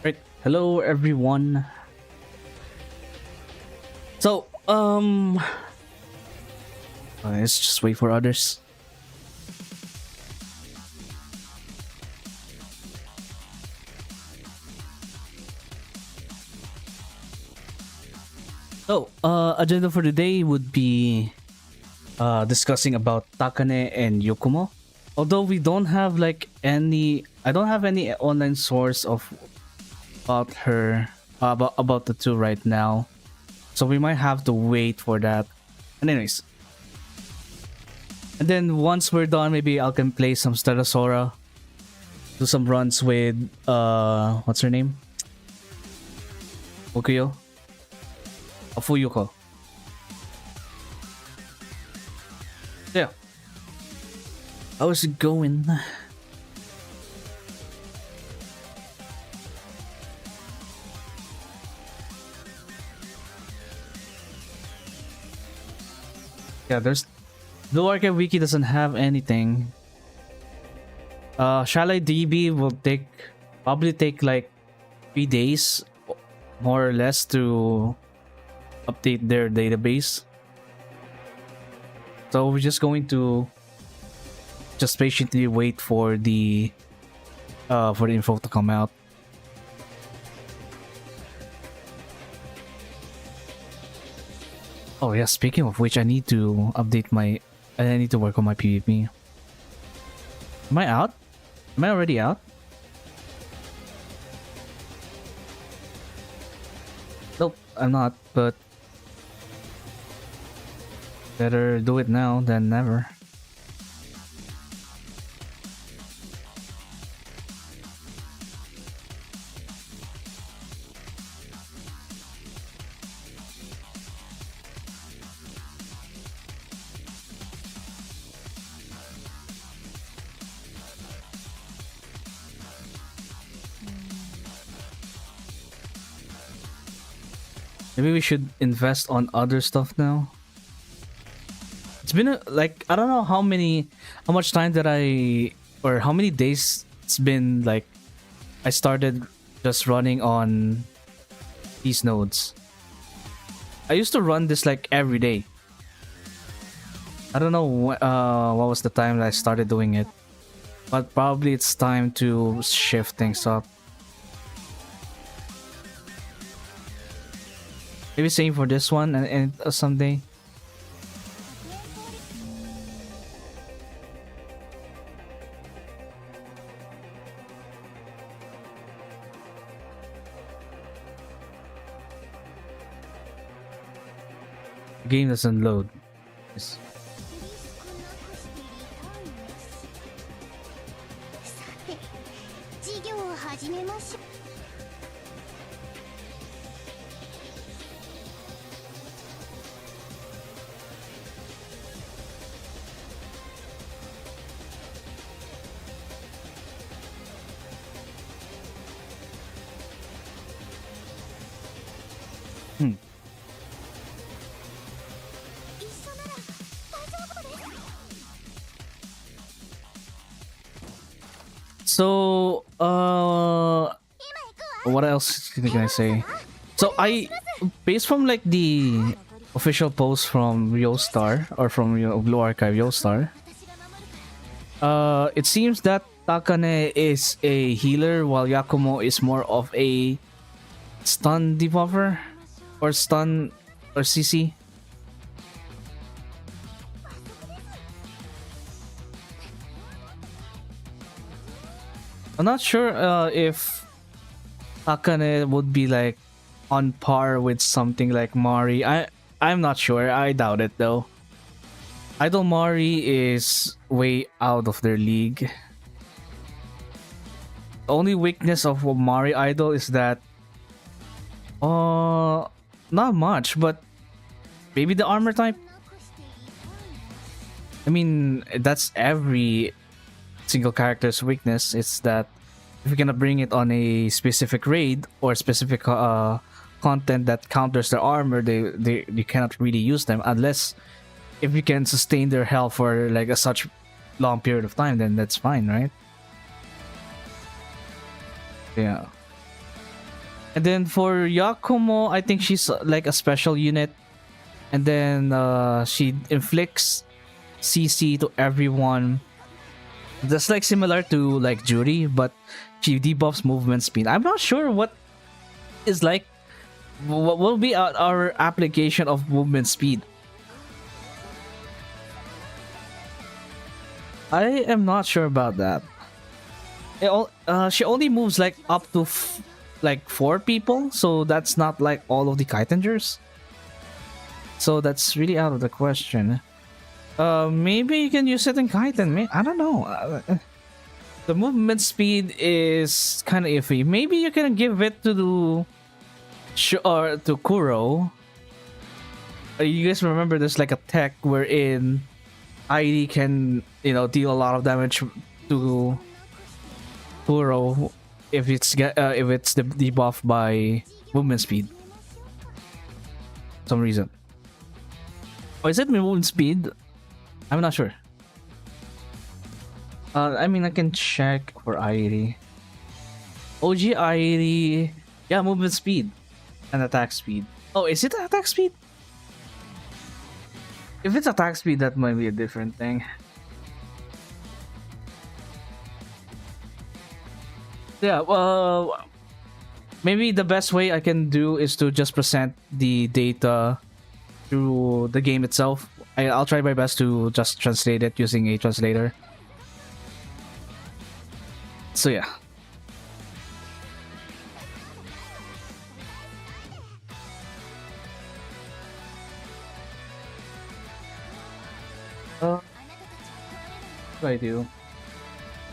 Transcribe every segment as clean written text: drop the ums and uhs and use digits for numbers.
Right. Hello, everyone. So, let's just wait for others. So, agenda for today would be discussing about Takane and Yokumo. Although we don't have I don't have any online source of about her about the two right now, so we might have to wait for that. And anyways, and then once we're done, maybe I can play some Stegosaura, do some runs with what's her name? Okuyo? Fuyuko. Yeah. How's it going? Yeah, there's Blue Archive Wiki doesn't have anything. Shalai DB will probably take like 3 days, more or less, to update their database. So we're just going to just patiently wait for the info to come out. Oh yeah, speaking of which, I need to work on my PvP. Am I out? Am I already out? Nope, I'm not, but better do it now than never. Maybe we should invest on other stuff now. It's been I don't know how much time or how many days it's been I started just running on these nodes. I used to run this every day. I don't know what was the time that I started doing it, but probably it's time to shift things up. Maybe same for this one and someday. The game doesn't load. Yes. So, what else can I say? So based from the official post from Star or from Blue Archive Star, it seems that Takane is a healer while Yakumo is more of a stun debuffer or stun or CC. I'm not sure if Akane would be on par with something like Mari. I'm not sure. I doubt it though. Idol Mari is way out of their league. The only weakness of Mari Idol is that not much, but maybe the armor type. I mean, that's every single character's weakness. It's that if you're gonna bring it on a specific raid or specific content that counters their armor, you cannot really use them unless if you can sustain their health for a such long period of time. Then that's fine, right? Yeah. And then for Yakumo, I think she's like a special unit. And then she inflicts CC to everyone. That's like similar to like Judy, but she debuffs movement speed. I'm not sure what is like what will be our application of movement speed. I am not sure about that. She only moves like up to like 4 people, so that's not like all of the Kitengers. So that's really out of the question. Maybe you can use it in Kaiten. I don't know. The movement speed is kind of iffy. Maybe you can give it to or to Kuro. You guys remember there's like a tech wherein ID can, you know, deal a lot of damage to Kuro if it's debuffed by movement speed. For some reason. Oh, is it movement speed? I'm not sure. I mean, I can check for ID. OG ID, yeah, movement speed and attack speed. Oh, is it attack speed? If it's attack speed, that might be a different thing. Yeah, well, maybe the best way I can do is to just present the data through the game itself. I'll try my best to just translate it using a translator. So yeah. What do I do?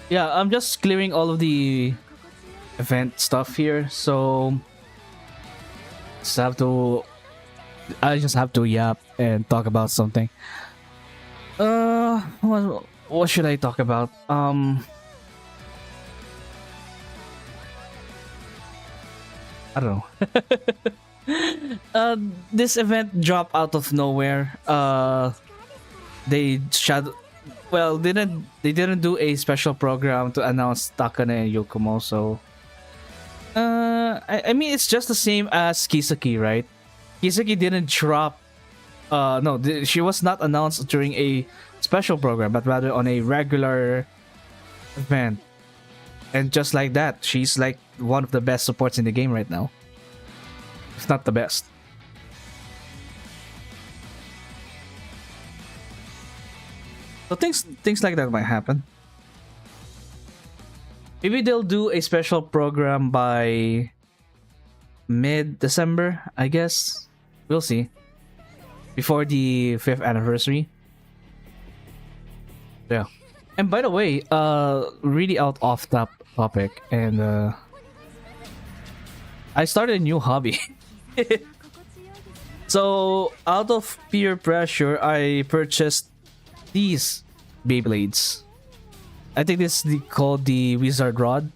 Yeah, I'm just clearing all of the event stuff here, so I just have to yap and talk about something. What should I talk about? I don't know. This event dropped out of nowhere. They didn't do a special program to announce Takane and Yokomo, so I mean, it's just the same as Kisaki, right? Kisaki didn't drop. No, she was not announced during a special program, but rather on a regular event. And just like that, she's like one of the best supports in the game right now, if not the best. So things like that might happen. Maybe they'll do a special program by mid-December, I guess. We'll see. Before the 5th anniversary. Yeah. And by the way, really off topic, and I started a new hobby. So out of peer pressure, I purchased these Beyblades. I think this is called the Wizard Rod,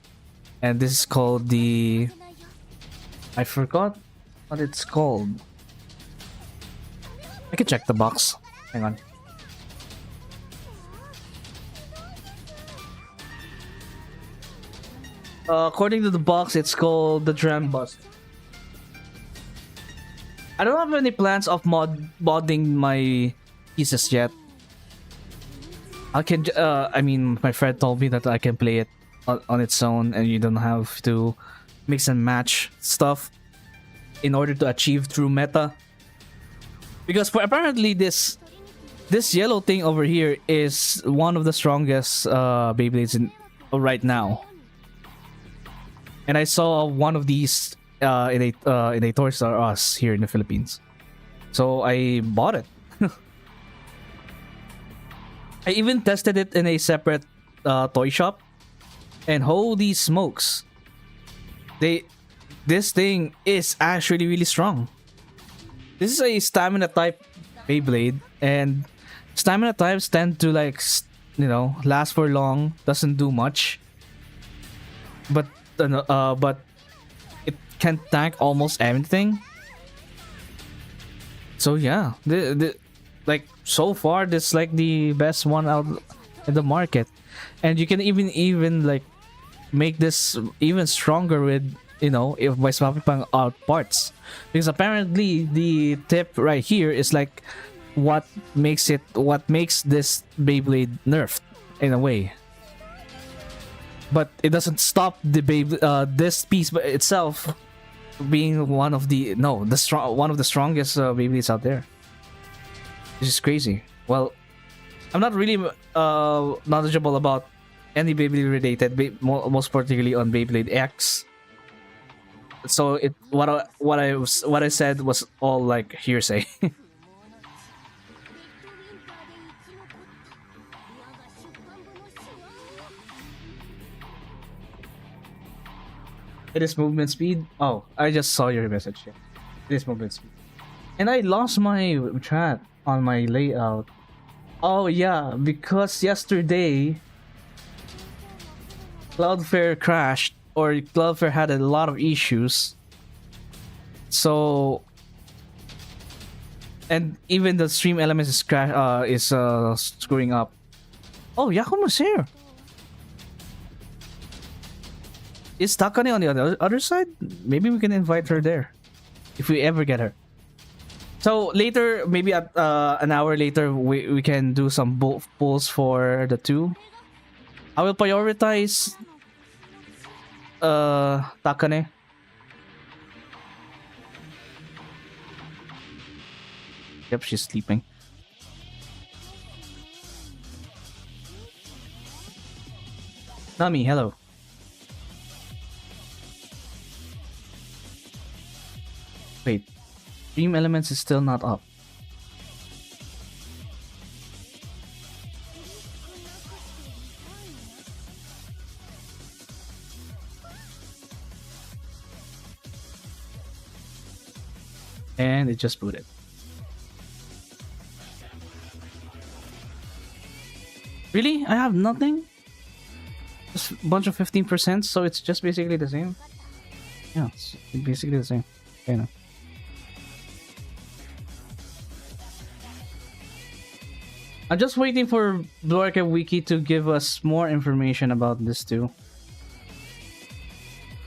and this is called the, I forgot what it's called. I can check the box. Hang on. According to the box, it's called the Dram Bus. I don't have any plans of modding my pieces yet. I can. I mean, my friend told me that I can play it on its own, and you don't have to mix and match stuff in order to achieve true meta. Because apparently this yellow thing over here is one of the strongest Beyblades right now. And I saw one of these in a Toys R Us here in the Philippines, so I bought it. I even tested it in a separate toy shop, and holy smokes, this thing is actually really strong. This is a stamina type Beyblade, and stamina types tend to last for long, doesn't do much, but it can tank almost anything. So yeah, so far this is like the best one out in the market, and you can even like make this even stronger with if by swapping out parts, because apparently the tip right here is like what makes this Beyblade nerfed in a way. But it doesn't stop the this piece by itself being one of the one of the strongest Beyblades out there. This is crazy. Well, I'm not really knowledgeable about any Beyblade related, most particularly on Beyblade X. So what I said was all like hearsay. It is movement speed. Oh, I just saw your message. Yeah. It is movement speed. And I lost my chat on my layout. Oh yeah, because yesterday Cloudflare crashed, or Cloudflare had a lot of issues. So, and even the stream elements is screwing up. Oh, Yakuma's here. Is Takane on the other side? Maybe we can invite her there if we ever get her. So later, maybe at an hour later, we can do some polls for the two. I will prioritize Takane. Yep, she's sleeping. Nami, hello. Wait, Dream Elements is still not up. And it just booted. Really? I have nothing? Just a bunch of 15%, so it's just basically the same? Yeah, it's basically the same. Okay, no. I'm just waiting for Blue Archive Wiki to give us more information about this too.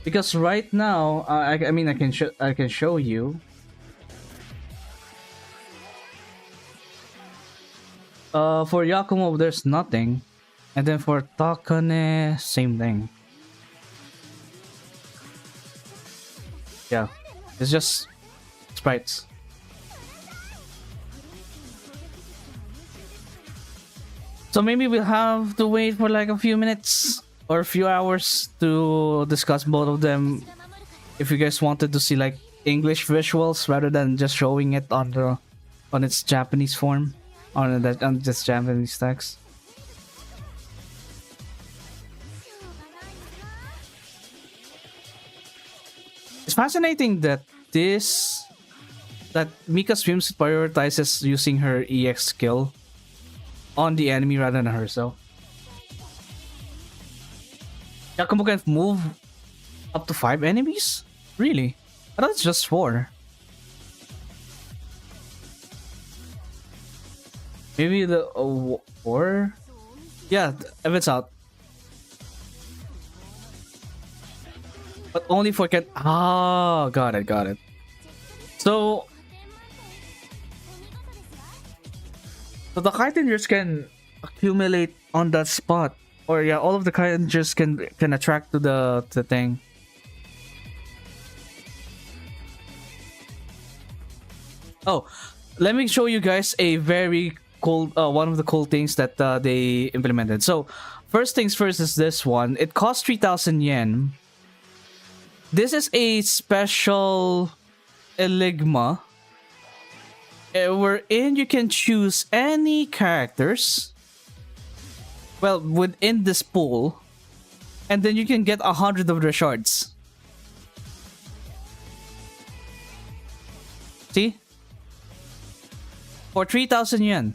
Because right now, I mean, I can show you. For Yakumo, there's nothing, and then for Takane, same thing. Yeah, it's just sprites. So maybe we'll have to wait for like a few minutes or a few hours to discuss both of them. If you guys wanted to see like English visuals rather than just showing it on its Japanese form, on just Japanese text. It's fascinating that Mika Swims prioritizes using her EX skill on the enemy rather than herself. Yakumo can move up to 5 enemies? Really? I thought it's just 4. Maybe the 4? Yeah, if it's out. But only for can. Ah, got it. So the Kaitengers can accumulate on that spot, or yeah, all of the Kaitengers can attract to the thing. Oh, let me show you guys a very cool one of the cool things that they implemented. So first things first is this one. It costs 3,000 yen. This is a special Eligma wherein you can choose any characters, well, within this pool, and then you can get 100 of the shards. See? For 3,000 yen.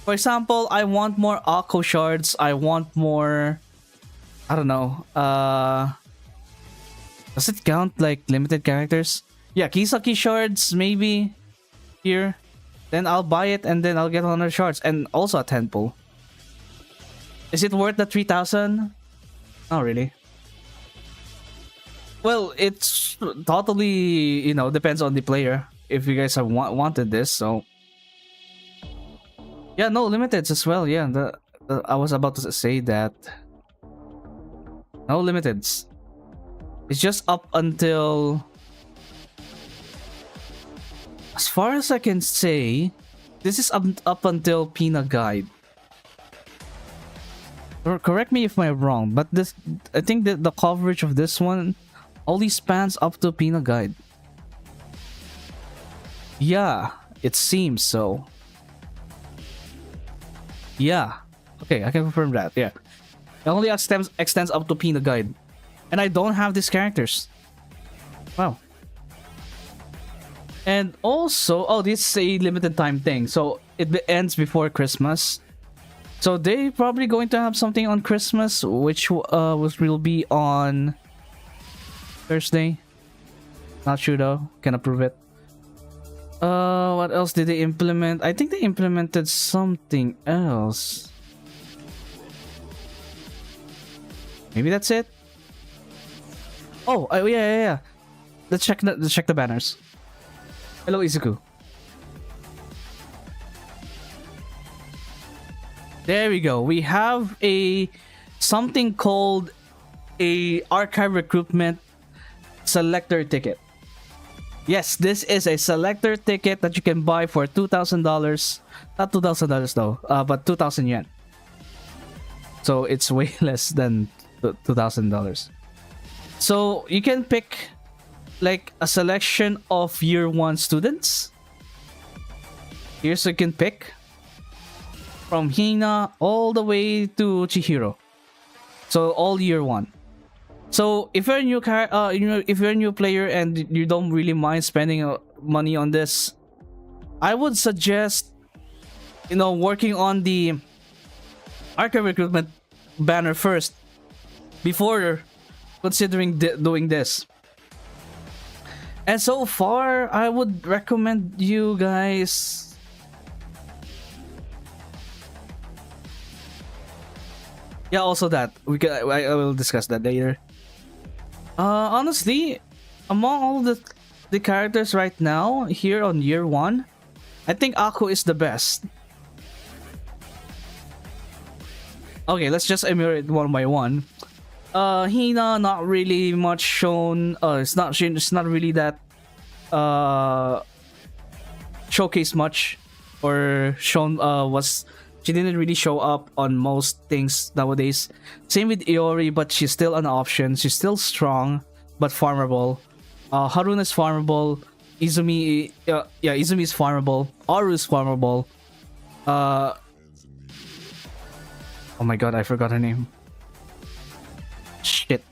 For example, I want more Akko shards. I want more, I don't know, does it count like limited characters? Yeah, Kisaki shards maybe here. Then I'll buy it and then I'll get 100 shards and also a 10 pull. Is it worth the 3,000? Not really. Well, it's totally, depends on the player. If you guys have wanted this, so yeah, no limiteds as well. Yeah, I was about to say that no limiteds. It's just up until, as far as I can say, this is up until Pina Guide. Correct me if I'm wrong, but I think that the coverage of this one only spans up to Pina Guide. Yeah, it seems so. Yeah. Okay, I can confirm that. Yeah. It only extends up to Pina Guide. And I don't have these characters. Wow. And also, this is a limited time thing. So it ends before Christmas. So they probably going to have something on Christmas, which will be on Thursday. Not sure though. Can approve it. What else did they implement? I think they implemented something else. Maybe that's it. Oh, yeah. Let's check the banners. Hello, Izuku. There we go. We have something called a archive recruitment selector ticket. Yes, this is a selector ticket that you can buy for $2,000. Not $2,000 though, but 2,000 yen. So it's way less than $2,000. So you can pick like a selection of year 1 students. Here, so you can pick from Hina all the way to Chihiro. So all year 1. So if you're a new if you're a new player and you don't really mind spending money on this, I would suggest working on the archive recruitment banner first before considering doing this. And so far, I would recommend you guys. Yeah, also that I will discuss that later. Honestly, among all the characters right now here on year 1, I think Ako is the best. Okay, let's just enumerate one by one. Hina, not really much shown. It's not really that showcased much or shown. She didn't really show up on most things nowadays. Same with Iori, but she's still an option. She's still strong, but farmable. Haruna is farmable. Izumi, Izumi is farmable. Aru is farmable. Oh my god, I forgot her name. Shit.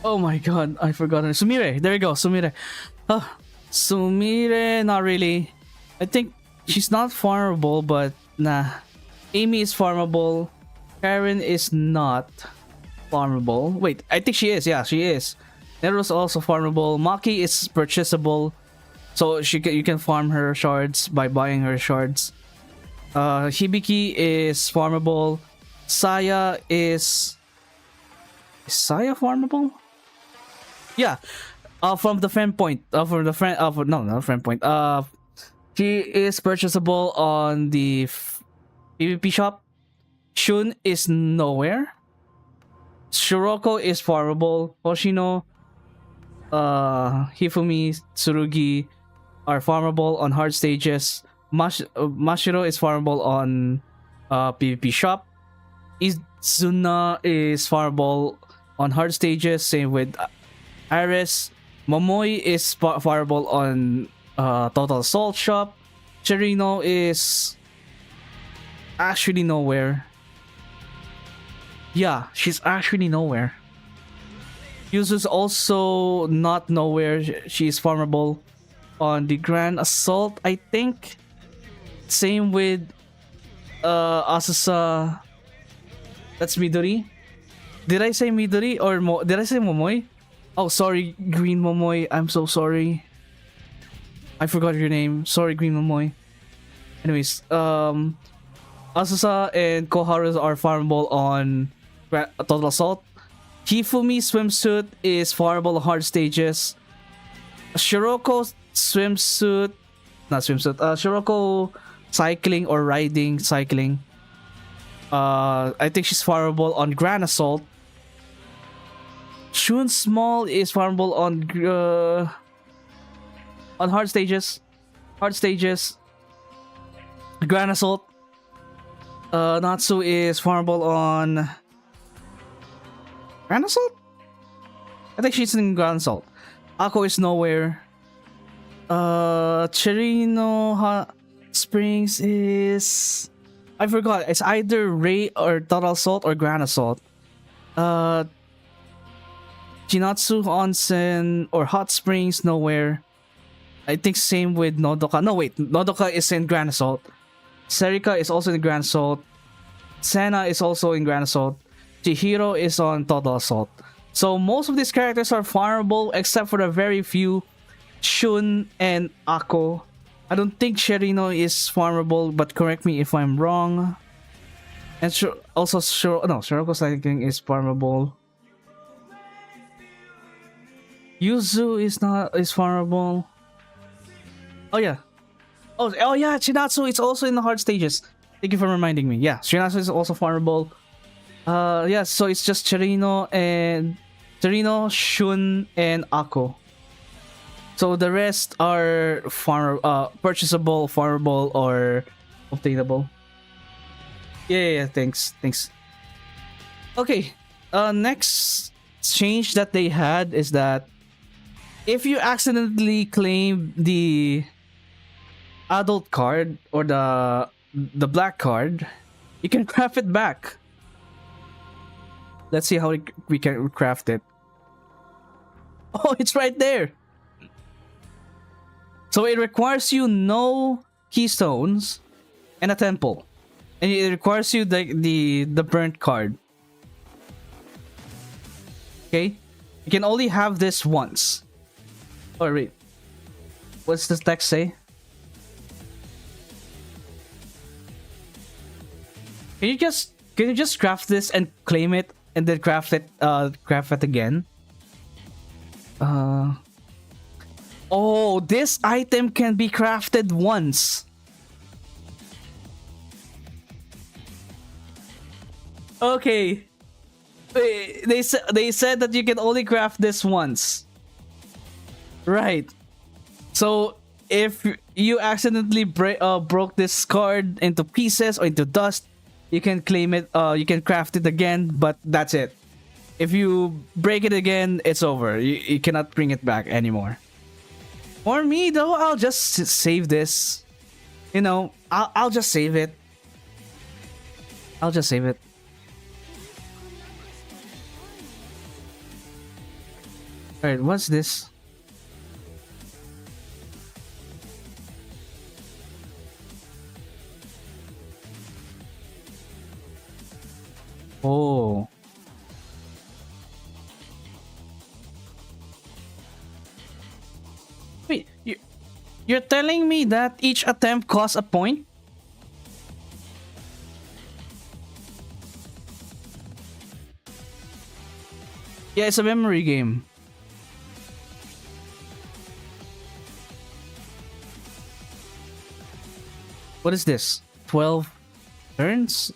Oh my god, I forgot her. Sumire, there you go, Sumire. Sumire, not really. I think she's not farmable, but nah. Amy is farmable. Karen is not farmable. Wait, I think she is. Yeah, she is. Nero's also farmable. Maki is purchasable, so you can farm her shards by buying her shards. Hibiki is farmable. Saya is Saya farmable? Yeah. From the friend point. From the friend. No, not friend point. She is purchasable on the PvP shop. Shun is nowhere. Shiroko is farmable. Hoshino, Hifumi, Tsurugi are farmable on hard stages. Mashiro is farmable on PvP shop. Izuna is farmable on hard stages. Same with Iris. Momoi is farmable on Total Assault shop. Cherino is actually nowhere. Yeah, she's actually nowhere. Yuzu's also not nowhere. She's farmable on the Grand Assault, I think. Same with Asusa. That's Midori. Did I say Midori or did I say Momoi? Oh, sorry, Green Momoi. I'm so sorry. I forgot your name. Sorry, Green Momoi. Anyways, Asusa and Koharu are farmable on Total Assault. Hifumi swimsuit is vulnerable on hard stages. Shiroko swimsuit, not swimsuit. Shiroko cycling or riding cycling. I think she's vulnerable on Grand Assault. Shun Small is vulnerable on hard stages. Hard stages. Grand Assault. Natsu is vulnerable on Grand Assault? I think she's in Grand Assault. Ako is nowhere. Cherino Hot Springs is... I forgot. It's either Ray or Total Assault or Grand Assault. Jinatsu Onsen or Hot Springs, nowhere. I think same with Nodoka. No, wait. Nodoka is in Grand Assault. Serika is also in Grand Assault. Senna is also in Grand Assault. Chihiro is on Total Assault. So most of these characters are farmable except for the very few Shun and Ako. I don't think Sherino is farmable, but correct me if I'm wrong. And Shiroko Cycling is farmable. Yuzu is farmable. Oh yeah. Oh yeah, Chinatsu is also in the hard stages. Thank you for reminding me. Yeah, Chinatsu is also farmable. Yeah, so it's just Cherino, Shun, and Ako. So the rest are purchasable, farmable, or obtainable. Yeah, thanks. Okay, next change that they had is that if you accidentally claim the adult card or the black card, you can craft it back. Let's see how we can craft it. Oh, it's right there. So it requires you no keystones and a temple, and it requires you the burnt card. Okay, you can only have this once. Oh wait, what's the text say? Can you just craft this and claim it and then craft it again? Oh, this item can be crafted once. Okay. They said that you can only craft this once. Right. So if you accidentally broke this card into pieces or into dust, you can claim it. You can craft it again, but that's it. If you break it again, it's over. You cannot bring it back anymore. For me though, I'll just save this. You know, I'll just save it. I'll just save it. Alright, what's this? Oh. Wait, you're telling me that each attempt costs a point? Yeah, it's a memory game. What is this? 12 turns?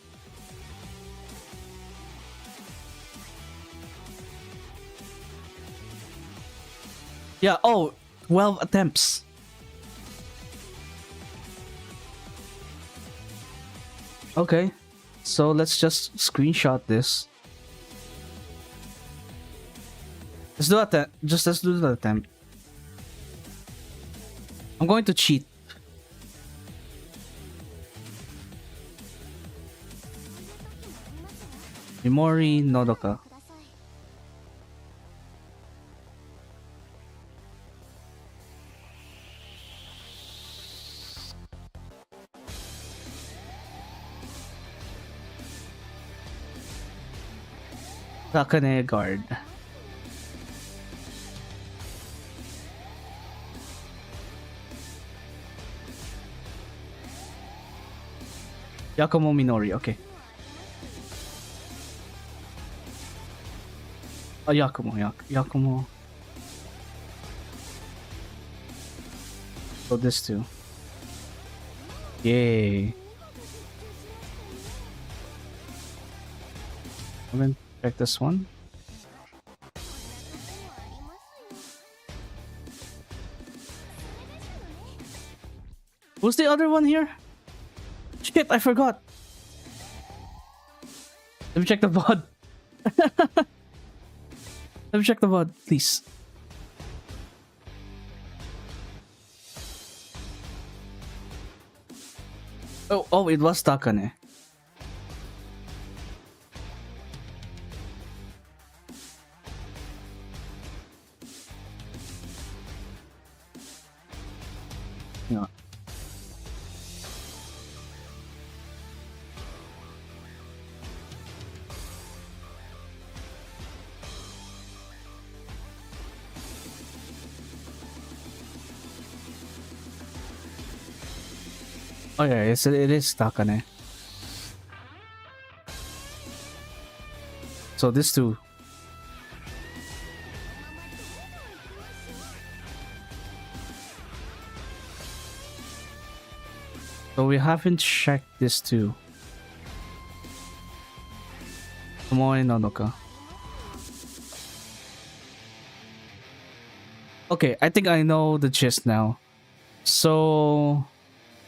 Yeah, oh, 12 attempts. Okay, so let's just screenshot this. Let's do that. Let's do the attempt. I'm going to cheat. Mimori Nodoka. Sakane guard. Yakumo Minori, okay. Oh, Yakumo, Yakumo. So this too. Yay. I'm gonna check this one. Who's the other one here? Shit, I forgot. Let me check the VOD. Let me check the VOD, please. Oh, it was Takane. Yeah. Oh yeah, it is Takane. So this too. So we haven't checked this too. Tomoe Nodoka. Okay, I think I know the gist now. So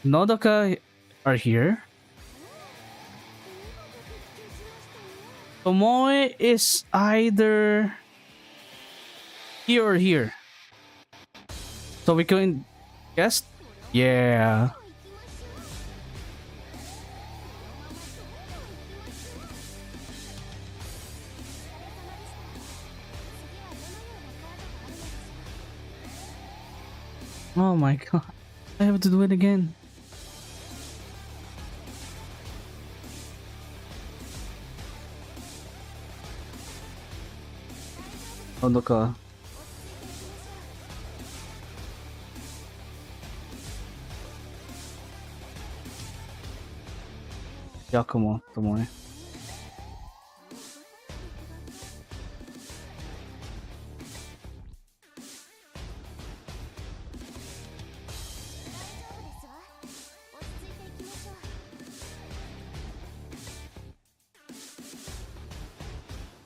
Nodoka are here. Tomoe is either here or here. So we can guess? Yeah. Oh my god. I have to do it again. Nodoka. Yakumo, Tomoe.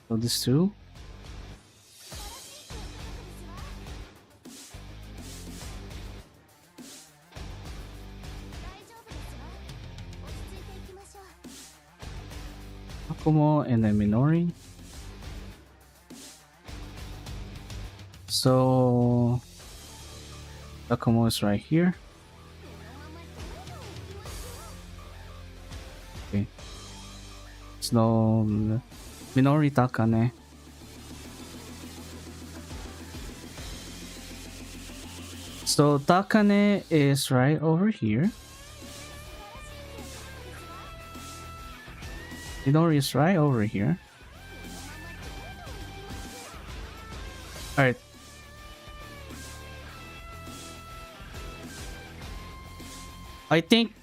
So this too. Yakumo and then Minori. So Yakumo is right here. Okay. So Minori Takane. So Takane is right over here. Minori is right over here. Alright. I think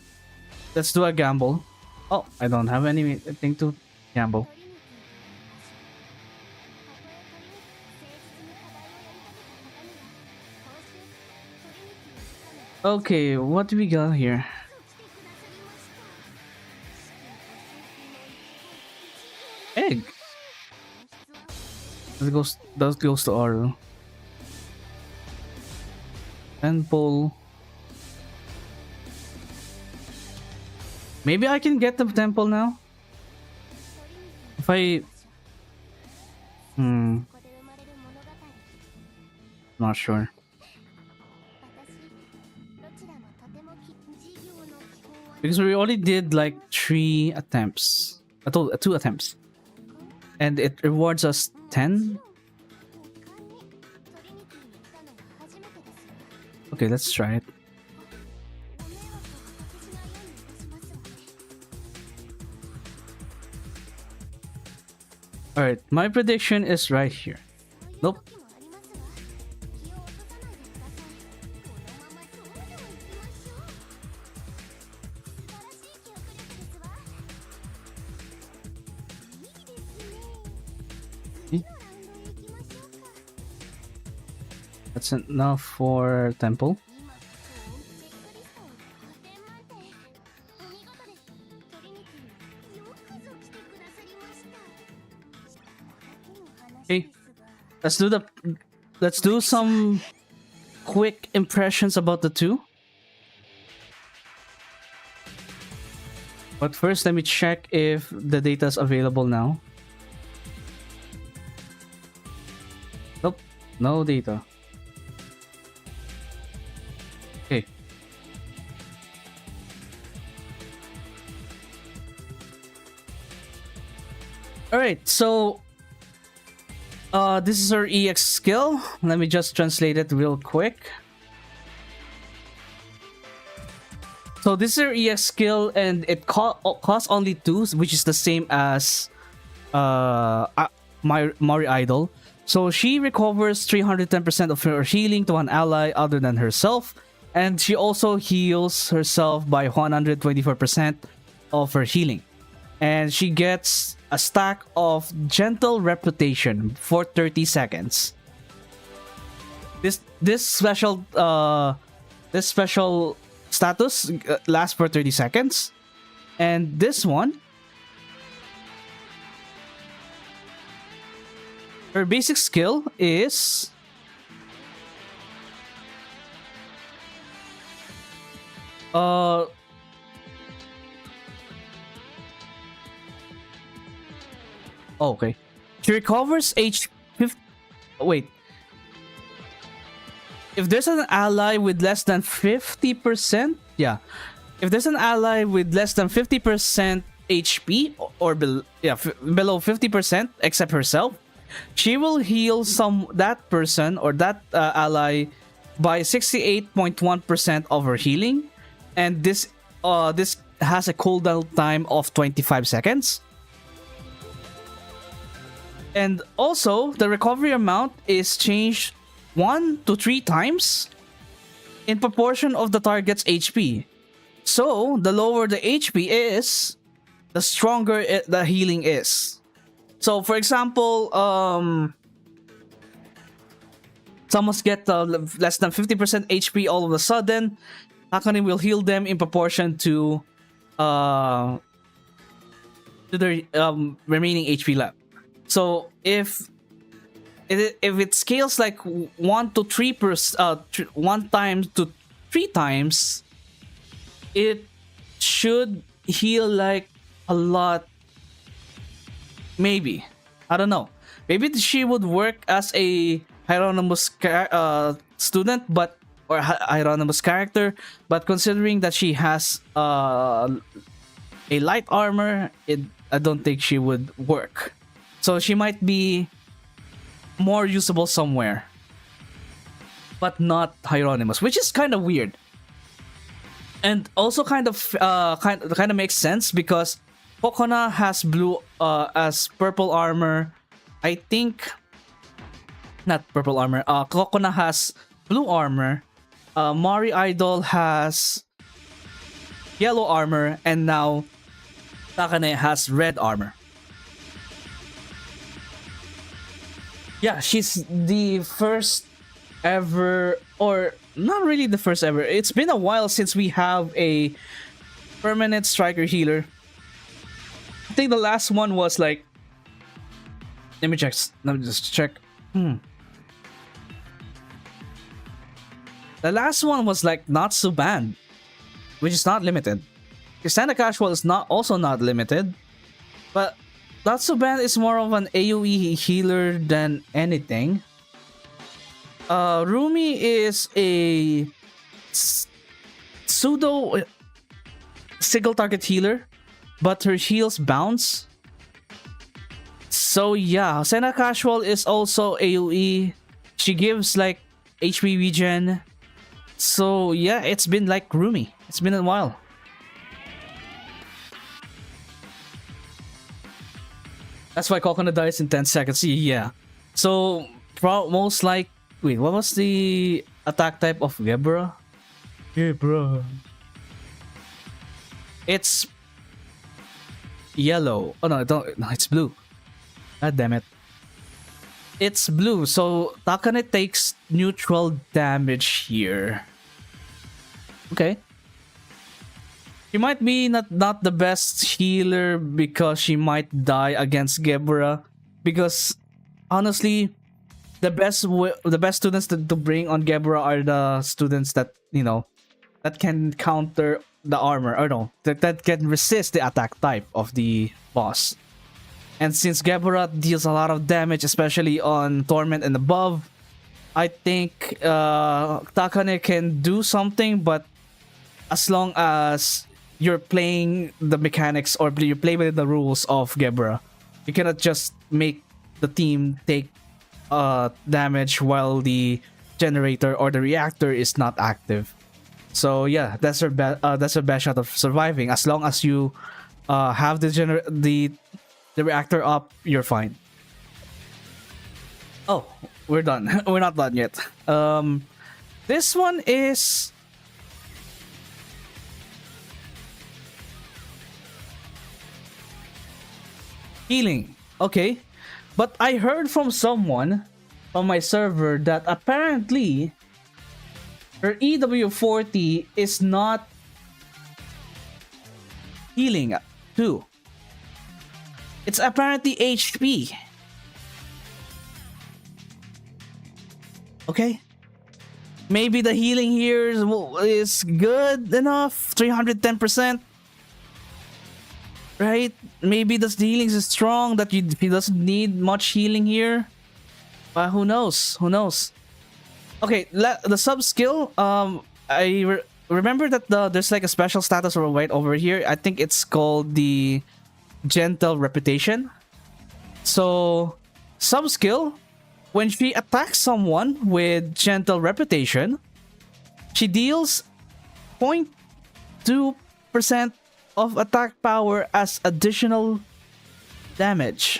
let's do a gamble. Oh, I don't have anything to gamble. Okay, what do we got here? Egg. That goes to Aru. Temple. Maybe I can get the temple now. If I not sure. Because we already did like 3 attempts. I told 2 attempts. And it rewards us 10. Okay, let's try it. Alright, my prediction is right here. Nope. That's enough for temple. Okay, let's do the let's do some quick impressions about the two. But first, let me check if the data is available now. Nope, no data. Okay. Alright, so this is our EX skill. Let me just translate it real quick. So this is our EX skill, and it costs only 2, which is the same as my Mari Idol. So she recovers 310% of her healing to an ally other than herself, and she also heals herself by 124% of her healing. And she gets a stack of gentle reputation for 30 seconds. This special status lasts for 30 seconds, and this one, her basic skill is okay. She recovers wait. If there's an ally with less than 50%, yeah. If there's an ally with less than 50% HP or below 50% except herself, she will heal that person or that ally by 68.1% of her healing, and this has a cooldown time of 25 seconds. And also, the recovery amount is changed 1 to 3 times in proportion of the target's HP. So, the lower the HP is, the stronger the healing is. So, for example, someone's get less than 50% HP all of a sudden, Hakane will heal them in proportion to their remaining HP left. So, if it scales like 1 to 3 1 time to 3 times, it should heal like a lot. Maybe, I don't know. Maybe she would work as a Hieronymus student, or Hieronymus character. But considering that she has a light armor, I don't think she would work. So she might be more usable somewhere, but not Hieronymus, which is kind of weird, and also kind of makes sense because Kokona has blue as purple armor. I think not purple armor. Kokona has blue armor. Mari Idol has yellow armor, and now Takane has red armor. Yeah, she's the first ever, or not really the first ever. It's been a while since we have a permanent striker healer. I think the last one was like, let me check. Let me just check. The last one was like Natsuban, which is not limited. Standard Casual is also not limited, but Natsuban is more of an AoE healer than anything. Rumi is a pseudo single target healer, but her heals bounce. So yeah, Senna Casual is also AoE. She gives like HP regen. So yeah, it's been like Rumi. It's been a while. That's why Kokona dies in 10 seconds. Yeah. So, most like... Wait, what was the attack type of Gebra? Gebra. It's... yellow. Oh no, no, it's blue. God damn it. It's blue, so Takane takes neutral damage here. Okay. She might be not the best healer because she might die against Gebra. Because honestly, the best students to bring on Gebra are the students that that can counter the armor, or no, that can resist the attack type of the boss. And since Gebra deals a lot of damage, especially on Torment and above, I think Takane can do something, but as long as you're playing the mechanics or you play with the rules of Gebra, you cannot just make the team take damage while the generator or the reactor is not active. So yeah, that's her best shot of surviving. As long as you have the reactor up, you're fine. Oh, we're done. We're not done yet. This one is healing. Okay. But I heard from someone on my server that apparently her EW40 is not healing too. It's apparently HP. Okay. Maybe the healing here is good enough. 310%. Right? Maybe the healing is strong that he doesn't need much healing here. But who knows? Who knows? Okay, the sub skill. Remember that there's like a special status right over here. I think it's called the gentle reputation. So sub skill, when she attacks someone with gentle reputation, she deals 0.2% of attack power as additional damage.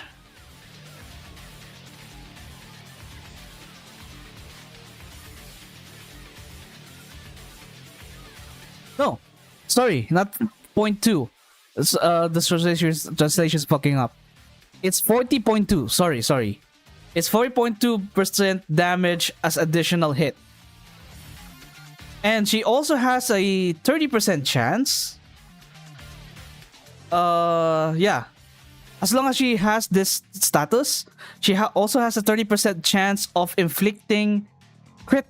No, sorry, not 0.2. The translation is fucking up. It's 40.2. Sorry. It's 40.2% damage as additional hit. And she also has a 30% chance. Yeah. As long as she has this status, she also has a 30% chance of inflicting crit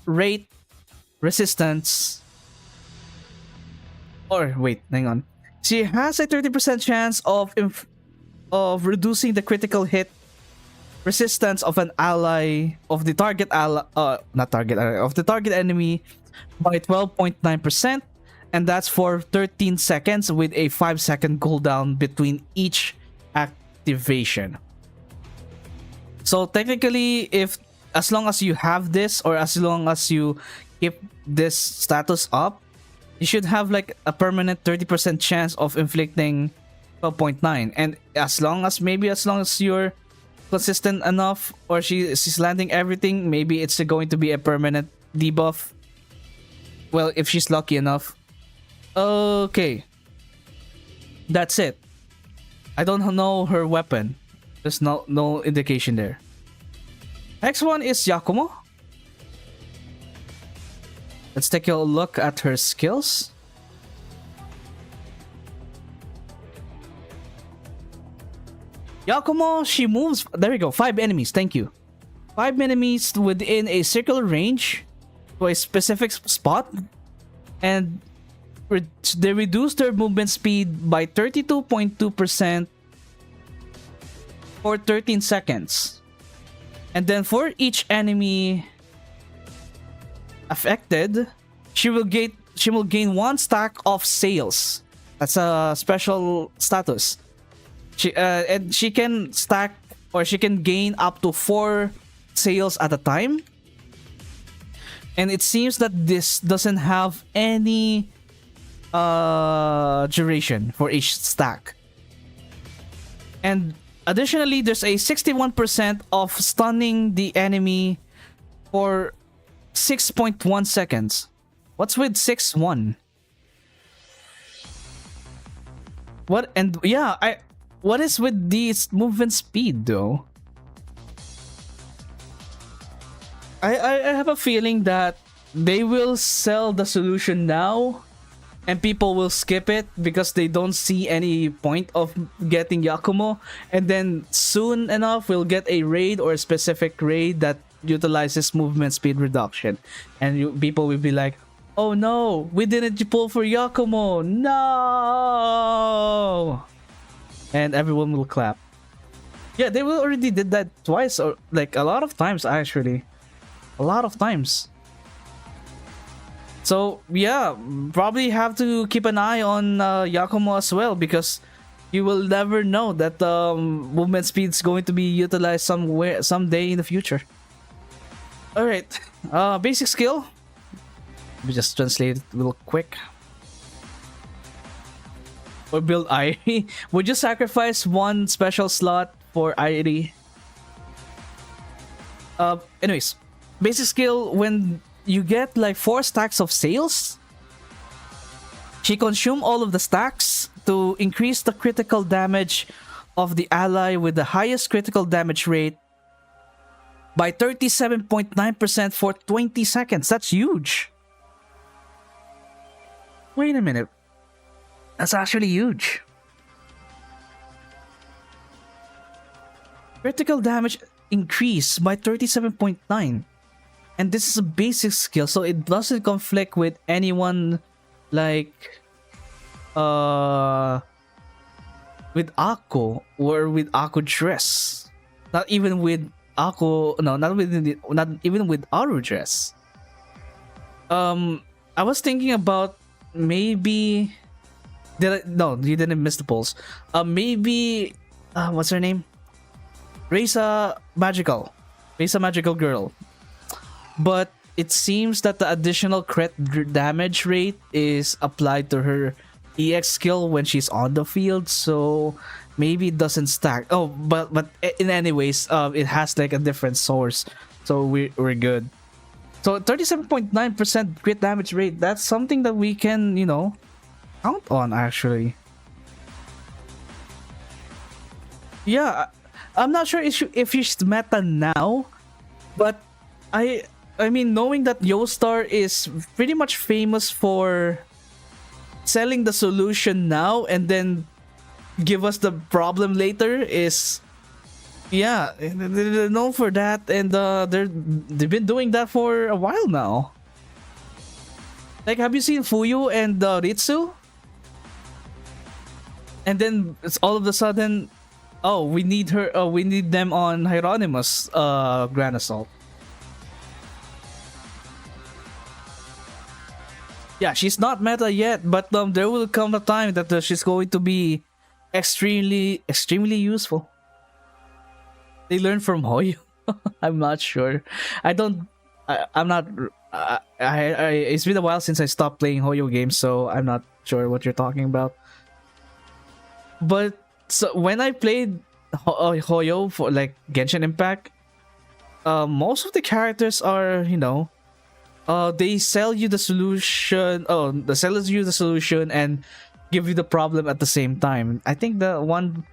rate resistance. Or wait, hang on. She has a 30% chance of reducing the critical hit resistance of an ally of the target of the target enemy by 12.9%, and that's for 13 seconds with a 5-second cooldown between each activation. So technically, as long as you have this, or as long as you keep this status up, you should have like a permanent 30% chance of inflicting 12.9. And as long as you're consistent enough, or she's landing everything, maybe it's going to be a permanent debuff. Well, if she's lucky enough. Okay. That's it. I don't know her weapon. There's no indication there. Next one is Yakumo. Let's take a look at her skills. Yakumo, she moves. There we go. 5 enemies. Thank you. 5 enemies within a circular range to a specific spot, and they reduce their movement speed by 32.2% for 13 seconds. And then for each enemy affected, she will gain 1 stack of sails. That's a special status. And she can stack, or she can gain up to 4 sails at a time. And it seems that this doesn't have any duration for each stack. And additionally, there's a 61% of stunning the enemy for 6.1 seconds. What's with 6-1? What? And yeah, what is with this movement speed though? I have a feeling that they will sell the solution now and people will skip it because they don't see any point of getting Yakumo, and then soon enough we'll get a raid or a specific raid that utilizes movement speed reduction, and people will be like, oh no, we didn't pull for Yakumo, no, and everyone will clap. Yeah, they will already did that twice, or like a lot of times actually, a lot of times. So yeah, probably have to keep an eye on Yakumo as well, because you will never know that movement speed is going to be utilized somewhere someday in the future. All right, basic skill. Let me just translate it real quick. Or build Irie. Would you sacrifice one special slot for Irie? Anyways, basic skill, when you get like 4 stacks of sails, she consume all of the stacks to increase the critical damage of the ally with the highest critical damage rate by 37.9% for 20 seconds. That's huge. Wait a minute. That's actually huge. Critical damage increase by 37.9. And this is a basic skill, so it doesn't conflict with anyone like with Ako or with Ako dress. Not even with Ako, no, not even with Aru dress. I was thinking about maybe no, you didn't miss the polls. Maybe what's her name? Reza Magical Girl. But it seems that the additional crit damage rate is applied to her EX skill when she's on the field, so maybe it doesn't stack. Oh, but in anyways, it has like a different source, so we're good. So 37.9% crit damage rate, that's something that we can, count on actually. Yeah, I'm not sure if she's meta now, but I mean, knowing that Yostar is pretty much famous for selling the solution now and then give us the problem later is, yeah, they're known for that, and they've been doing that for a while now. Like, have you seen Fuyu and Ritsu? And then it's all of a sudden, oh, we need them on Hieronymus Grand Assault. Yeah, she's not meta yet, but there will come a time that she's going to be extremely useful. They learn from Hoyo. I'm not sure. I'm not. It's been a while since I stopped playing Hoyo games, so I'm not sure what you're talking about. But so when I played Hoyo for like Genshin Impact, most of the characters are, they sell you the solution. Oh, they sell you the solution and give you the problem at the same time. I think the one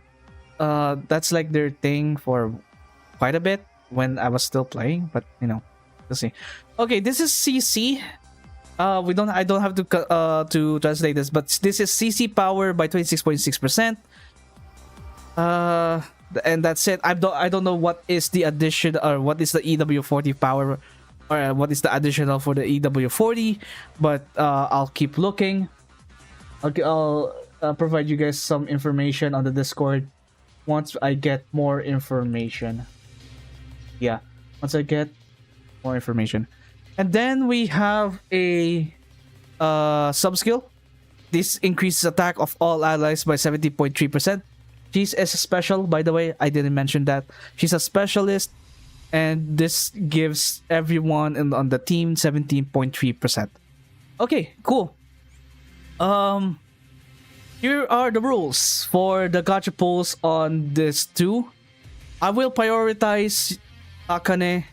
that's like their thing for quite a bit when I was still playing, but we'll see. Okay, this is CC. I don't have to translate this, but this is CC power by 26.6%. And that's it. I don't know what is the addition, or what is the EW40 power, or what is the additional for the EW40, but I'll keep looking. I'll provide you guys some information on the Discord once I get more information. Yeah, once I get more information. And then we have a sub skill. This increases attack of all allies by 70.3%. She's a special, by the way. I didn't mention that. She's a specialist, and this gives everyone on the team 17.3%. Okay, cool. Here are the rules for the gacha pulls on this too. I will prioritize Akane,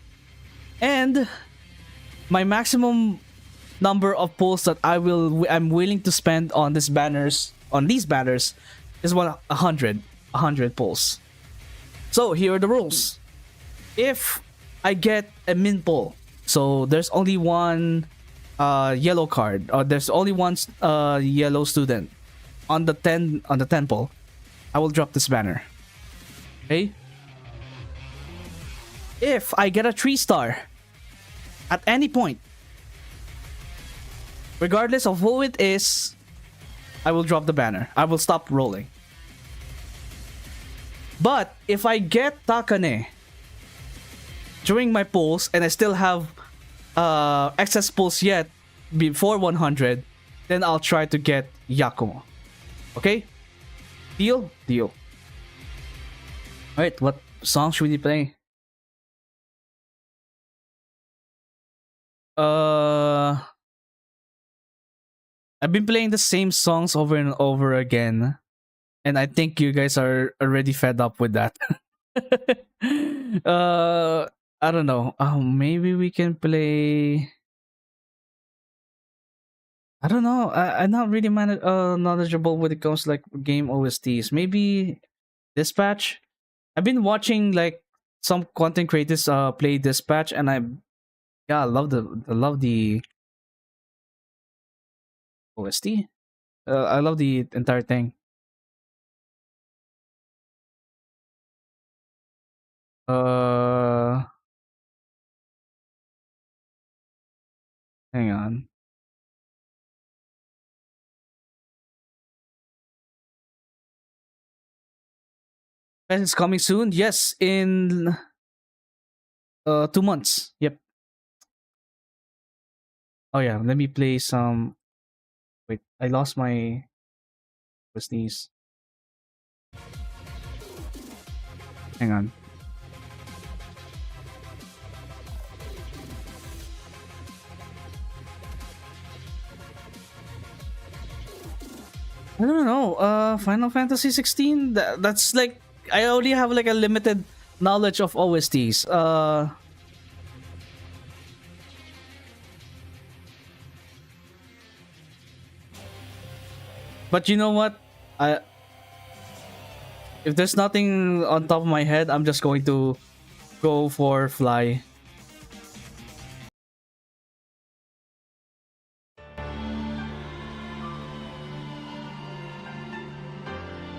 and my maximum number of pulls that I'm willing to spend on these banners is 100 pulls. So here are the rules. If I get a min pull, So there's only one yellow card, or there's only one yellow student on the temple. I will drop this banner. Okay. If I get a 3-star at any point, regardless of who it is, I will drop the banner. I will stop rolling. But if I get Takane during my pulls and I still have excess pulls yet before 100, then I'll try to get Yakumo. Okay? Deal? Deal. Alright, what song should we play? I've been playing the same songs over and over again, and I think you guys are already fed up with that. I don't know. Maybe we can play. I don't know. I'm not really knowledgeable when it comes to like game OSTs. Maybe Dispatch. I've been watching like some content creators play Dispatch, and I love the OST. I love the entire thing. Hang on. And it's coming soon. Yes, in 2 months. Yep. Oh yeah, let me play some. Wait, I lost my OSTs. Hang on. I don't know. Final Fantasy 16. That's like I only have like a limited knowledge of OSTs. But you know what? If there's nothing on top of my head, I'm just going to go for Fly.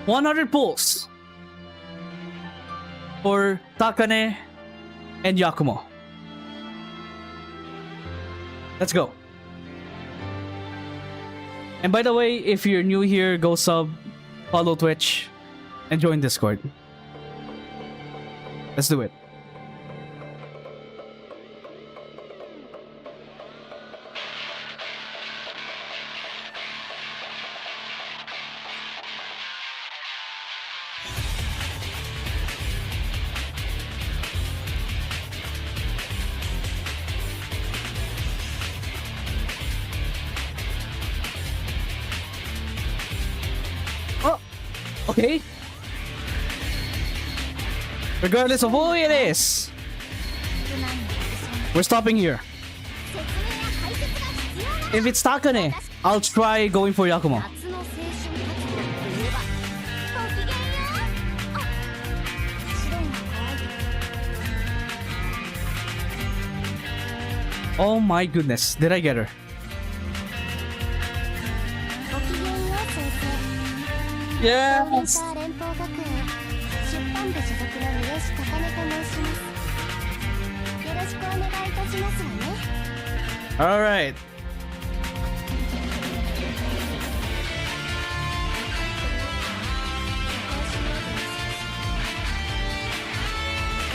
$100 pulls for Takane and Yakumo. Let's go. And by the way, if you're new here, go sub, follow Twitch, and join Discord. Let's do it. Okay. Regardless of who it is, we're stopping here. If it's Takane, I'll try going for Yakumo. Oh my goodness, did I get her? Yes! Alright.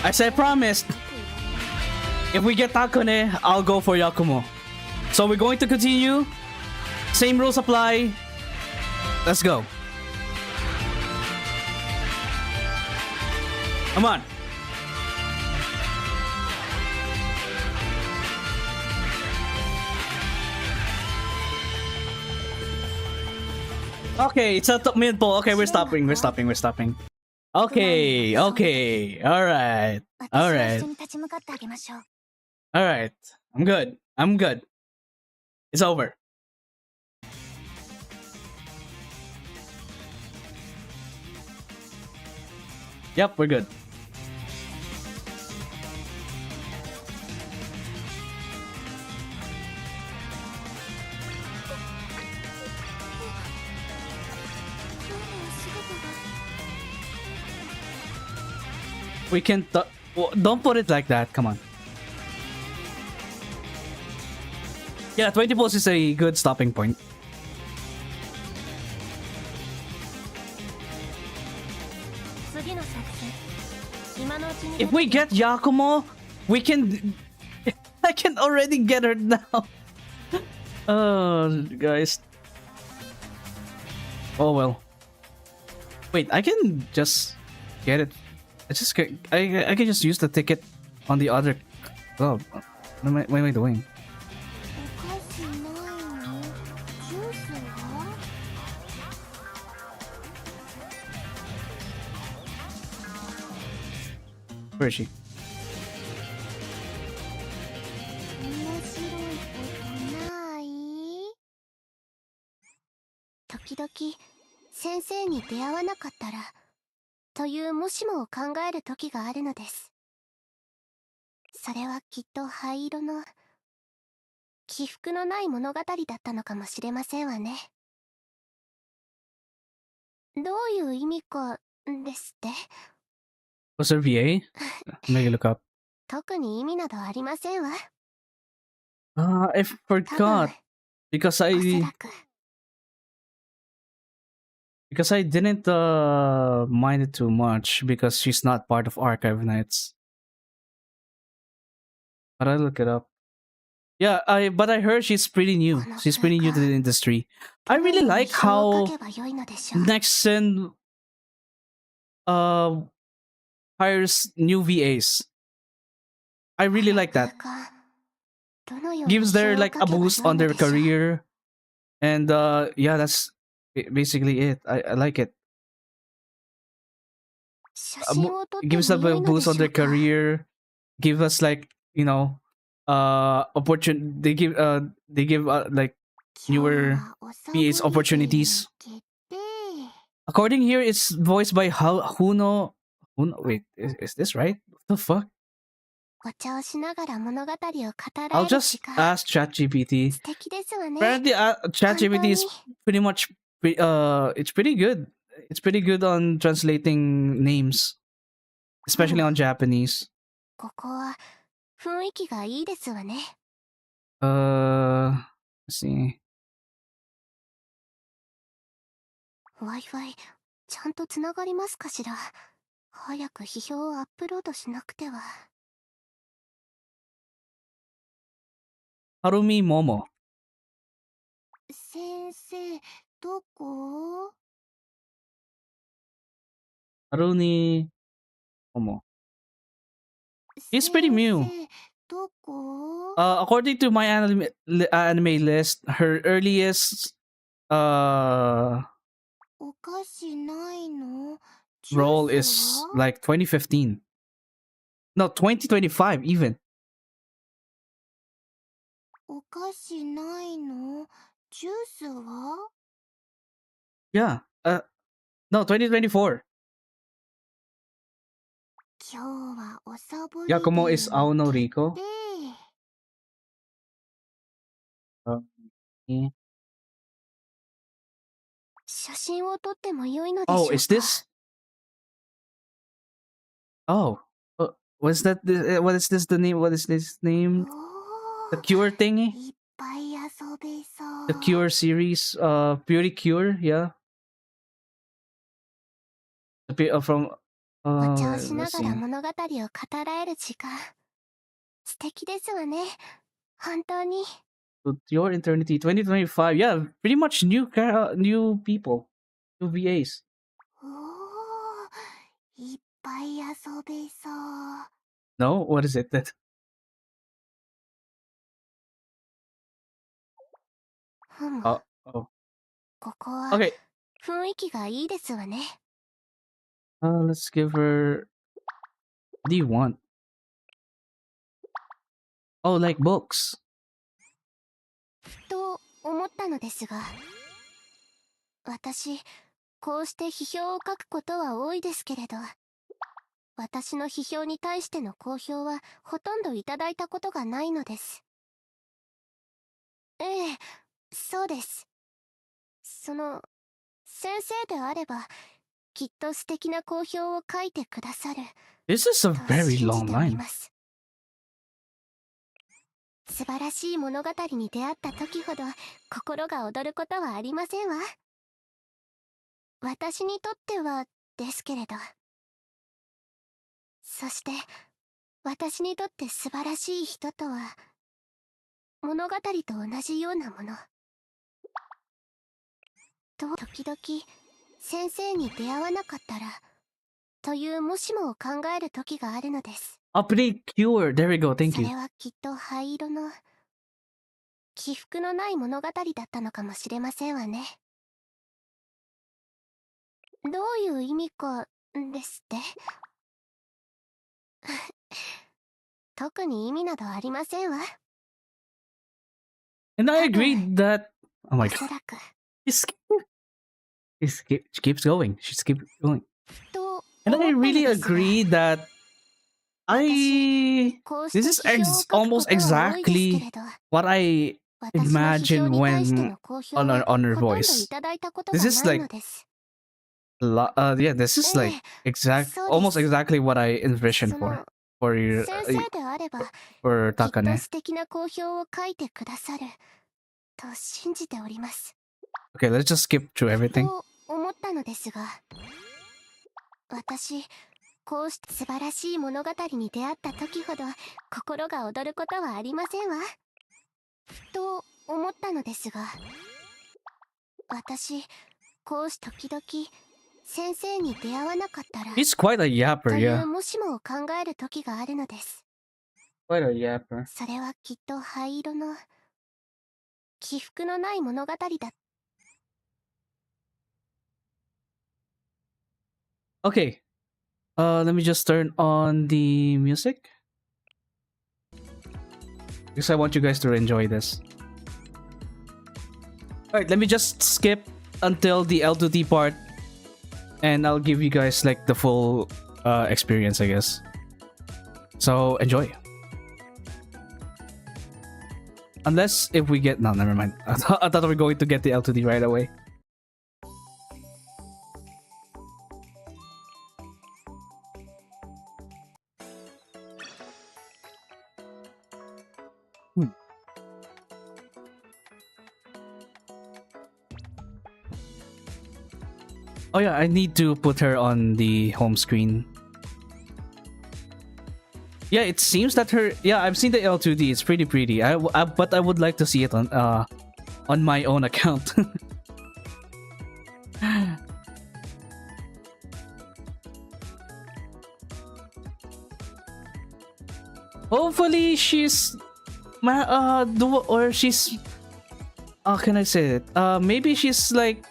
As I promised, if we get Takane, I'll go for Yakumo. So we're going to continue. Same rules apply. Let's go. Come on. Okay, it's a mid pull. Okay, we're stopping. Okay, okay. Alright. Alright. Alright. I'm good. It's over. Yep, we're good. We can don't put it like that. Come on. Yeah, 20 pulls is a good stopping point. If we get Yakumo, we can. I can already get her now. Oh, guys. Oh well. Wait, I can just get it. I can just use the ticket on the other. Oh, what am I doing? Where is she? Tokidoki, 先生に出会わなかったらというもしもを考える時があるのです。それはきっと灰色の起伏のない物語だったのかもしれませんわね。どういう意味かですって。Was there VA? Make it look up. 特に意味などありませんわ。I forgot because おそらく。Because I didn't mind it too much because she's not part of Archive Nights. But I look it up. Yeah, but I heard she's pretty new. She's pretty new to the industry. I really like how Nexen hires new VAs. I really like that. Gives their like a boost on their career. And yeah, that's basically it. I like it. Gives them a boost on their career. Give us like, you know, they give like newer VAs opportunities. According here, it's voiced by Huno. Wait, is this right? What the fuck? I'll just ask ChatGPT. Apparently, ChatGPT is pretty much it's pretty good. It's pretty good on translating names, especially on Japanese. Let's see. Wi-Fi ちゃんとつながりますかしら。早く批評をアップロードしなくては。Harumi Momo. 先生、どこ？ Harumi Momo. He's pretty new. どこ？ According to my anime list, her earliest お菓子ないの？ role is like 2015. No, 2025 even. お菓子ないの？ジュースは？ Yeah. No, 2024. 今日はおサボり Yakumo is Aono Riko. Yeah. 写真を撮っても良いのでしょうか？ Oh, is this? Oh, what is that? What is this? The name? What is this name? The Cure thingy? いっぱい遊べそう。 The Cure series. Beauty Cure. Yeah. From. お茶をしな Let's がら see. 物語を語らえる時間。素敵ですわね。本当に。To Your Eternity 2025. Yeah, pretty much new new people. New VAs. おー、いっぱい遊べそう。 No? What is it? That ふむ、 oh. ここは Okay. 雰囲気がいいですわね。Let's give her. What do you want? Oh, like books. と思ったのですが、私、こうして批評を書くことは多いですけれど、私の批評に対しての好評はほとんどいただいたことがないのです。ええ、そうです。先生であれば、きっと素敵な好評を書いてくださる。This is a と very 信じ long ており line. ます。素晴らしい物語に出会った時ほど心が躍ることはありませんわ。私にとってはですけれど。そして私にとって素晴らしい人とは物語と同じようなもの。時々先生に出会わなかったらというもしもを考える時があるのです。Update cure. There we go. Thank そ you. れはきっと灰色の起伏のない物語だったのかもしれませんわね。どういう意味かですって特に意味などありませんわ。 And I agree that. Oh お my そ god. らく She keeps going. She keeps going. と And 思 I ったの really ですが、 agree that 私 I. こうし This て is 批評を書くこ almost とは多いですけ exactly れど、 what I 私の批評 imagine に対して when の好評 on は on her ほとんどい voice. ただいたこと This が is ないの like です。yeah, this is え like え、 exact そうで almost す。 exactly what I envisioned その for your 先生であれば for きっと Takane. 素敵な好評を書いてくださると信じております。 Okay, let's just skip through everything. と思ったのですが、私こうして素晴らしい物語に出会った時ほど心が躍ることはありませんわ。と思ったのですが、私こうし時々先生に出会わなかったら He's quite a yapper, という yeah. もしもを考える時があるのです。 Quite a yapper. それはきっと灰色の起伏のない物語だ。 Okay. Let me just turn on the music because I want you guys to enjoy this. All right, let me just skip until the L2T part, and I'll give you guys like the full experience, I guess. So enjoy. Unless if we get no, never mind. I thought we were going to get the L2D right away. Oh yeah, I need to put her on the home screen. Yeah, it seems that her. Yeah, I've seen the L2D. It's pretty pretty. But I would like to see it on my own account. Hopefully she's or she's how can I say it? Maybe she's like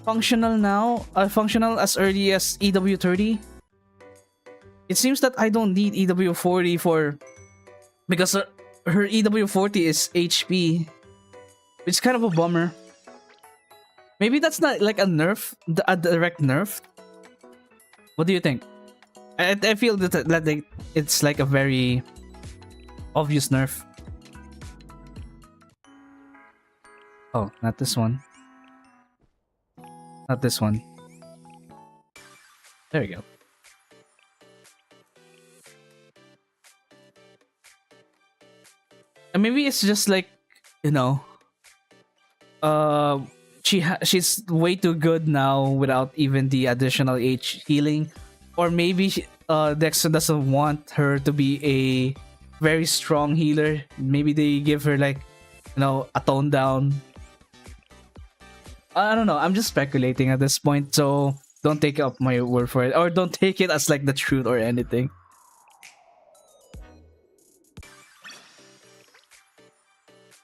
functional now. Functional as early as EW30. It seems that I don't need EW40 because her EW40 is HP. It's kind of a bummer. Maybe that's not like a nerf, a direct nerf. What do you think? I feel that it's like a very obvious nerf. Oh, not this one. Not this one. There we go. And maybe it's just like, you know, she's way too good now without even the additional H healing, or maybe Dexter doesn't want her to be a very strong healer. Maybe they give her like, you know, a tone down. I don't know. I'm just speculating at this point, so don't take up my word for it, or don't take it as like the truth or anything.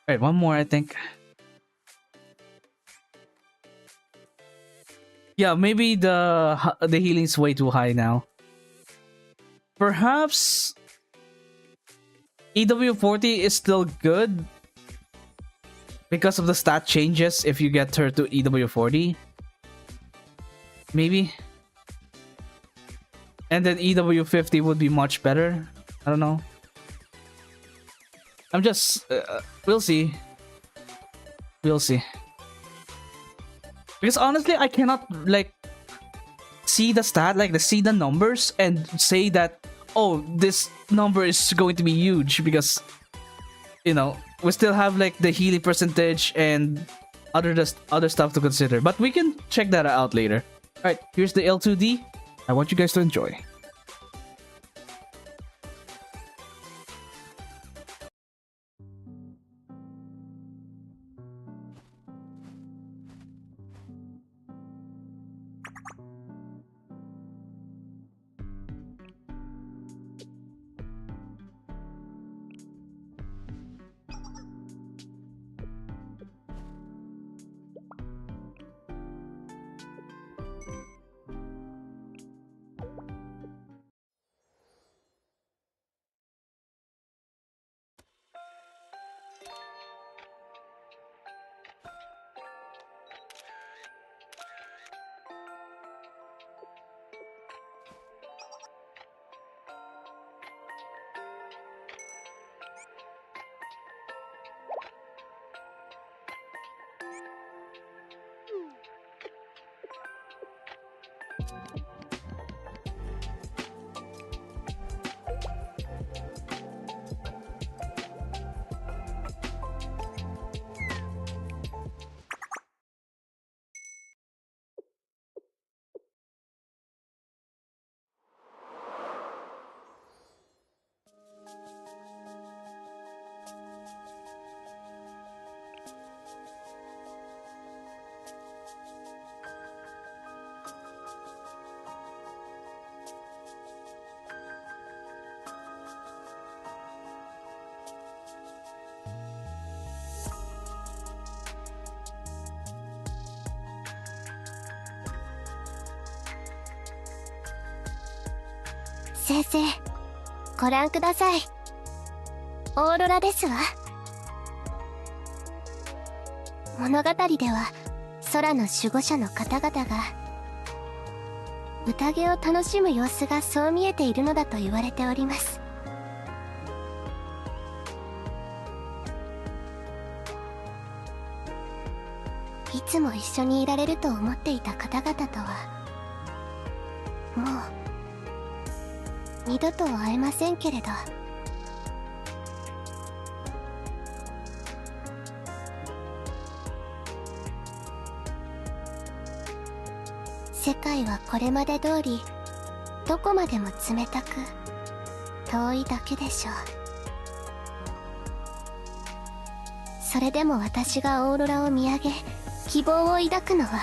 Alright, one more, I think. Yeah, maybe the healing's way too high now. Perhaps EW40 is still good because of the stat changes if you get her to EW40. Maybe. And then EW50 would be much better. I don't know. I'm just... we'll see. We'll see. Because honestly, I cannot, like, see the stat, like see the numbers, and say that, oh, this number is going to be huge because, you know, we still have like the healing percentage and other stuff to consider. But we can check that out later. All right, here's the L2D. I want you guys to enjoy.先生、ご覧ください。オーロラですわ。物語では空の守護者の方々が宴を楽しむ様子がそう見えているのだと言われております。いつも一緒にいられると思っていた方々とはもう二度と会えませんけれど、世界はこれまで通りどこまでも冷たく遠いだけでしょう。それでも私がオーロラを見上げ希望を抱くのは、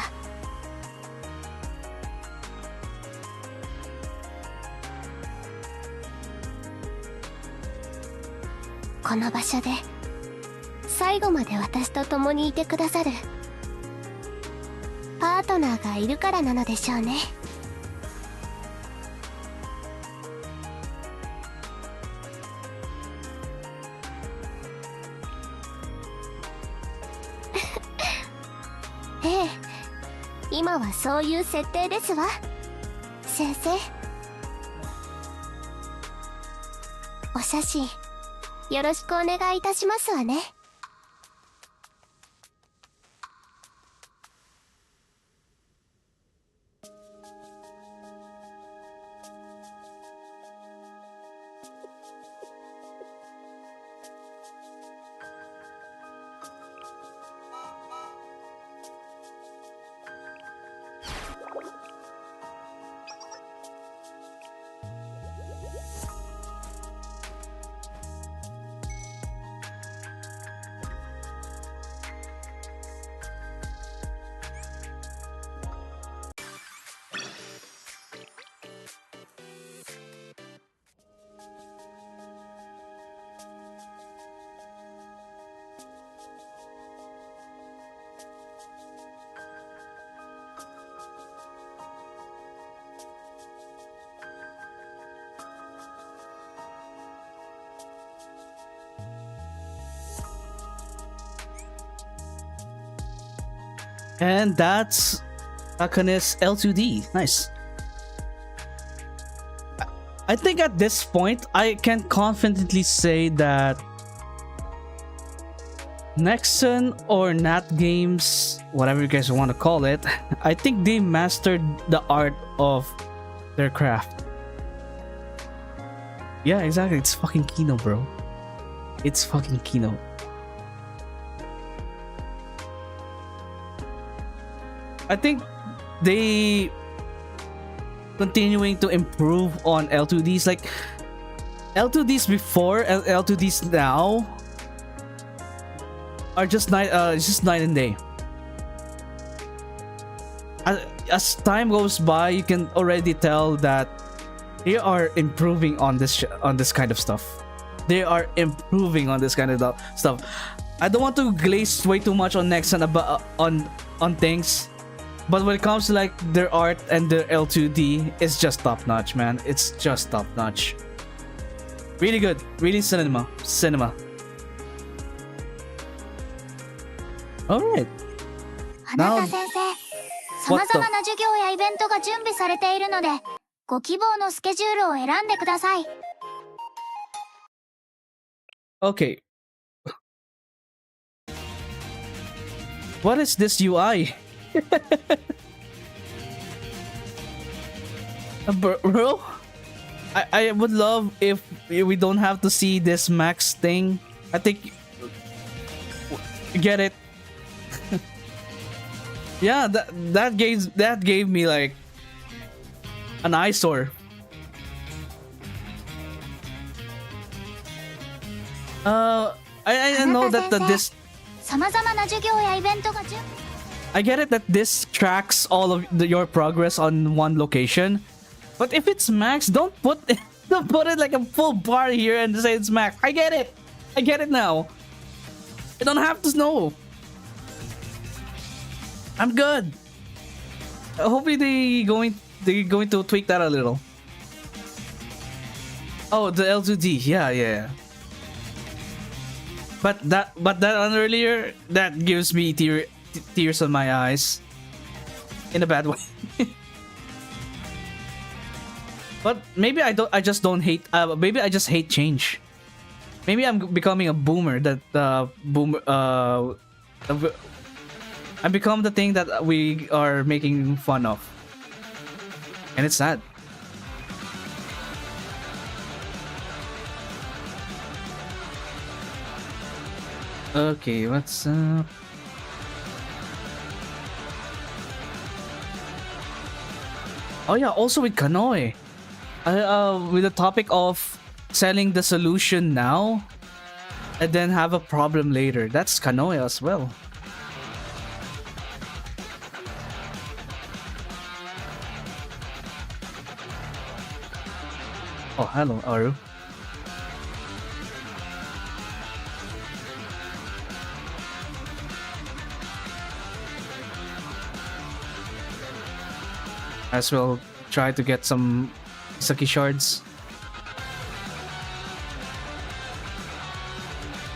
この場所で最後まで私と共にいてくださるパートナーがいるからなのでしょうね。ええ、今はそういう設定ですわ、先生。お写真よろしくお願いいたしますわね。And that's Akane's L2D. Nice. I think at this point, I can confidently say that Nexon or Nat Games, whatever you guys want to call it, I think they mastered the art of their craft. Yeah, exactly. It's fucking Kino, bro. It's fucking Kino. I think they continuing to improve on L2Ds. Like L2Ds before and L2Ds now are just night and day. As time goes by, you can already tell that they are improving on this kind of stuff. They are improving on this kind of stuff. I don't want to glaze way too much on Nexon about on things, but when it comes to like their art and their L2D, it's just top notch, man. It's just top notch. Really good. Really cinema. Alright. 花田先生、様々な授業やイベントが準備されているので、ご希望のスケジュールを選んでください。Okay. What is this UI? Bro? I would love if we don't have to see this max thing. I think... Get it? Yeah, that gave me like an eyesore. I know that this. I get it that this tracks all of your progress on one location, but if it's max, don't put it like a full bar here and say it's max. I get it now. I don't have to know. I'm good. Hopefully they're going to tweak that a little. Oh, the L2D, yeah. But that one earlier, that gives me tears on my eyes, in a bad way. But maybe I just don't hate. Maybe I just hate change. Maybe I'm becoming a boomer. I become the thing that we are making fun of, and it's sad. Okay, what's up? Oh yeah, also with Kanoe, with the topic of selling the solution now and then have a problem later. That's Kanoe as well. Oh, hello, Aru. As well, try to get some Saki shards.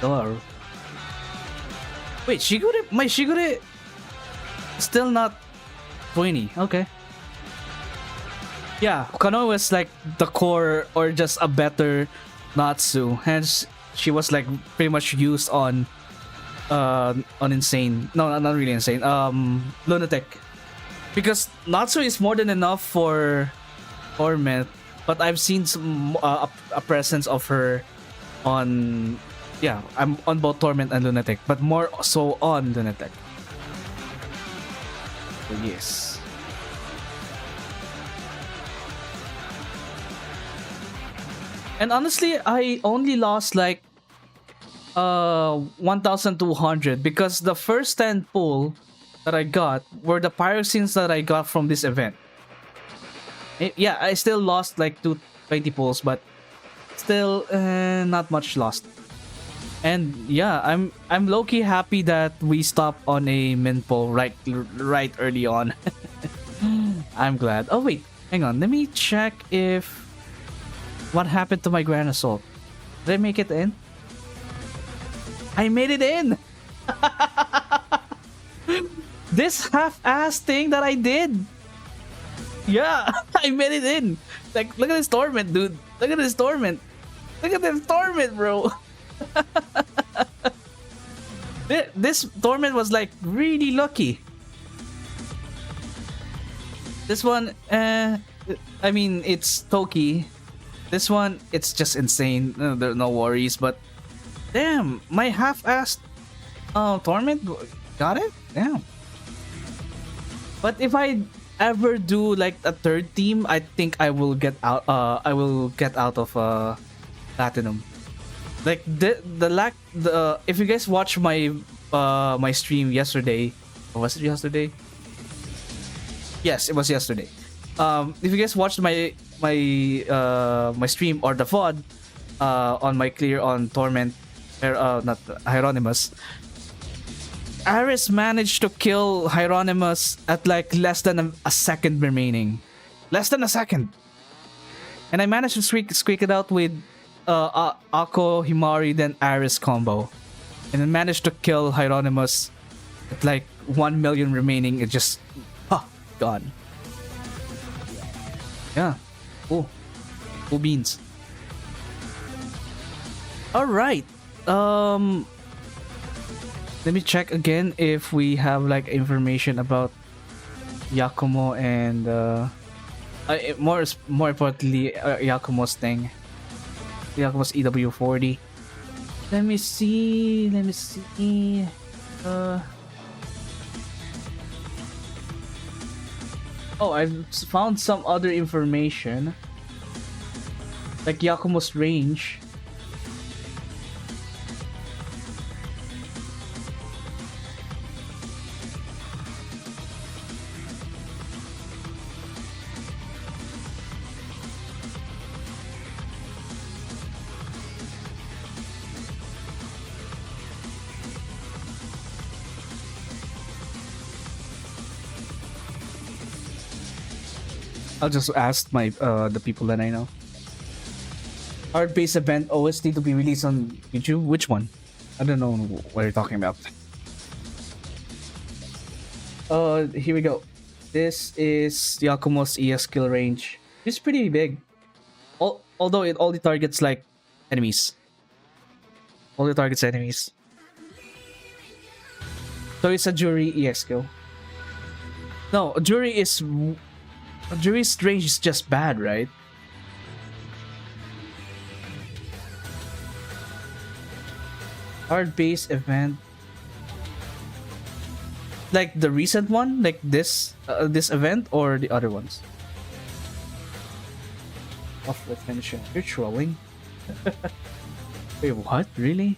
Hello, Aru. Wait, my Shigure still not 20. Okay. Yeah, Kanoe was like the core or just a better Natsu. Hence, she was like pretty much used on Insane. No, not really Insane. Lunatic. Because Natsu is more than enough for Torment, but I've seen some a presence of her on, yeah, I'm on both Torment and Lunatic, but more so on Lunatic. So yes. And honestly, I only lost like 1,200 because the first 10 pull that I got were the pyroxenes that I got from this event. Yeah, I still lost like 220 pulls, but still not much lost. And yeah, I'm low-key happy that we stopped on a min pull right early on. I'm glad. Oh wait, hang on. Let me check if what happened to my Grand Assault. Did I make it in? I made it in! This half-ass thing that I did! Yeah, I made it in! Like, look at this Torment, dude! Look at this Torment! Look at this Torment, bro! This Torment was like really lucky. This one, I mean, it's Toki. This one, it's just insane. There are no worries, but damn, my half-assed Torment got it? Damn. But if I ever do like a third team, I think I will get out. I will get out of Platinum. Like if you guys watch my my stream yesterday, or was it yesterday? Yes, it was yesterday. If you guys watched my stream or the VOD on my clear on Torment, not Hieronymus, Aris managed to kill Hieronymus at like less than a second remaining. Less than a second. And I managed to squeak it out with Ako, Himari, then Aris combo. And then managed to kill Hieronymus at like 1 million remaining. It just gone. Yeah. Cool. Cool beans. Alright. Let me check again if we have like information about Yakumo and more importantly Yakumo's thing. Yakumo's EW40. Let me see. Oh, I've found some other information. Like Yakumo's range. I'll just ask my the people that I know. Art-based event OST to be released on YouTube. Which one? I don't know what you're talking about. Here we go. This is Yakumo's ES skill range. It's pretty big. Although it only targets like enemies. Only targets enemies. So it's a Jury EX skill. No, Jury's range is just bad, right? Hard-based event. Like the recent one? Like this event or the other ones? Off retention. You're trolling? Wait, what? Really?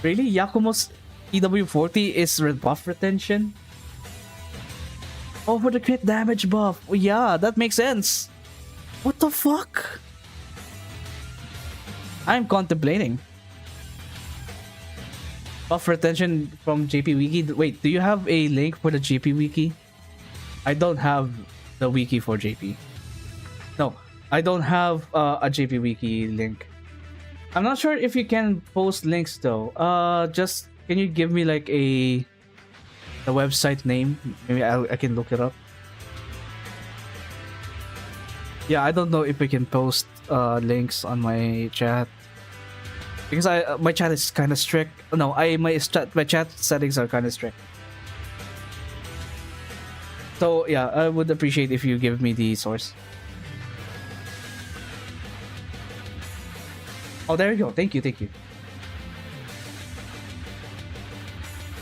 Really? Yakumo's EW40 is buff retention? Oh, for the crit damage buff. Oh, yeah, that makes sense. What the fuck? I'm contemplating. Buff retention from JP Wiki. Wait, do you have a link for the JP Wiki? I don't have the wiki for JP. No, I don't have a JP Wiki link. I'm not sure if you can post links though. Just can you give me like the website name? Maybe I can look it up. Yeah, I don't know if we can post links on my chat because my chat is kind of strict. No, my chat settings are kind of strict. So yeah, I would appreciate if you give me the source. Oh, there you go. Thank you.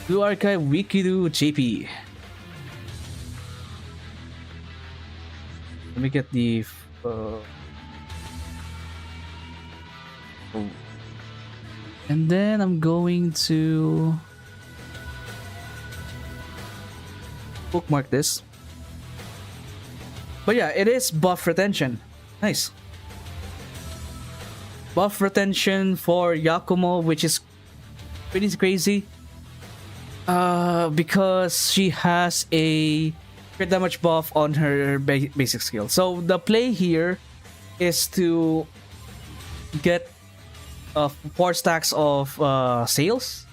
Blue Archive Wikidu JP. Let me get the and then I'm going to bookmark this. But yeah, it is buff retention. Nice. Buff retention for Yakumo, which is pretty crazy. Because she has a crit damage buff on her basic skill. So the play here is to get 4 stacks of sales,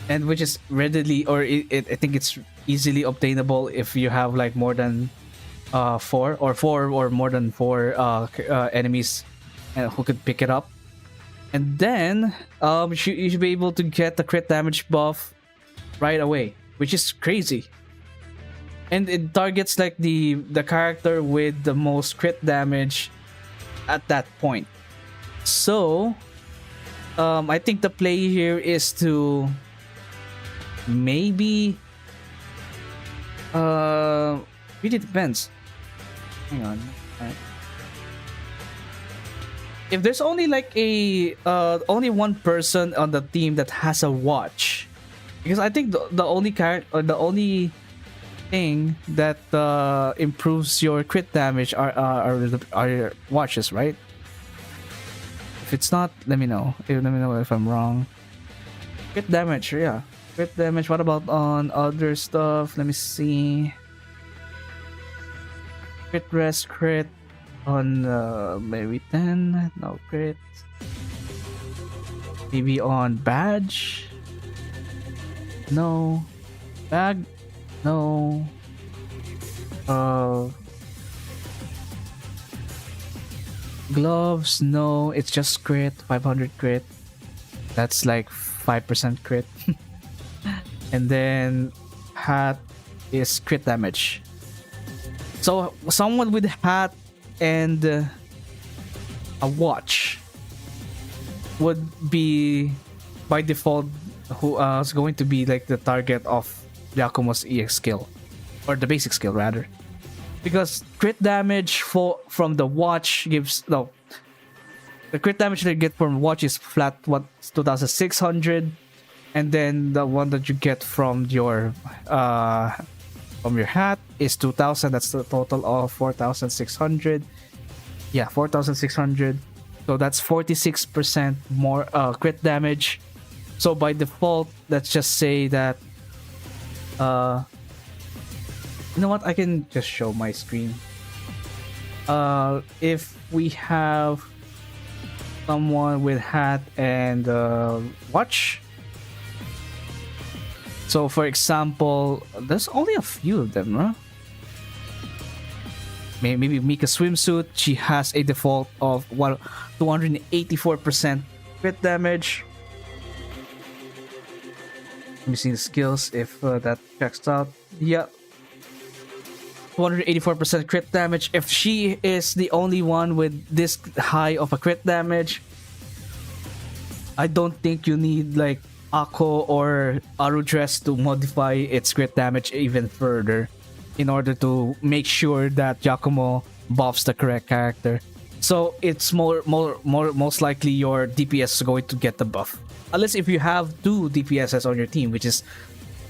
and which is readily, or I think it's easily obtainable if you have like more than 4 or more than 4 enemies who could pick it up. And then you should be able to get the crit damage buff right away, which is crazy. And it targets like the character with the most crit damage at that point. So I think the play here is to maybe really depends. Hang on. Alright. If there's only like a only one person on the team that has a watch, because I think the only character or the only thing that improves your crit damage are your watches, right? If it's not, let me know. Let me know if I'm wrong. Crit damage, yeah. Crit damage. What about on other stuff? Let me see. Crit rest, crit on maybe 10. No crit. Maybe on badge. No. Bag. No. Gloves. No. It's just crit. 500 crit. That's like 5% crit. And then hat is crit damage. So someone with hat and a watch would be by default who is going to be like the target of Yakumo's EX skill, or the basic skill rather, because crit damage from the watch gives no. The crit damage that you get from watch is flat 2,600, and then the one that you get from your hat is 2,000. That's the total of 4,600. Yeah, 4,600. So that's 46% more crit damage. So by default, let's just say that you know what? I can just show my screen. If we have someone with hat and watch. So for example, there's only a few of them, huh? Maybe Mika swimsuit. She has a default of 284% crit damage. Let me see the skills if that checks out. Yeah, 284% crit damage. If she is the only one with this high of a crit damage, I don't think you need like Ako or Aru dress to modify its crit damage even further in order to make sure that Yakumo buffs the correct character. So it's most likely your DPS is going to get the buff, unless if you have two DPSs on your team, which is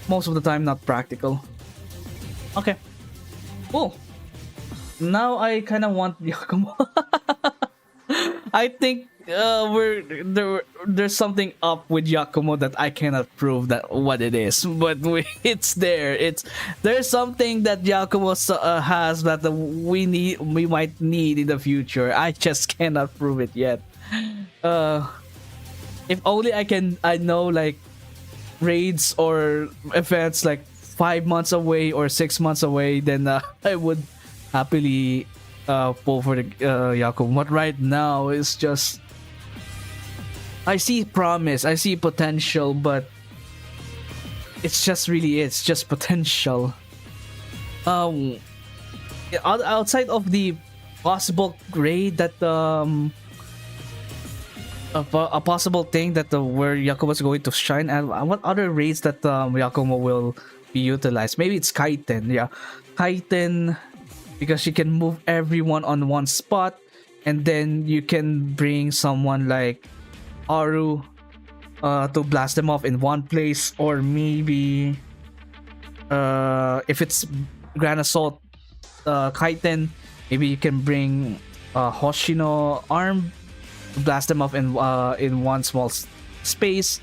most of the time not practical. Okay, cool. Now I kind of want Yakumo. I think there's something up with Yakumo that I cannot prove that what it is, but it's there. There's something that Yakumo has that we might need in the future. I just cannot prove it yet. If only I know like raids or events like 5 months away or 6 months away, then I would happily pull for the Yakumo. But right now it's just, I see promise, I see potential, but it's just potential. Outside of the possible grade that a possible thing that where Yakumo is going to shine, and what other raids that Yakumo will be utilized? Maybe it's Kaiten. Yeah, Kaiten, because she can move everyone on one spot, and then you can bring someone like Aru to blast them off in one place, or maybe if it's Grand Assault Kaiten, maybe you can bring Hoshino arm to blast them off in one small space.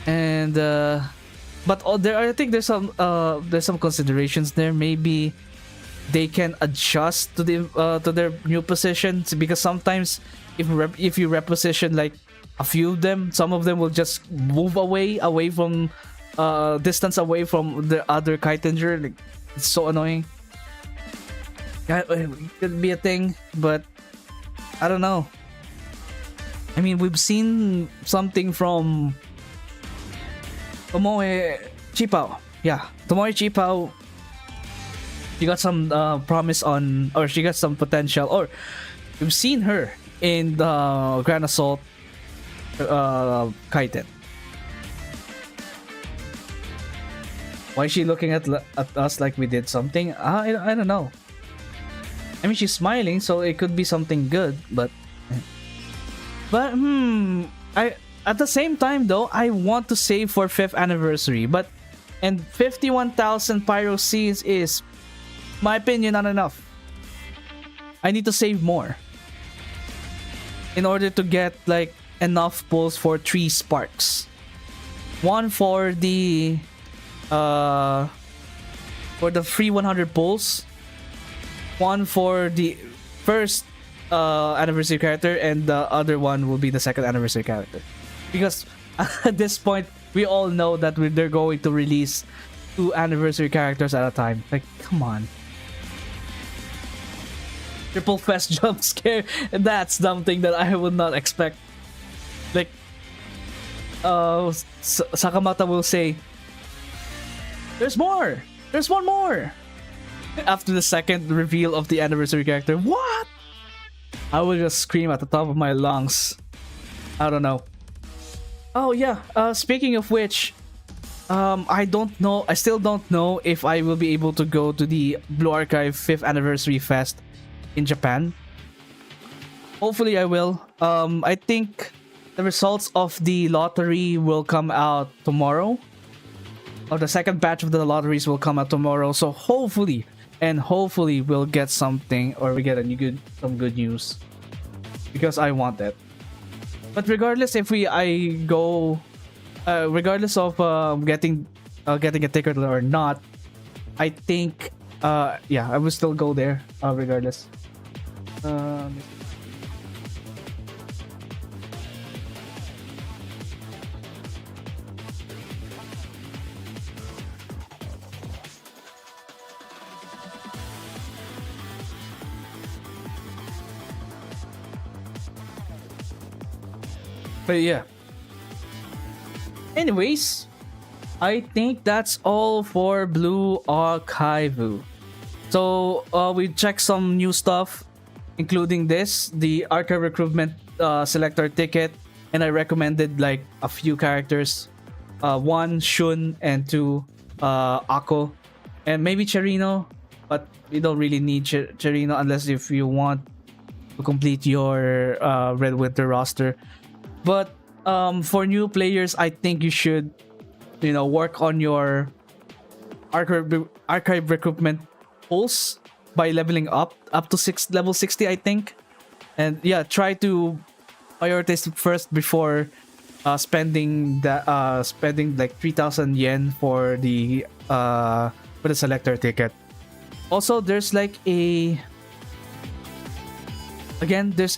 And but I think there's some considerations there. Maybe they can adjust to their new positions, because sometimes if you reposition like a few of them, some of them will just move away from distance away from the other Kaitenger. Like, it's so annoying. Yeah, it could be a thing, but I don't know. I mean, we've seen something from Tomoe Chipao. Yeah, Tomoe Chipao. She got some promise on, or she got some potential, or we've seen her in the Grand Assault Kaiten. Why is she looking at us like we did something? I don't know. I mean, she's smiling, so it could be something good, but I at the same time though, I want to save for 5th anniversary, but and 51,000 pyro seeds is, my opinion, not enough. I need to save more in order to get like enough pulls for 3 sparks. One for the free 100 pulls, one for the first anniversary character, and the other one will be the 2nd anniversary character. Because at this point, we all know that they're going to release 2 anniversary characters at a time. Like, come on. Triple fest jump scare. That's something that I would not expect. Like, Sakamata will say, "There's more! There's one more!" After the 2nd reveal of the anniversary character. What? I will just scream at the top of my lungs. I don't know. Oh yeah, speaking of which, I don't know, I still don't know if I will be able to go to the Blue Archive 5th Anniversary Fest in Japan. Hopefully I will. I think the results of the lottery will come out tomorrow. Or the 2nd batch of the lotteries will come out tomorrow. So hopefully we'll get something, or we get some good news. Because I want that. But regardless if I go, regardless of getting a ticket or not, I think yeah, I will still go there regardless. But yeah. Anyways, I think that's all for Blue Archive. So we checked some new stuff, including this, the archive recruitment selector ticket, and I recommended like a few characters, 1 Shun and 2 Ako, and maybe Cherino, but you don't really need Cherino unless if you want to complete your Red Winter roster. But for new players, I think you should, work on your archive recruitment pulls by leveling up to level 60, I think. And yeah, try to prioritize first before spending like 3,000 yen for the selector ticket. Also, there's like there's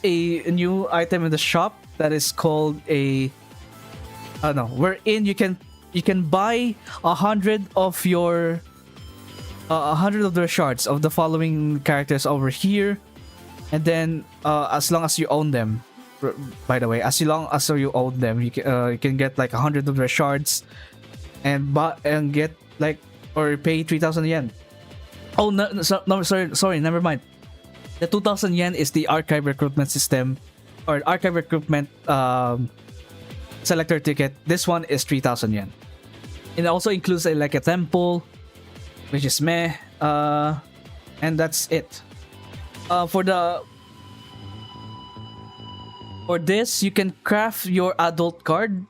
a new item in the shop that is called wherein you can buy 100 of your 100 of the shards of the following characters over here, and then as long as you own them, by the way, as long as you own them, you can get like 100 of their shards and get like, or pay 3,000 yen. Oh no, sorry, never mind. The 2,000 yen is the archive recruitment system, or archive recruitment selector ticket. This one is 3,000 yen. It also includes like a temple, which is meh, and that's it. For this, you can craft your adult card.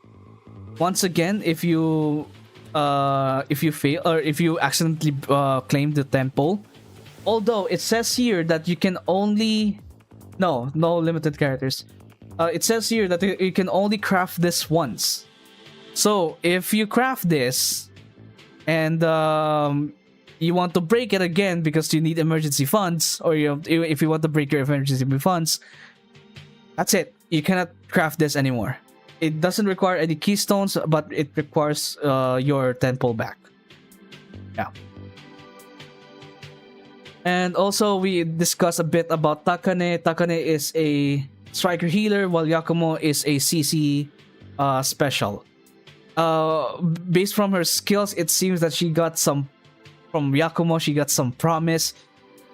Once again, if you fail, or if you accidentally claim the temple. Although it says here that you can only no limited characters. It says here that you can only craft this once. So if you craft this and you want to break it again because you need emergency funds, or if you want to break your emergency funds, that's it. You cannot craft this anymore. It doesn't require any keystones, but it requires your temple back. Yeah. And also we discussed a bit about Takane. Takane is a striker healer, while Yakumo is a CC special. Based from her skills, it seems that she got some from Yakumo. She got some promise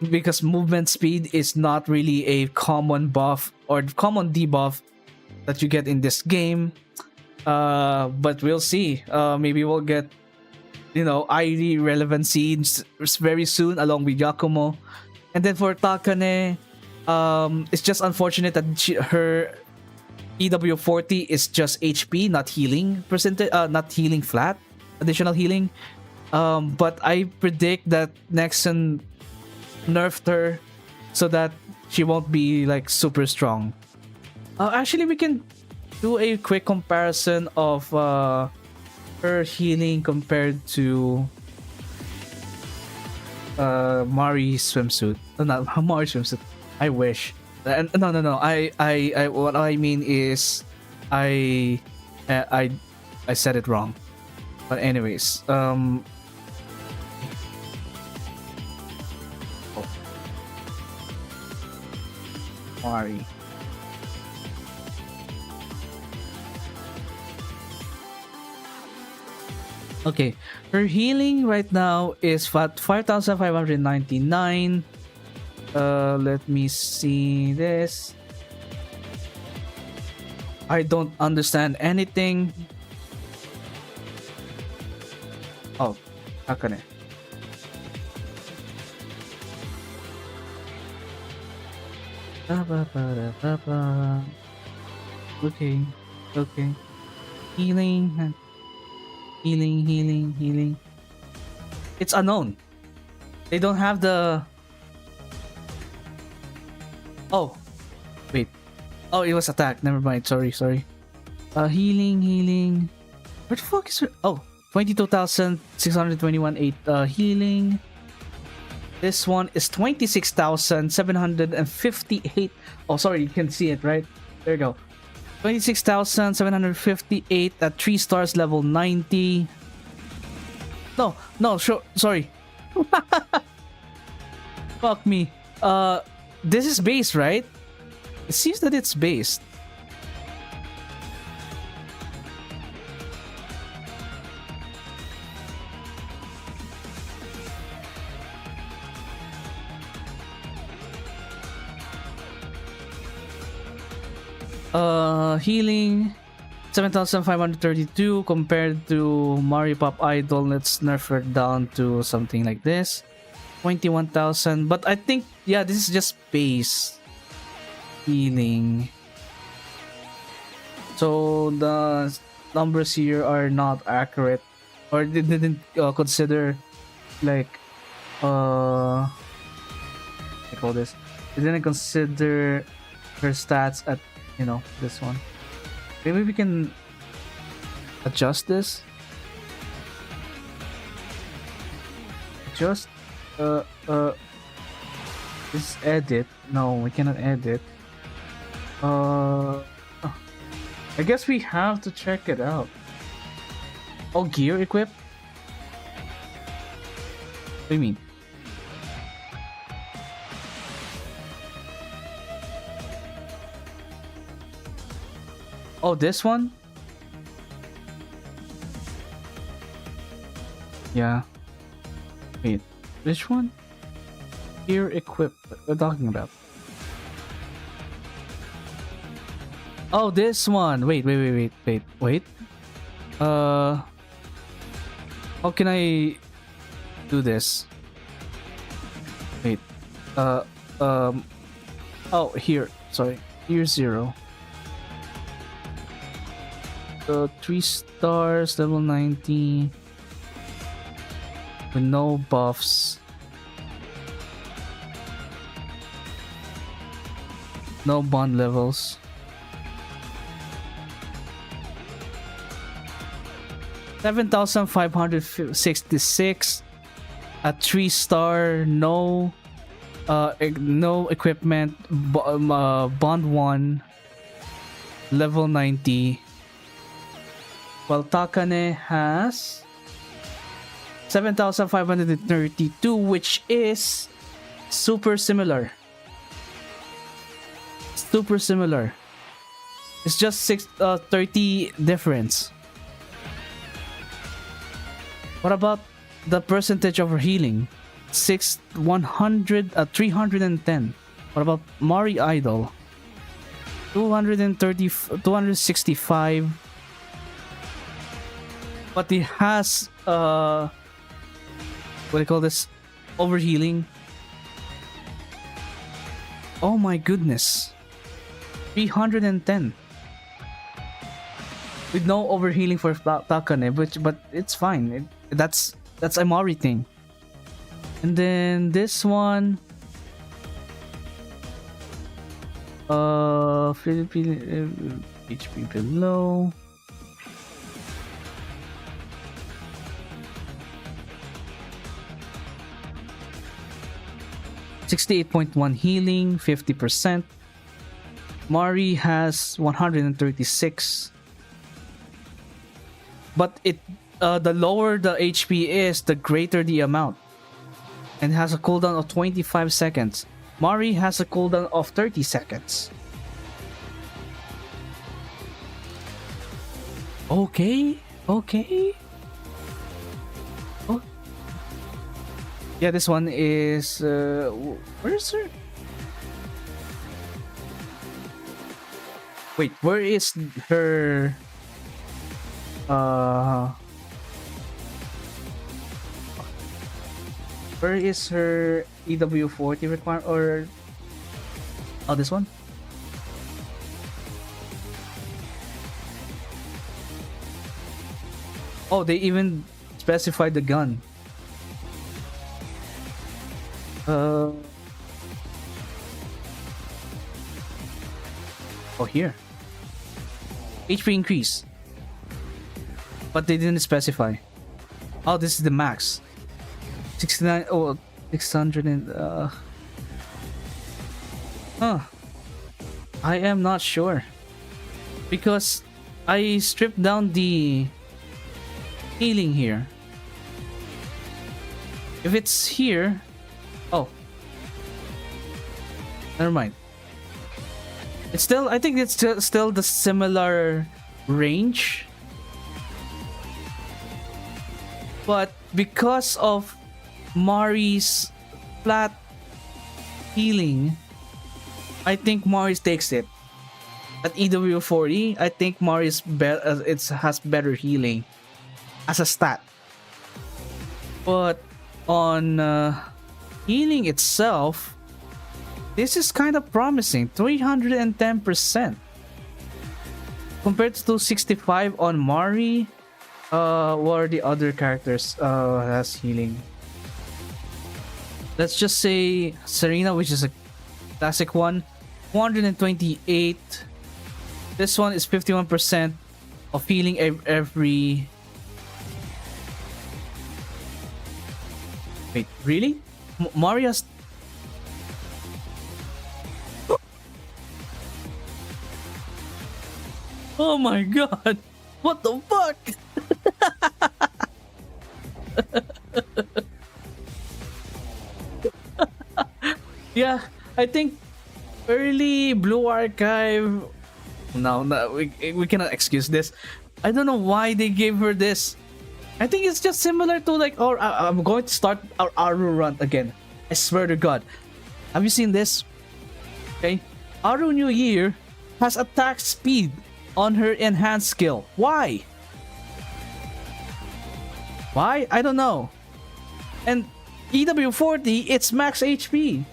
because movement speed is not really a common buff or common debuff that you get in this game. But we'll see. Maybe we'll get, ID relevancy very soon along with Yakumo. And then for Takane, it's just unfortunate that her EW40 is just HP, not healing percentage, not healing flat, additional healing. But I predict that Nexon nerfed her so that she won't be like super strong. Actually, we can do a quick comparison of her healing compared to Mari's swimsuit. Not Mari's swimsuit. I wish. No. I what I mean is, I said it wrong. But anyways, Mari. Okay, her healing right now is 5,599. Let me see this. I don't understand anything. Oh, Akane. Okay. Healing. It's unknown. They don't have the... Oh. Wait. Oh, it was attack. Never mind. Sorry. Healing. Where the fuck is it? Oh, 22,621 healing. This one is 26,758. Oh, sorry. You can see it, right? There you go. 26,758 at 3 stars, level 90. No, sure, sorry. Fuck me. This is base, right? It seems that it's based. Healing 7,532 compared to Mario Pop Idol. Let's nerf her down to something like this, 21,000. But I think, yeah, this is just base healing, so the numbers here are not accurate, or they didn't consider like I call this. They didn't consider her stats at this one. Maybe we can adjust this. Just this edit. No, we cannot edit. I guess we have to check it out. Oh, gear equip? What do you mean? Oh, this one? Yeah. Wait, which one? Gear equip. What we're talking about? Oh, this one. Wait. How can I do this? Wait. Oh, here. Sorry. Here 0. 3 stars, level 90. With no buffs. No bond levels. $7,566 at 3 star, no equipment, bond 1, level 90. While Takane has 7,532, which is super similar. super similar. It's just 30 difference. What about the percentage of her healing? 310. What about Mari Idol? 265. But it has what do you call this? Overhealing. Oh my goodness. 310. With no overhealing for Takane, but it's fine. That's a Mari thing. And then this one, Philippine HP below. $68.1 healing, 50%. Mari has 136. But the lower the HP is, the greater the amount. And has a cooldown of 25 seconds. Mari has a cooldown of 30 seconds. Okay. Oh. Yeah, this one is where's her? Wait, where is her where is her EW40 requirement? Or this one? Oh, they even specified the gun. Oh, here. HP increase. But they didn't specify. Oh, this is the max. 69. Oh, 600 and I am not sure. Because I stripped down the healing here. If it's here. Oh. Never mind. It's still, I think it's still the similar range. But because of Mari's flat healing, I think Mari's takes it. At EW40, I think Mari's has better healing as a stat. But on healing itself, this is kind of promising. 310% compared to 65 on Mari. What are the other characters has healing? Let's just say Serena, which is a classic one, 128. This one is 51% of healing every. Wait, really? Maria's. Oh my god! What the fuck? Yeah, I think early Blue Archive. No, we cannot excuse this. I don't know why they gave her this. I think it's just similar to like, or I'm going to start our Aru run again. I swear to God. Have you seen this? Okay, Aru New Year has attack speed on her enhanced skill. Why? Why? I don't know. And EW40, it's max HP.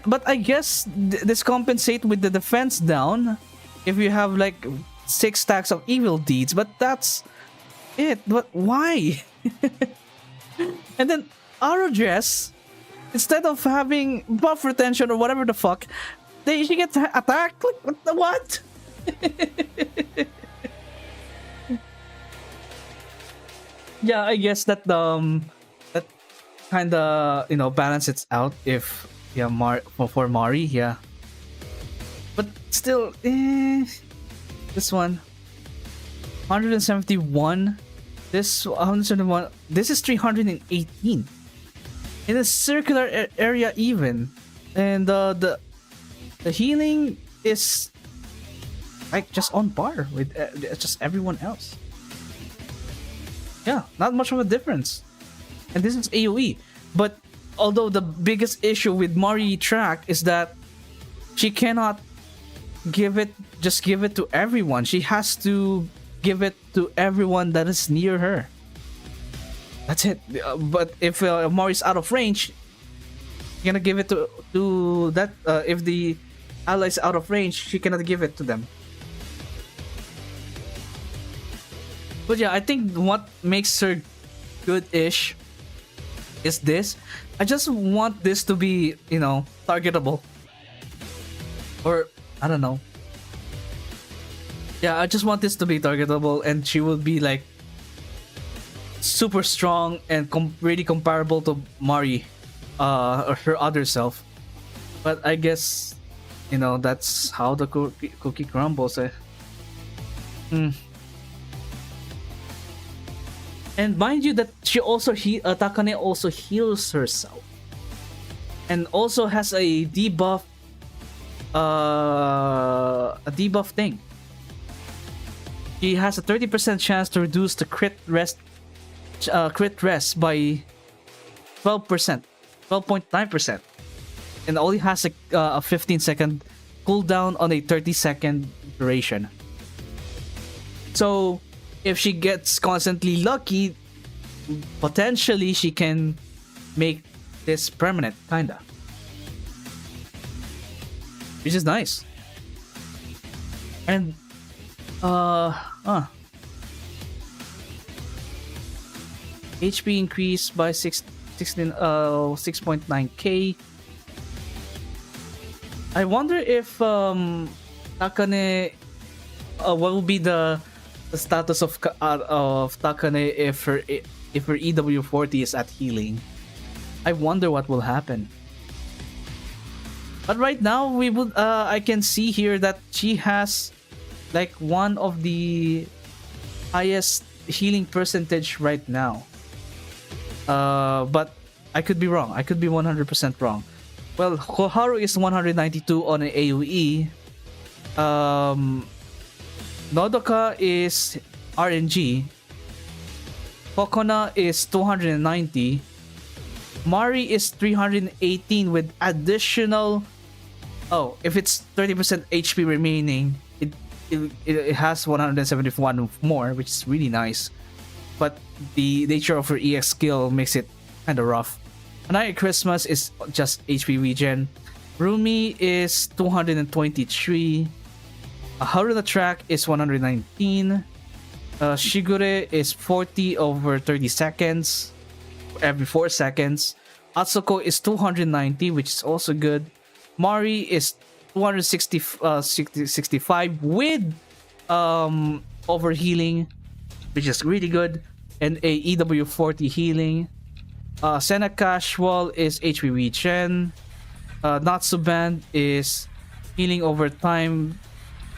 But I guess this compensate with the defense down if you have like 6 stacks of evil deeds, but that's it. But why? And then Aru dress, instead of having buff retention or whatever the fuck, she gets attacked. Like, what? Yeah, I guess that that kind of balance it out if for Mari, yeah. But still, this one 171. This 171. This is 318 in a circular area even, and the the healing is like just on par with just everyone else. Yeah, not much of a difference. And this is AoE. But although the biggest issue with Mari track is that she cannot give it to everyone. She has to give it to everyone that is near her. That's it. But if Mari's out of range, you're gonna give it to that. If the allies out of range, she cannot give it to them. But yeah, I think what makes her good-ish is this. I just want this to be, targetable. Or, I don't know. Yeah, I just want this to be targetable, and she will be like super strong and really comparable to Mari, or her other self. But I guess, that's how the cookie crumbles. And mind you that she also Takane also heals herself, and also has a debuff thing. She has a 30% chance to reduce the crit rest by 12%, 12.9%, and only has a 15-second cooldown on a 30-second duration. So if she gets constantly lucky, potentially she can make this permanent, kinda. Which is nice. And HP increased by 6.9k. I wonder if Takane, what will be the status of Takane if her EW40 is at healing. I wonder what will happen. But right now I can see here that she has like one of the highest healing percentage right now. But I could be wrong. I could be 100% wrong. Well, Koharu is 192 on an AoE. Nodoka is RNG. Kokona is 290. Mari is 318 with additional. Oh, if it's 30% HP remaining, it has 171 more, which is really nice. But the nature of her EX skill makes it kind of rough. Anaya Christmas is just HP regen. Rumi is 223. Haruna track is 119. Shigure is 40 over 30 seconds every 4 seconds. Atsuko is 290, which is also good. Mari is 265 with overhealing, which is really good, and a EW40 healing. Senna Casual is HP regen. Natsuban is healing over time,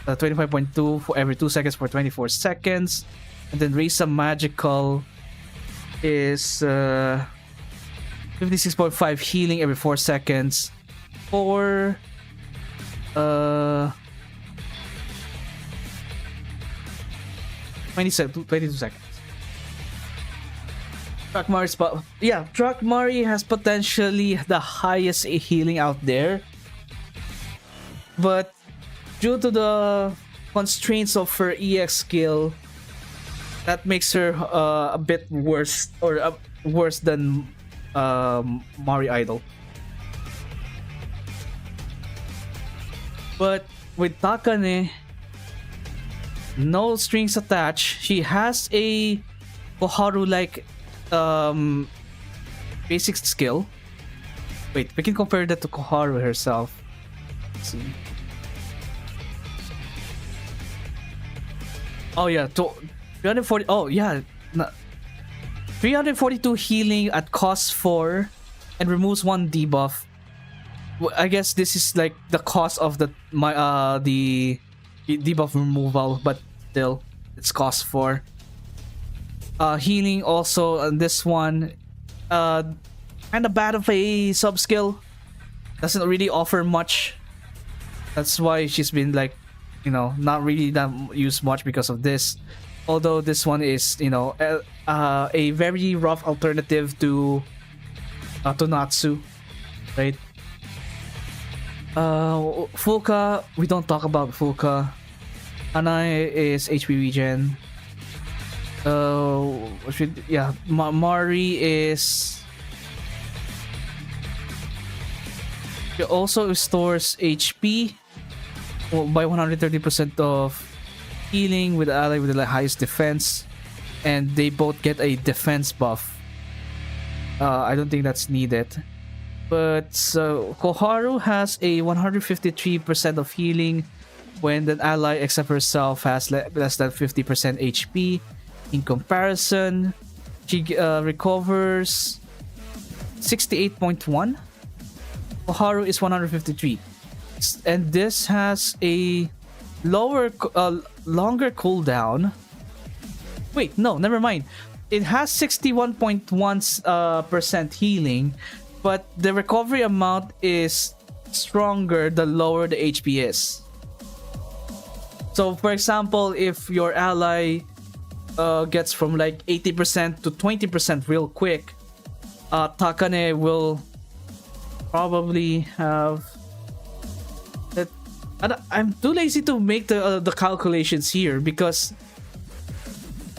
25.2 for every 2 seconds for 24 seconds. And then Risa Magical is 56.5 healing every 4 seconds for 22 seconds. Drakmari has potentially the highest healing out there, but due to the constraints of her EX skill, that makes her a bit worse, or worse than Mari Idol. But with Takane, no strings attached. She has a Koharu-like basic skill. Wait, we can compare that to Koharu herself. Let's see. Oh yeah, 340. Oh yeah, 342 healing at cost 4 and removes 1 debuff. I guess this is like the cost of the debuff removal, but still, it's cost 4. Healing also on this one, kind of bad of a sub skill. Doesn't really offer much. That's why she's been like, you know, not really that used much because of this. Although this one is, you know, a very rough alternative to Natsu, right? Fuka, we don't talk about Fuka. Anai is HP regen. Mari is. She also restores HP by 130% of healing with the ally with the highest defense, and they both get a defense buff. I don't think that's needed. But Koharu has a 153% of healing when the ally except herself has less than 50% HP. In comparison, she recovers 68.1. Koharu is 153, and this has a longer cooldown. Wait, no, never mind. It has 61.1% healing, but the recovery amount is stronger the lower the HP is. So, for example, if your ally gets from like 80% to 20% real quick, Takane will probably have that. I'm too lazy to make the calculations here, because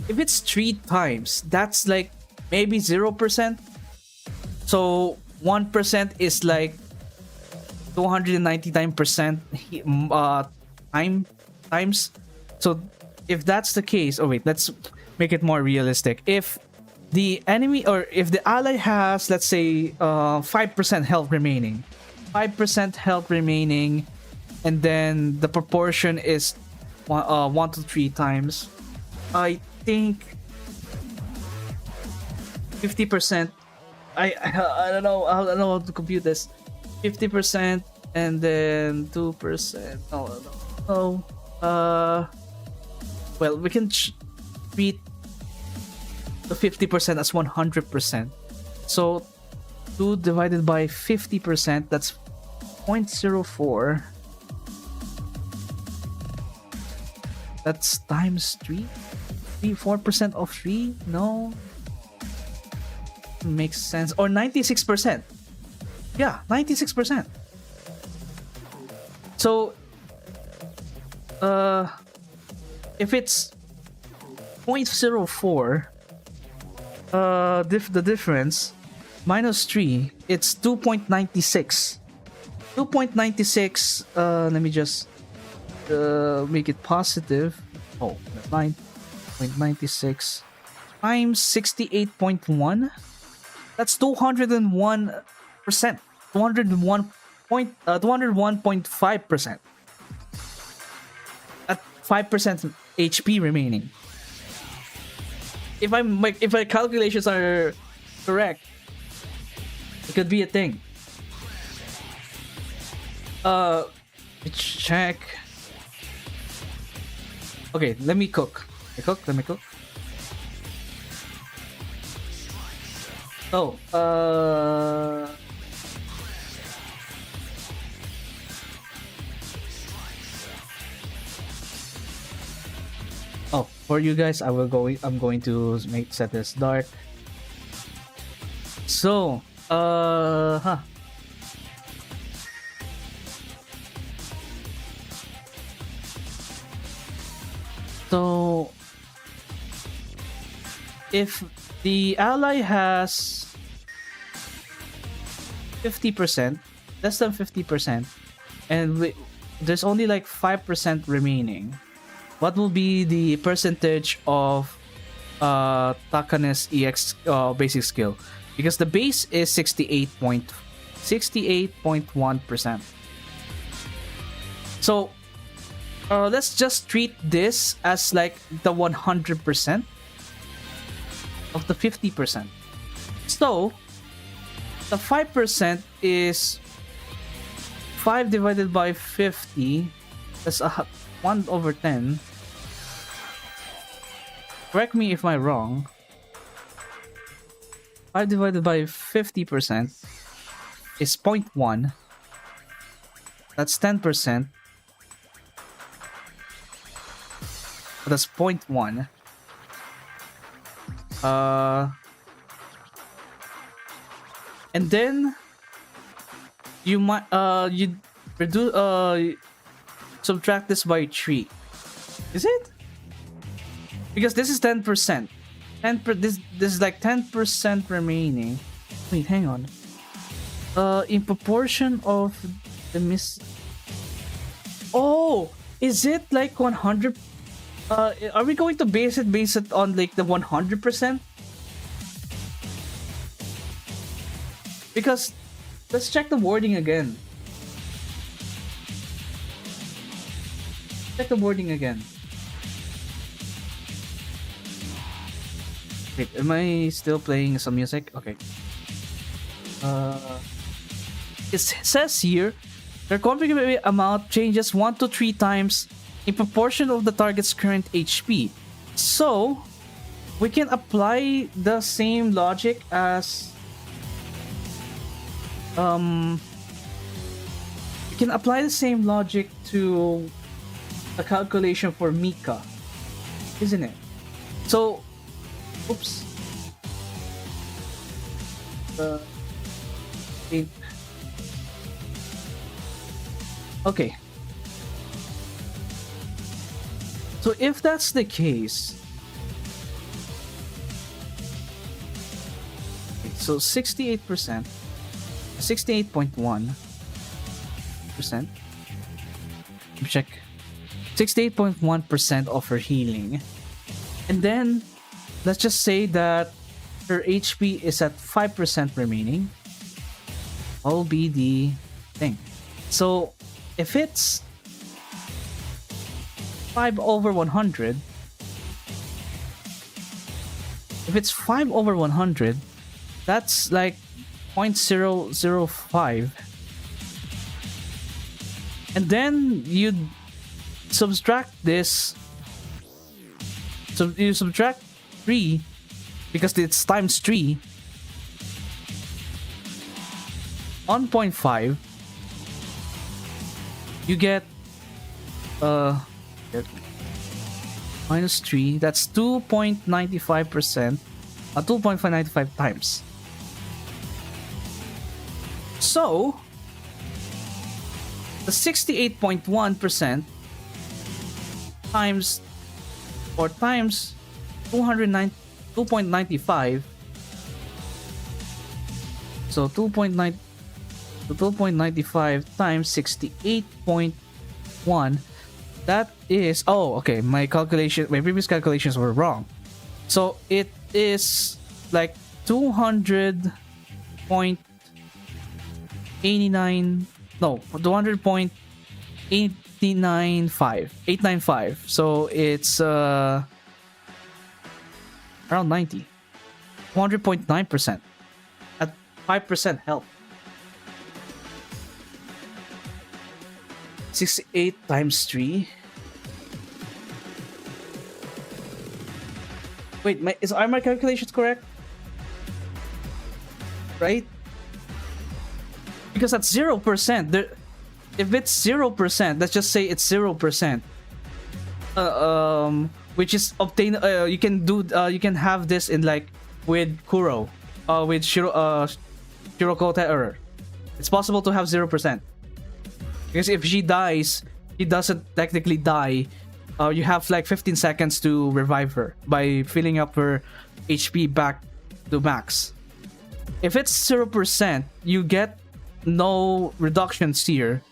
if it's 3 times, that's like maybe 0%. So 1% is like 299% times. So if that's the case, oh wait, let's make it more realistic. If the enemy, or if the ally has, let's say, 5% health remaining, and then the proportion is 1 to 3 times, I think 50%. I don't know. I don't know how to compute this. 50% and then 2%. No. Well, we can treat the 50% as 100%. So 2 divided by 50%, that's 0.04. That's times 3? 4% of 3? No. Makes sense. Or 96%. Yeah, 96%. So, if it's 0.04, the difference minus 3, it's 2.96. 2.96. Let me just make it positive. Oh, 9.96 times 68.1. That's 201%. 201.5%. At 5% HP remaining. If my calculations are correct, it could be a thing. Check. Okay, let me cook. Let me cook. Oh, for you guys, I'm going to set this dark. So, So, if the ally has 50%, less than 50%, and there's only like 5% remaining, what will be the percentage of Takane's EX basic skill? Because the base is 68.1%. So let's just treat this as like the 100% of the 50%. So the 5% is 5 divided by 50. That's 1/10. Correct me if I'm wrong. 5 divided by 50% is 0.1. That's 10%. That's 0.1. And then you might you reduce subtract this by 3. Is it? Because this is 10%. This is like 10% remaining. Wait, hang on. In proportion of the miss. Oh, is it like 100? Are we going to base it on like the 100%? Because let's check the wording again. Check the wording again. Wait, am I still playing some music? Okay. It says here, their configurable amount changes 1 to 3 times in proportion of the target's current HP. So, we can apply the same logic as... we can apply the same logic to a calculation for Mika, isn't it? So, oops. Okay. So if that's the case, so 68%, 68.1%. Check. 68.1% of her healing, and then let's just say that her HP is at 5% remaining. All be the thing. So if it's 5 over 100, if it's 5 over 100, that's like 0.005. And then you subtract this. So you subtract 3 because it's times 3 on 0.5. You get minus 3. That's 2.95%. 2.595 times. So the 68.1% times 2.95. So 2.95 times 68.1. That is, oh, okay, my previous calculations were wrong. So it is like 200.895. So it's around 90. 200.9% at 5% health. 68 times 3. Wait, are my calculations correct? Right? Because that's 0%. If it's 0%, let's just say it's 0%. Which is obtained. You can have this in like with Kuro, with Shiroko error. It's possible to have 0%. Because if she dies, she doesn't technically die. You have like 15 seconds to revive her by filling up her HP back to max. If it's 0%, you get no reductions here.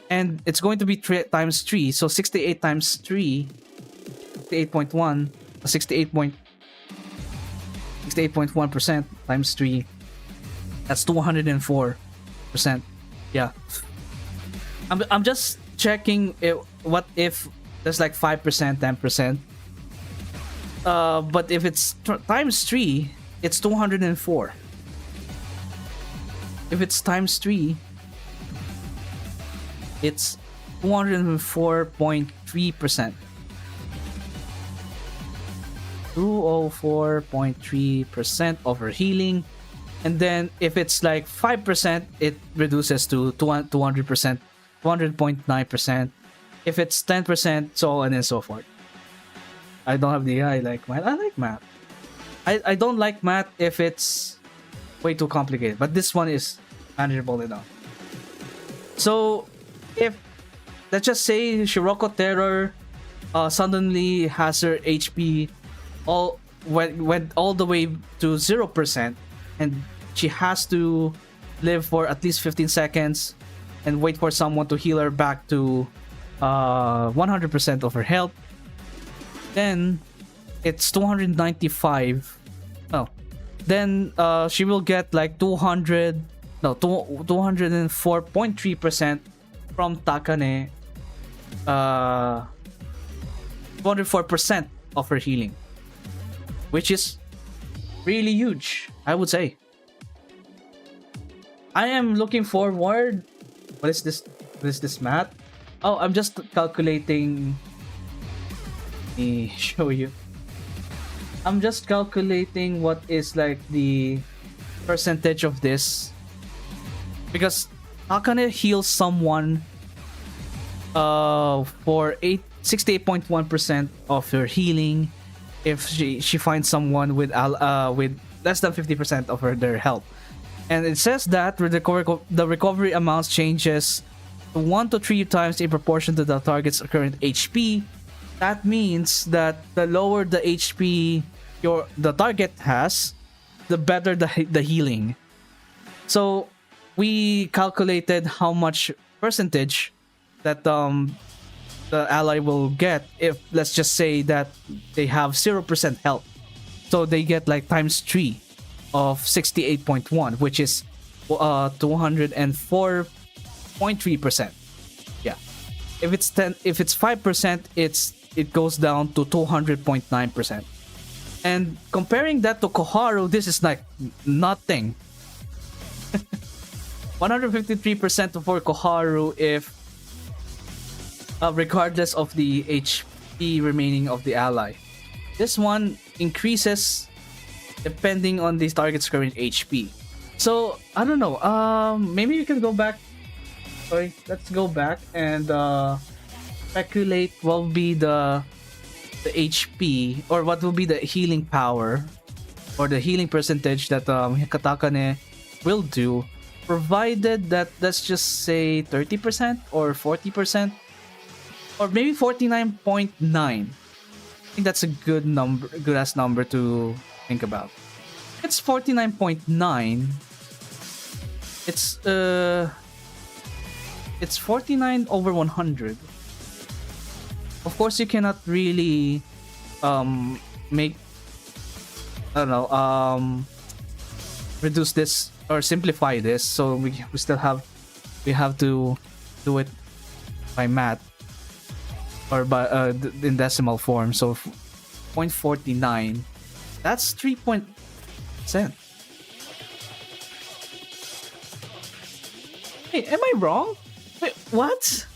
And it's going to be times 3. So 68 times 3, 68.1, 68.1% times 3. That's 204%. Yeah. I'm just checking what if there's like 5%, 10%. But if it's times 3, it's 204. If it's times 3, it's 204.3%. 204.3% of her healing. And then if it's like 5%, it reduces to 200%, 200.9%. If it's 10%, so on and so forth. I don't have the I like math. I like math. I don't like math if it's way too complicated, but this one is manageable enough. So if let's just say Shiroko Terror suddenly has her HP all went all the way to 0%, and she has to live for at least 15 seconds and wait for someone to heal her back to 100% of her health, then it's 295. Oh, then she will get like 204.3% from Takane. 204% of her healing, which is really huge, I would say. I am looking forward. What is this? What is this math? Oh, I'm just calculating. Let me show you. I'm just calculating what is like the percentage of this, because Akane heals someone for 68.1% of her healing if she finds someone with less than 50% of their health. And it says that the recovery amounts changes 1 to 3 times in proportion to the target's current HP. That means that the lower the HP the target has, the better the healing. So we calculated how much percentage that the ally will get if, let's just say, that they have 0% health. So they get like times 3 of 68.1, which is 204.3%. Yeah. If it's 5%, it goes down to 200.9%. And comparing that to Koharu, this is like nothing. 153% for Koharu if regardless of the HP remaining of the ally. This one increases depending on the target's current HP. So I don't know. Maybe you can go back. Sorry, let's go back and speculate what will be the HP, or what will be the healing power or the healing percentage that Katakane will do, provided that, let's just say, 30% or 40%, or maybe 49.9. I think that's a good ass number to think about. It's 49.9. It's 49 over 100. Of course, you cannot really make, I don't know, reduce this or simplify this. So we have to do it by math or by in decimal form. So 0.49. That's 3%. Hey, am I wrong? Wait, what?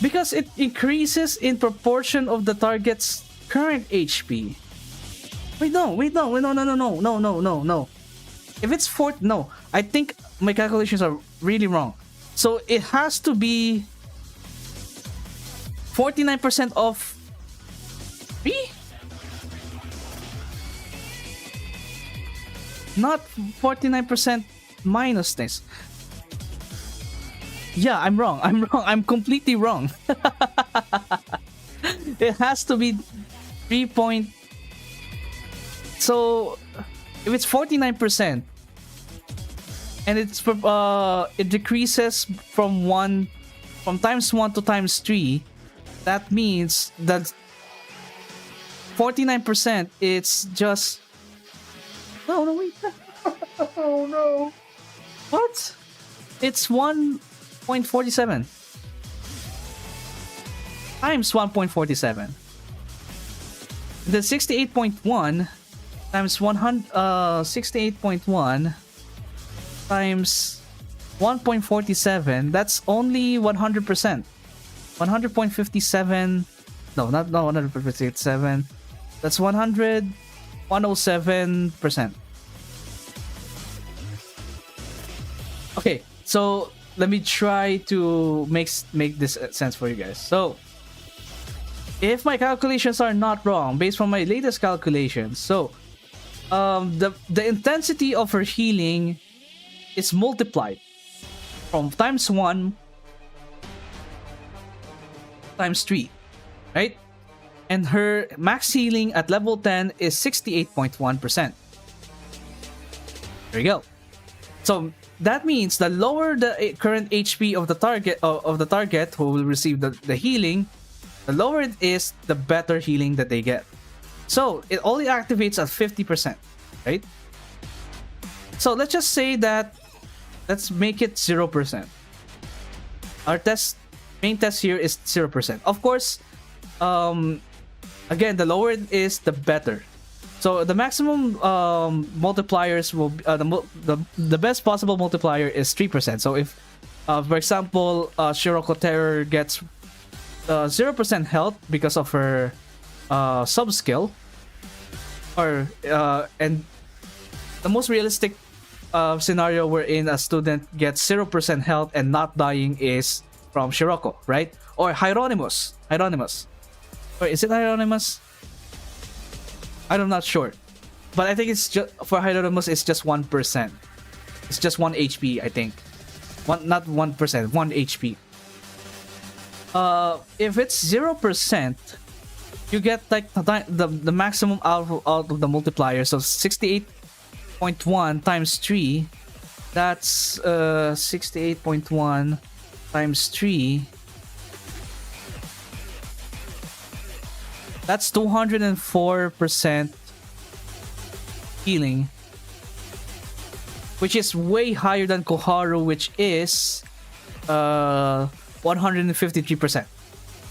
Because it increases in proportion of the target's current HP. No. If it's no, I think my calculations are really wrong. So it has to be 49% of 3? Not 49% minus this. Yeah, I'm wrong. I'm completely wrong. It has to be 3 point. So if it's 49% and it decreases from times 1 to times 3, that means that 49%, it's just no wait. Oh no. What? It's 1.47 times 1.47. The 68.1 times 68.1 times 1.47, that's only 100%. 100.57. No, not 100.57. That's 107%. Okay, so let me try to make this sense for you guys. So, if my calculations are not wrong, based from my latest calculations, so the intensity of her healing is multiplied from times 1 times 3, right? And her max healing at level 10 is 68.1%. There you go. So that means the lower the current HP of the target who will receive the healing, the lower it is, the better healing that they get. So it only activates at 50%, right? So let's just say that, let's make it 0%. Our main test here is 0%. Of course, again, the lower it is, the better. So the maximum multipliers will the best possible multiplier is 3%. So if, for example, Shiroko Terror gets 0% health because of her sub skill, or and the most realistic scenario wherein a student gets 0% health and not dying is from Shiroko, right? Or Hieronymus. Or is it Hieronymus? I'm not sure, but I think it's just for Hieronymus. It's just 1%. It's just 1 HP, I think. Not 1%, 1 HP. If it's 0%, you get like the maximum out of the multiplier. So 68.1 times 3. That's 68.1 times 3. That's 204% healing, which is way higher than Koharu, which is 153%.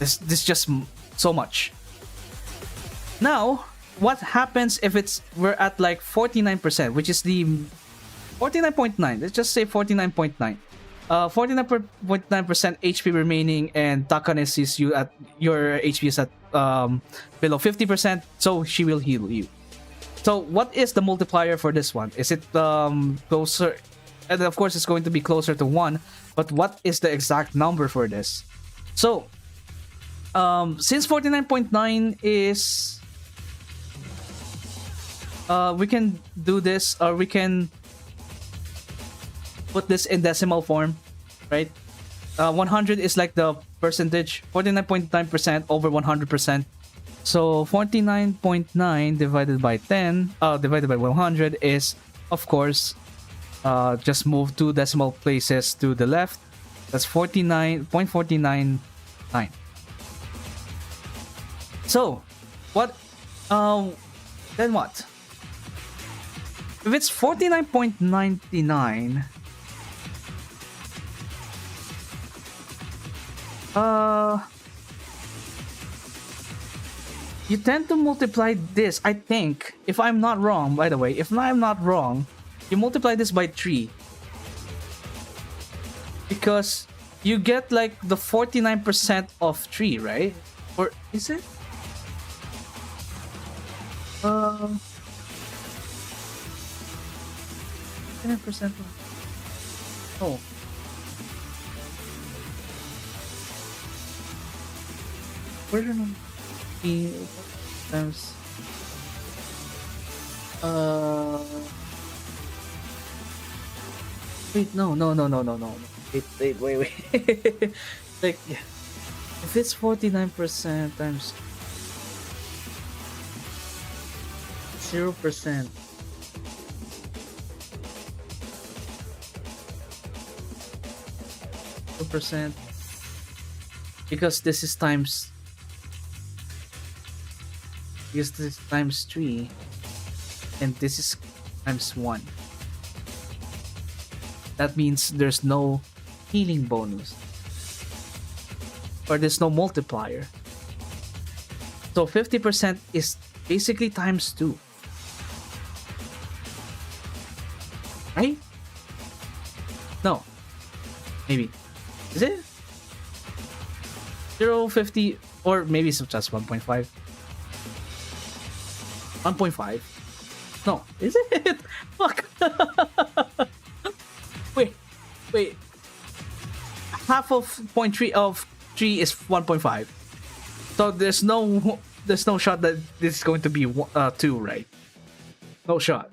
This just so much. Now, what happens if we're at like 49%, which is the 49.9? Let's just say 49.9. 49.9% HP remaining, and Takane sees you at your HP is at below 50%, so she will heal you. So what is the multiplier for this one? Is it closer? And of course, it's going to be closer to 1. But what is the exact number for this? So since 49.9 is we can do this, or we can put this in decimal form, right? 100 is like the percentage, 49.9% over 100%. So 49.9 divided by 10, divided by 100 is, of course, just move 2 decimal places to the left. That's 49.499. So, what? Then what? If it's 49.99, you tend to multiply this, I think, if I'm not wrong, by the way, if I'm not wrong, you multiply this by 3. Because you get like the 49% of 3, right? Or is it? 49% of... Oh. Version of E times wait, no. Wait. Like, yeah. If it's 49% times 0%, because this is times 3, and this is times 1. That means there's no healing bonus, or there's no multiplier. So 50% is basically times 2, right? No, maybe. Is it 0.50, or maybe it's just 1.5? 1.5? No, is it? Fuck. Wait. half of 0.3 of 3 is 1.5. So there's no shot that this is going to be 2, right? No shot.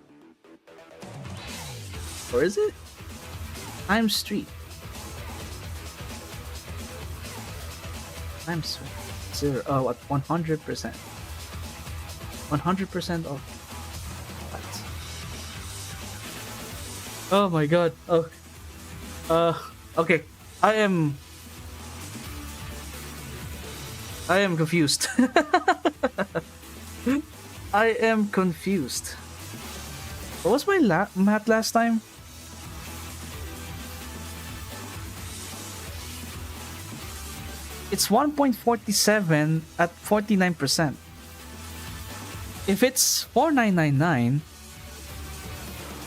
Or is it? Times 3. Times 0. Oh, at 100%. 100% of what? Oh my god. Oh. Okay. I am confused. I am confused. What was my math last time? It's 1.47 at 49%. If it's 4999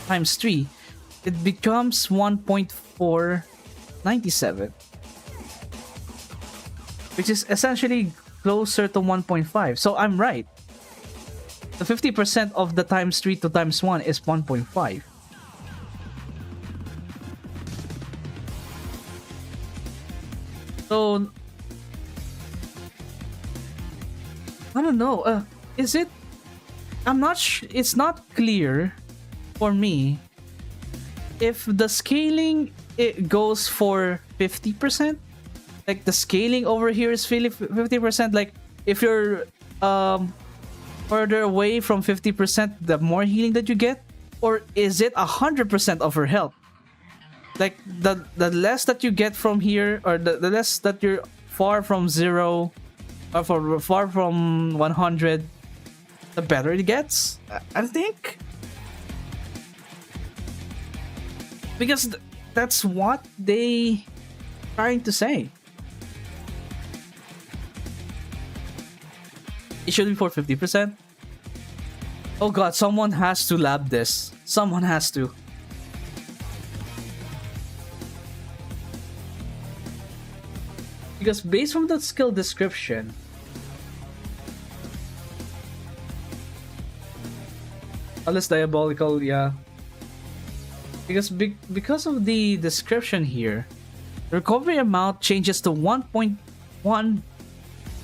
times 3, it becomes 1.497, which is essentially closer to 1.5. So I'm right. The 50% of the times 3 to times 1 is 1.5. So I don't know. Is it? I'm not. It's not clear for me if the scaling it goes for 50%. Like the scaling over here is 50%. Like if you're further away from 50%, the more healing that you get, or is it 100% of her health? Like the less that you get from here, or the less that you're far from 0. Far from 100, the better it gets, I think. Because that's what they trying to say. It should be for 50%. Oh god, someone has to lab this. Someone has to. Because based on the skill description, unless diabolical, yeah. Because of the description here, the recovery amount changes to 1.1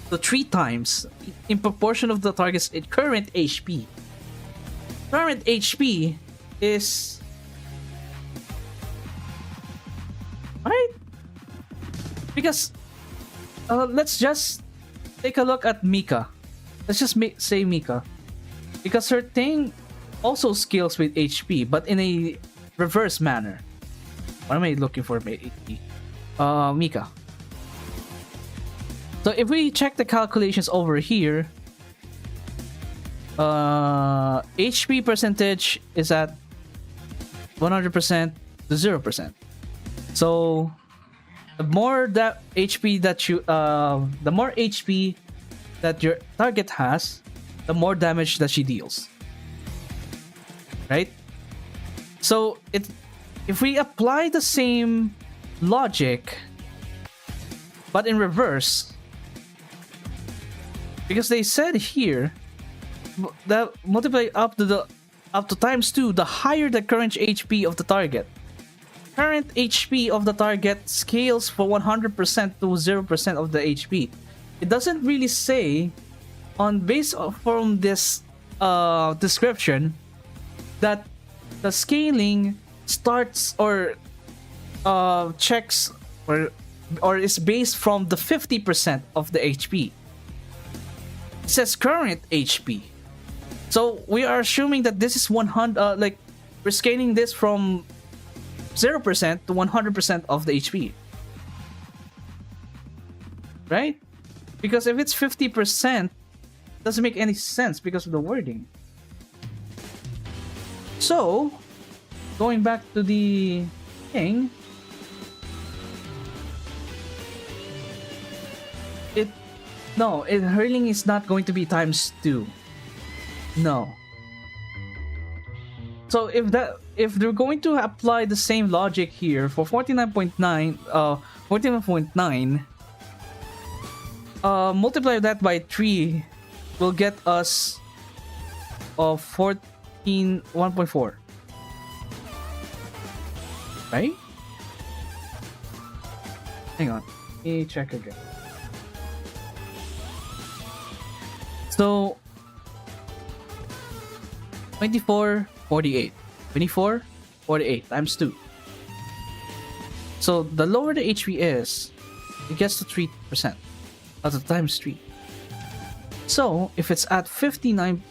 to 3 times in proportion of the target's current HP. Current HP is right, because let's just take a look at Mika. Let's just say Mika, because her thing also scales with HP, but in a reverse manner. What am I looking for? Mika. So if we check the calculations over here, HP percentage is at 100% to 0%. So the more that HP that you the more HP that your target has, the more damage that she deals. Right? So if we apply the same logic but in reverse, because they said here that multiply up to times 2 the higher the current HP of the target. Current HP of the target scales for 100% to 0% of the HP. It doesn't really say from this description that the scaling starts or checks or is based from the 50% of the HP. It says current HP. So we are assuming that this is 100, like we're scaling this from 0% to 100% of the HP. Right? Because if it's 50%, it doesn't make any sense because of the wording. So, going back to the thing, hurling is not going to be times 2. No. So if they're going to apply the same logic here for 49.9, multiply that by 3 will get us 1.4. Right? Hang on. Let me check again. So 24, 48. 24, 48 times 2. So the lower the HP is, it gets to 3%. That's times 3. So if it's at 59,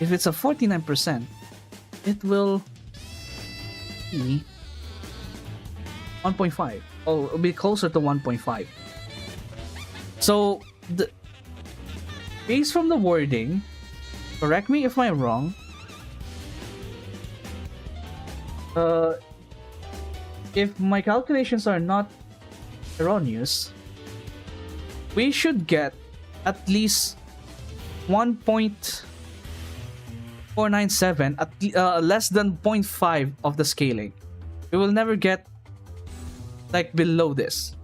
if it's a 49%, it will be 1.5. Oh, it'll be closer to 1.5. So based from the wording, correct me if I'm wrong. If my calculations are not erroneous, we should get at least 1.497, at less than 0.5 of the scaling. We will never get like below this,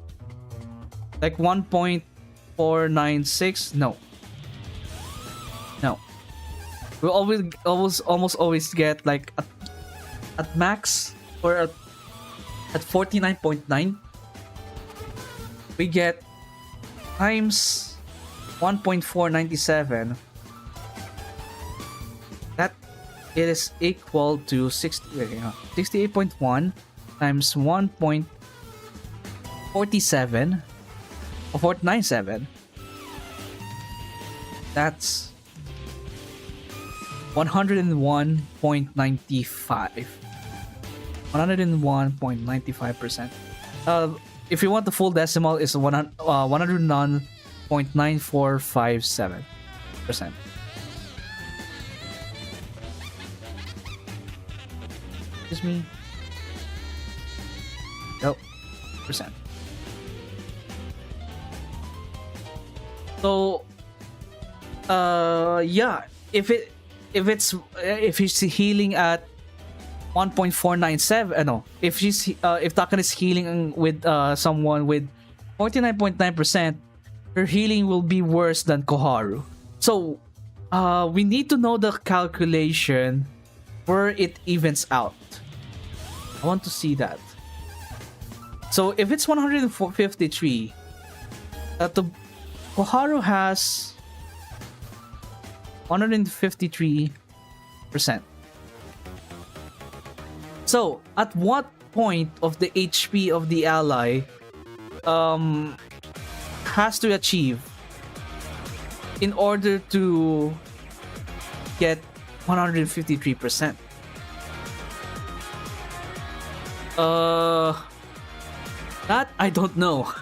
like 1.496. No, we'll almost always get like at max, or at 49.9, we get times 1.497. That is equal to 68.1 times 1.47 or 497. That's 101.95. 101.95%. If you want the full decimal, is 109.9457%. Excuse me. Nope. Percent. So, yeah. If he's healing at 1.497, no. If Takan is healing with someone with 49.9%, her healing will be worse than Koharu. So, we need to know the calculation where it evens out. I want to see that. So if it's 153, the Koharu has 153%. So at what point of the HP of the ally has to achieve in order to get 153%? That I don't know.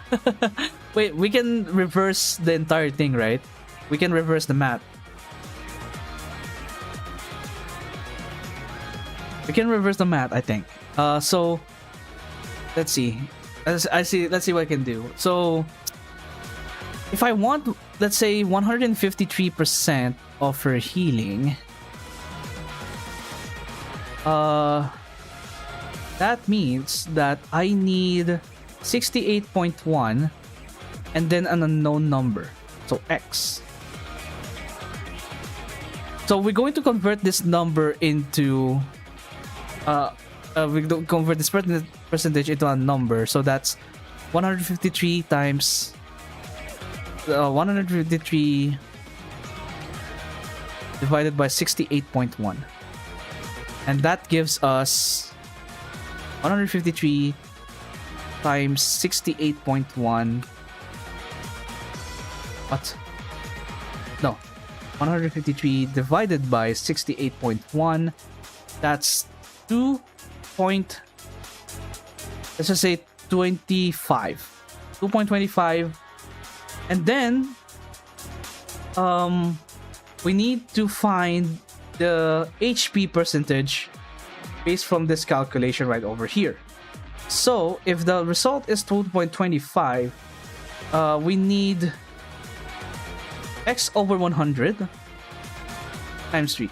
Wait, we can reverse the entire thing, right? We can reverse the math. We can reverse the math, I think. So let's see. Let's see what I can do. So if I want, let's say 153% of her healing, that means that I need 68.1 and then an unknown number. So X. So we're going to convert this number into we don't convert this percentage into a number. So that's 153 times 153 divided by 68.1, and that gives us 153 times 68.1. What? No. 153 divided by 68.1. That's 2. Let's just say 25. 2.25. And then we need to find the HP percentage based from this calculation right over here. So if the result is 2.25, we need X over 100 times 3.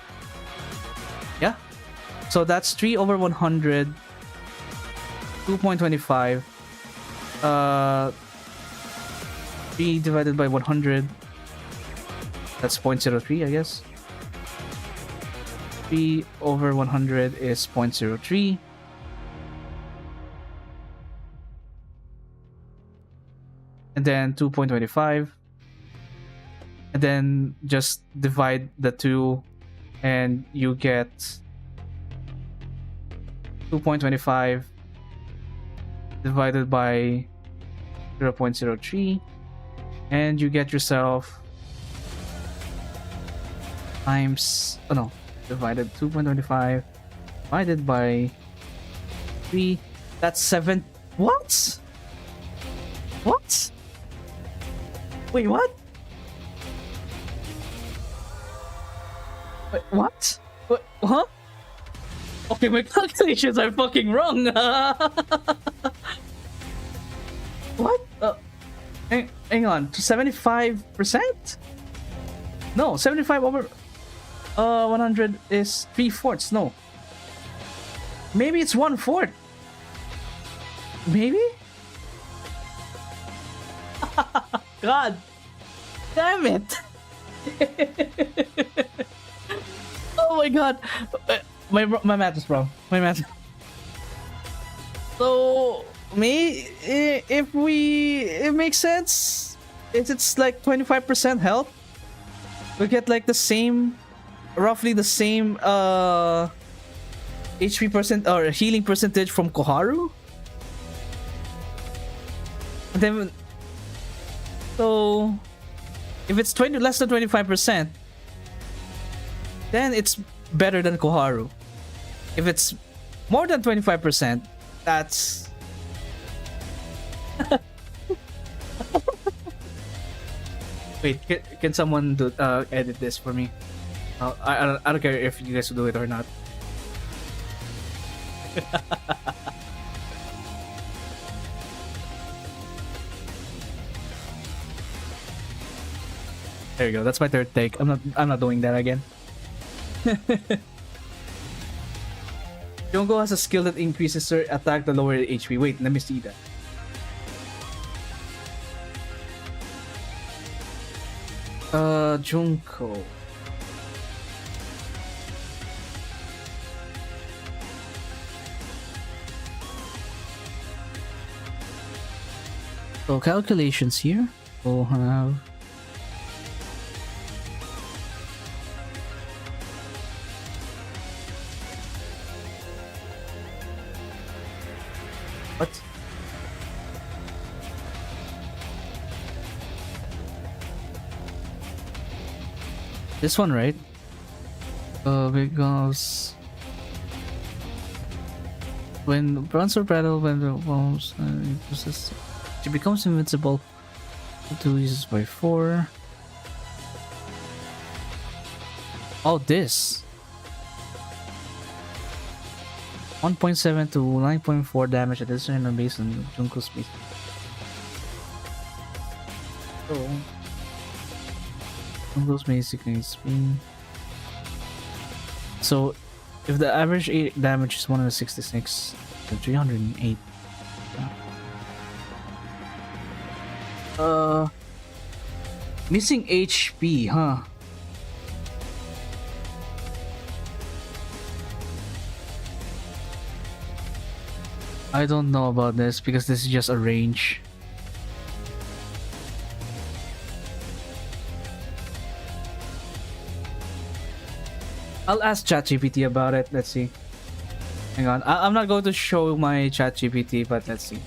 Yeah? So that's 3 over 100, 2.25, 3 divided by 100, that's 0.03, I guess. 3 over 100 is 0.03. and then 2.25, and then just divide the two, and you get 2.25 divided by 0.03, and you get yourself times, oh no, divided 2.25 divided by 3, that's 7. What? What? Wait, what? Wait, what? What? Huh? Okay, my calculations are fucking wrong. What? Hang on. 75%? No, 75 over 100 is 3/4. No. Maybe it's 1/4. Maybe? God damn it. Oh my god. My math is wrong. My math. So it makes sense. It's like 25% health. We get like the same, roughly the same HP percent or healing percentage from Koharu. And then, so if it's less than 25%, then it's better than Koharu. If it's more than 25%, that's wait. Can someone do edit this for me? I don't care if you guys do it or not. There you go. That's my third take. I'm not doing that again. Junko has a skill that increases her attack the lower HP. Wait, let me see that. Junko. So calculations here. We'll have what? This one, right? Because when bronze or battle, when the bombs she becomes invincible. 2 uses by 4. Oh, this 1.7 to 9.4 damage addition based on Junko's speed. So Junko's basically speed. So if the average damage is 166, then 308. Missing HP, huh? I don't know about this because this is just a range. I'll ask ChatGPT about it. Let's see. Hang on. I'm not going to show my ChatGPT, but let's see.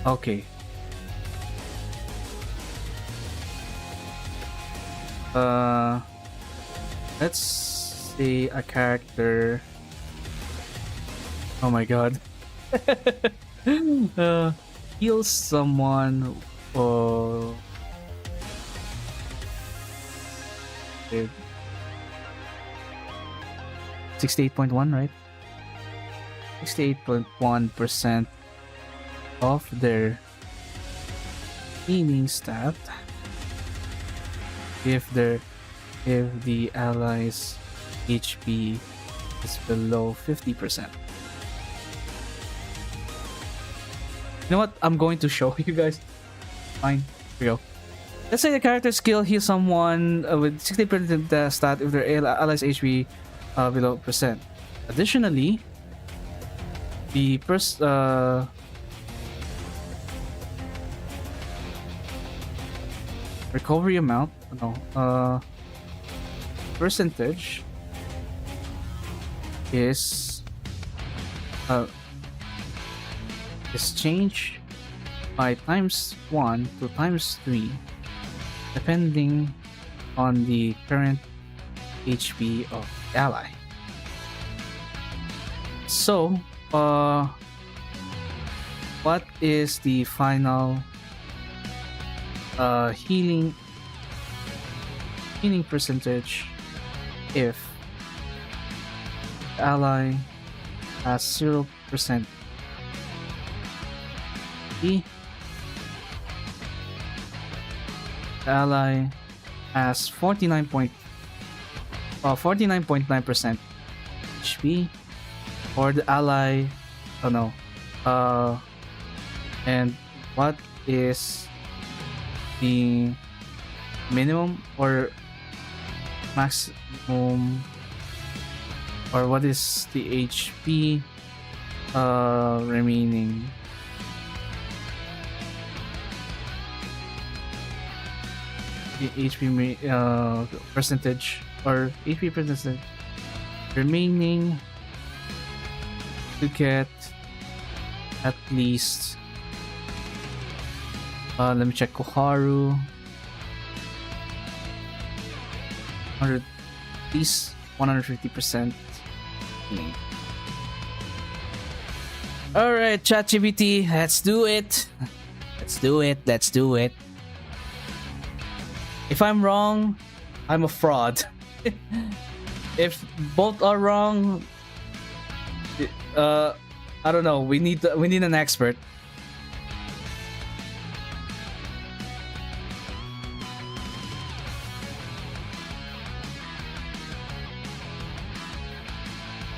Okay. Let's see a character. Oh my god. Heal someone. Oh. 68.1, right? 68.1% of their healing stat if the allies HP is below 50%. You know what? I'm going to show you guys. Fine. Here we go. Let's say the character skill heals someone with 60% stat if their allies HP below percent. Additionally, the recovery amount. No. Percentage is changed by ×1 to ×3 depending on the current HP of the ally. So, what is the final healing percentage if the ally has 0%? The ally has 49.9% HP, or the ally, oh no, and what is the minimum or maximum, or what is the HP remaining? The HP percentage, or HP percentage remaining to get at least, let me check, Koharu, at least 150%. Alright, ChatGPT, let's do it. Let's do it. If I'm wrong, I'm a fraud. If both are wrong, I don't know. We need an expert.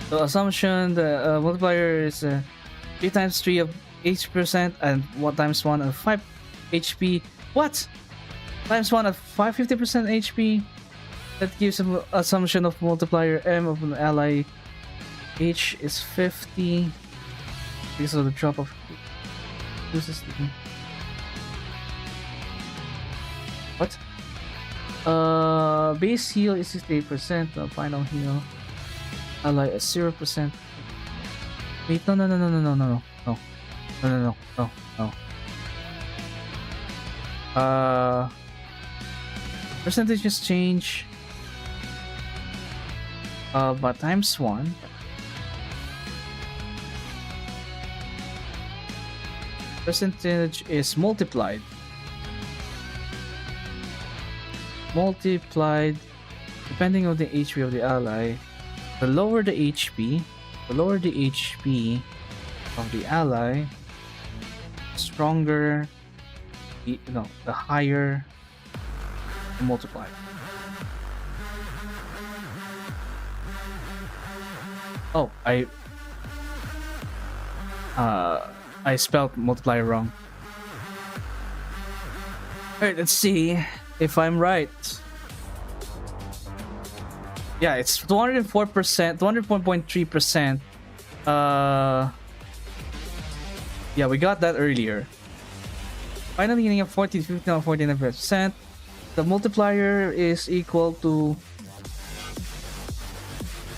So assumption the multiplier is 3 times 3 of 8% and 1 times 1 of 5 HP. What? Times 1 of 550% HP. That gives an assumption of multiplier M of an ally. H is 50 because of the drop of what? Base heal is 68%. The final heal ally is 0%. Wait, no. Percentages change but times 1. Percentage is multiplied depending on the HP of the ally. The lower the HP of the ally, stronger the higher the multiplier. Oh, I spelled multiplier wrong. Alright, let's see if I'm right. Yeah, it's 204%, 204.3%. Yeah, we got that earlier. Finally getting a 40, 15, 49%. The multiplier is equal to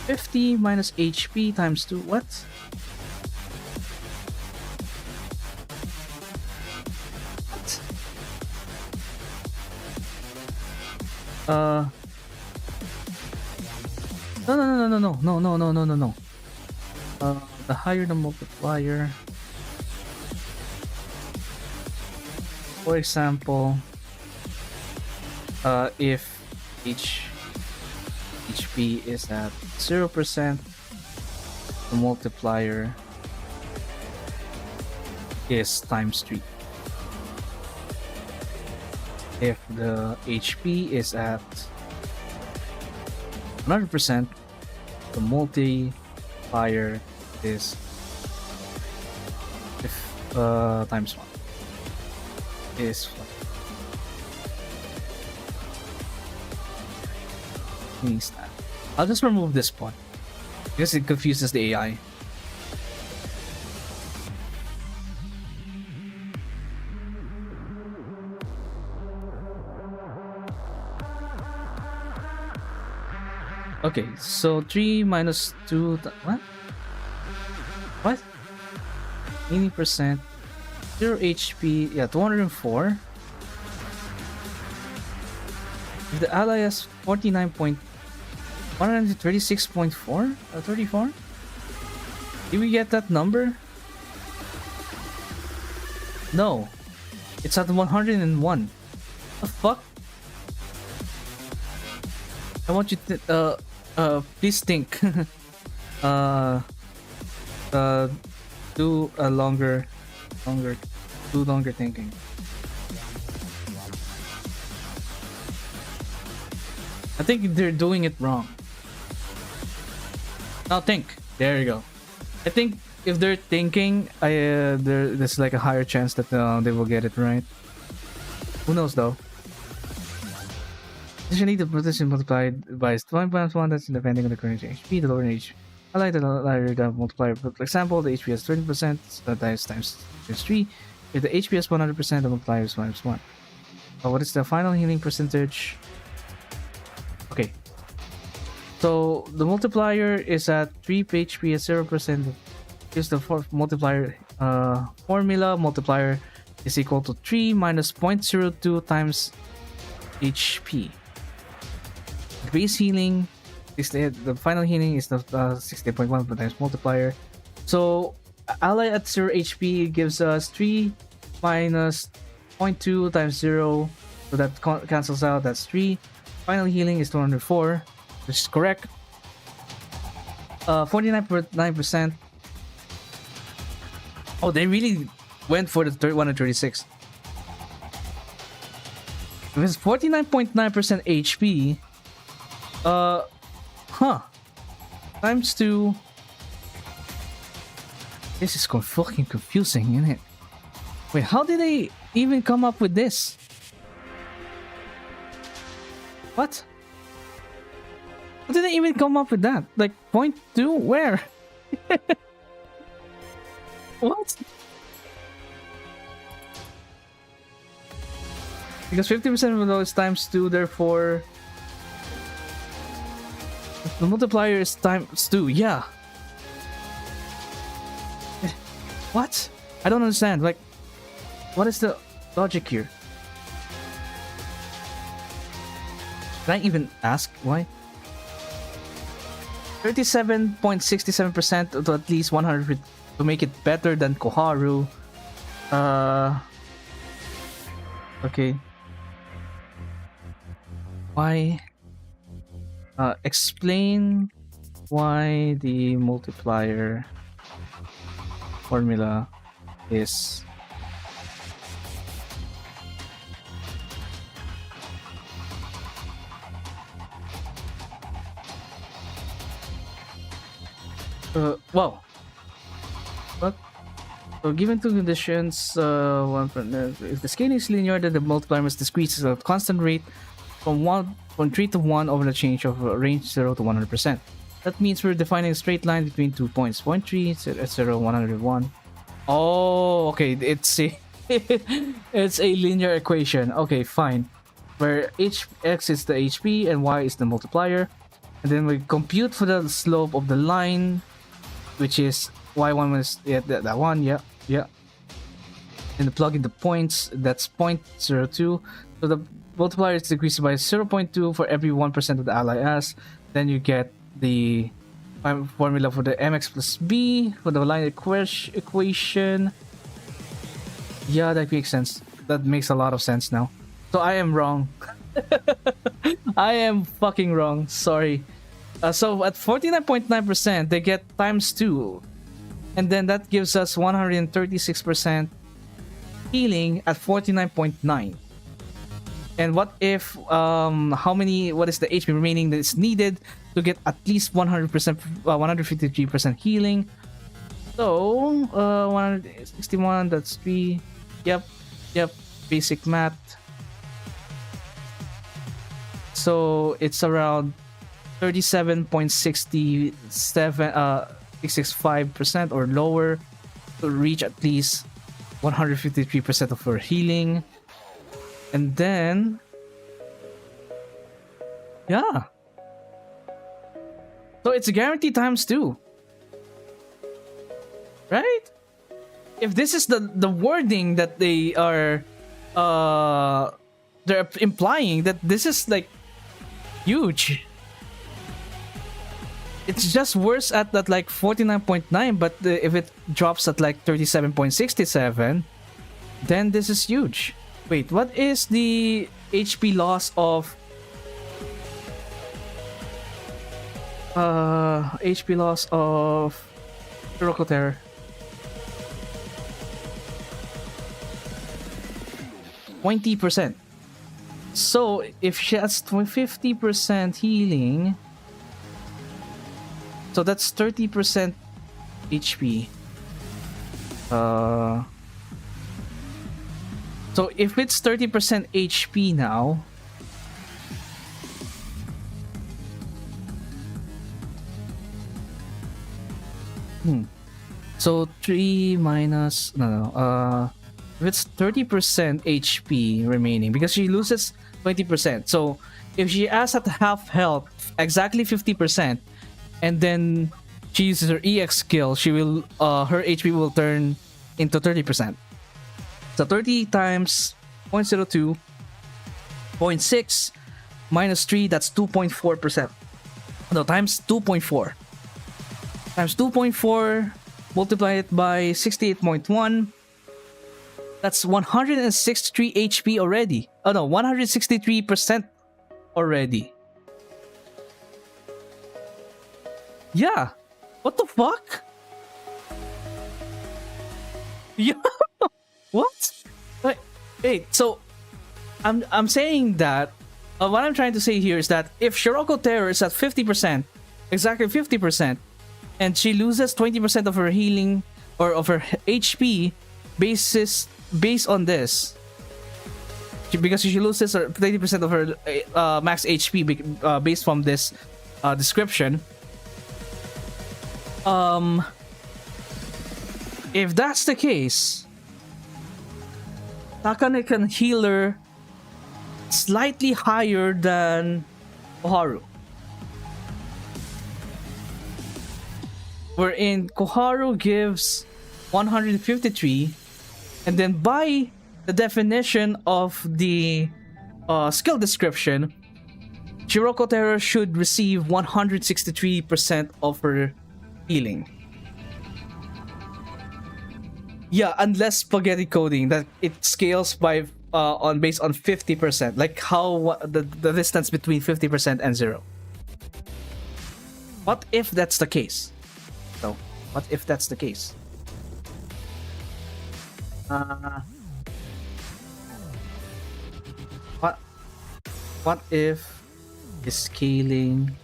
50 minus HP times 2. What? No. The higher the multiplier. For example, if HP is at 0%, the multiplier is times 3. If the HP is at 100%, the multiplier is times 1 is 1. Means that I'll just remove this point because it confuses the AI. Okay, so 3 minus 2. What? What? 80%. 0 HP. Yeah, 204. If the ally has 136.4 or 34? Did we get that number? No. It's at 101. The fuck? I want you to please think. Do a longer thinking. I think they're doing it wrong. Now think. There you go. I think if they're thinking, there's like a higher chance that they will get it right. Who knows though? Additionally, the position multiplied by 1.1, that's depending on the current HP, the lower HP. I like the higher the multiplier. For example, the HP has 20%, so that times 3. If the HP has 100%, the multiplier is minus 1. What is the final healing percentage? Okay. So the multiplier is at 3 HP at 0%. Use the multiplier formula. Multiplier is equal to 3 minus 0.02 times HP. The base healing is the final healing is the 60.1 times multiplier. So ally at 0 HP gives us 3 minus 0.2 times 0, so that cancels out. That's 3. Final healing is 204, which is correct. 49.9%. Oh, they really went for the 136. If it's 49.9% HP, times 2. This is fucking confusing, isn't it? Wait, how did they even come up with this? What? How did they even come up with that? Like 0.2? Where? What? Because 50% of those times 2, therefore the multiplier is times 2. Yeah. What? I don't understand. Like, what is the logic here? Can I even ask why? 37.67% to at least 100 to make it better than Koharu. Okay. Why? Explain why the multiplier formula is wow. What? So given two conditions, if the scaling is linear, then the multiplier must decrease at a constant rate from 3 to 1 over the change of range 0 to 100%. That means we're defining a straight line between 2 points, 0.3 at 0, 101. Oh, okay, it's a it's a linear equation. Okay, fine. Where x is the HP and y is the multiplier, and then we compute for the slope of the line, which is y1 minus that one, yeah. And plug in the points. That's 0.02. So the multiplier is decreased by 0.2 for every 1% of the ally has. Then you get the formula for the mx plus b for the line equation. Yeah, that makes sense. That makes a lot of sense now. So I am wrong. I am fucking wrong. Sorry. So at 49.9%, they get times 2. And then that gives us 136% healing at 49.9. And what if, what is the HP remaining that is needed to get at least 100%, 153% healing? So, 161, that's 3. Yep, basic math. So, it's around 665% or lower to reach at least 153% of her healing. And then, yeah. So it's guaranteed times 2. Right? If this is the wording that they are they're implying that this is like huge. It's just worse at that like 49.9, but if it drops at like 37.67, then this is huge. Wait, what is the HP loss of HP loss of Hiroko Terror? 20%. So if she has 50% healing, so that's 30% HP. So if it's 30% HP now, so 3 minus if it's 30% HP remaining, because she loses 20%. So if she has at half health, exactly 50%, and then she uses her EX skill, she will her HP will turn into 30%. So 30 times 0.02, 0.6 minus 3, that's 2.4%. No, times 2.4. Times 2.4, multiply it by 68.1. That's 163 HP already. Oh no, 163% already. Yeah. What the fuck? Yeah. What? Wait, so I'm saying that what I'm trying to say here is that if Hiroko Terror is at 50%, exactly 50%, and she loses 20% of her healing or of her HP based on this, because she loses 20% of her max HP based from this description. If that's the case, Takane can heal her slightly higher than Koharu. Wherein Koharu gives 153, and then by the definition of the skill description, Hiroko Terror should receive 163% of her healing. Yeah, unless spaghetti coding that it scales by based on 50%, like how the distance between 50% and 0. What if that's the case? So, what if that's the case? What if the scaling,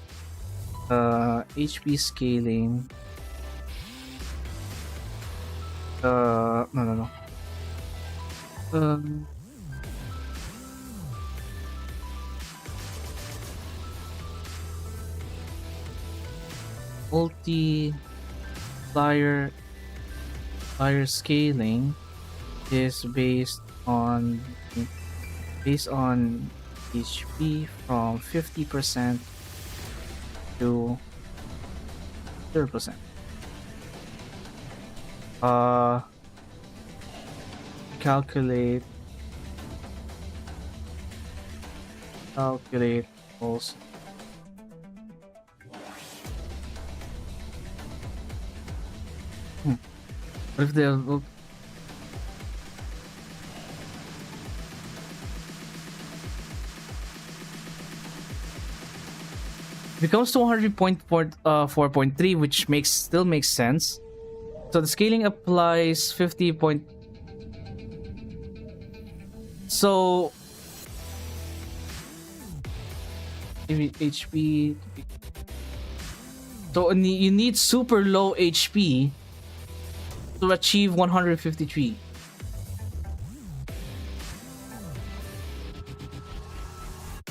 HP scaling, no. Multiplier scaling is based on HP from 50% to 0%. Calculate also. What if they'll becomes to 100.4.3, which still makes sense. So the scaling applies 50 point. So HP. So you need super low HP to achieve 153.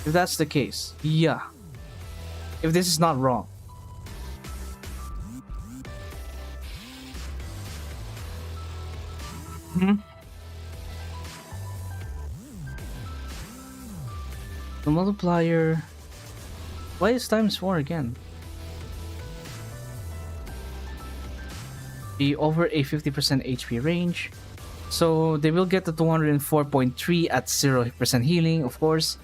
If that's the case, yeah. If this is not wrong. The multiplier. Why is times 4 again? be over a 50% HP range. So they will get the 204.3 at 0% healing, of course.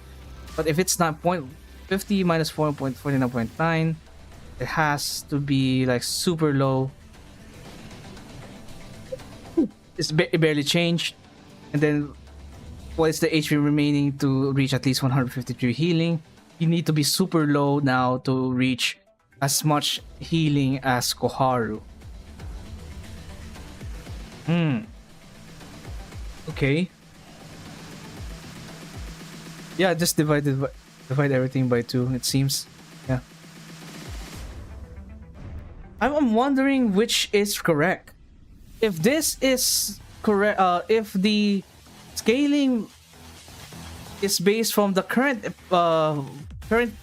But if it's not 0.50 minus 4.49.9, it has to be like super low. It barely changed. And then what is the HP remaining to reach at least 153 healing? You need to be super low now to reach as much healing as Koharu. Okay. Yeah, just divide everything by 2, it seems. Yeah. I'm wondering which is correct. If this is correct, if the scaling is based from the current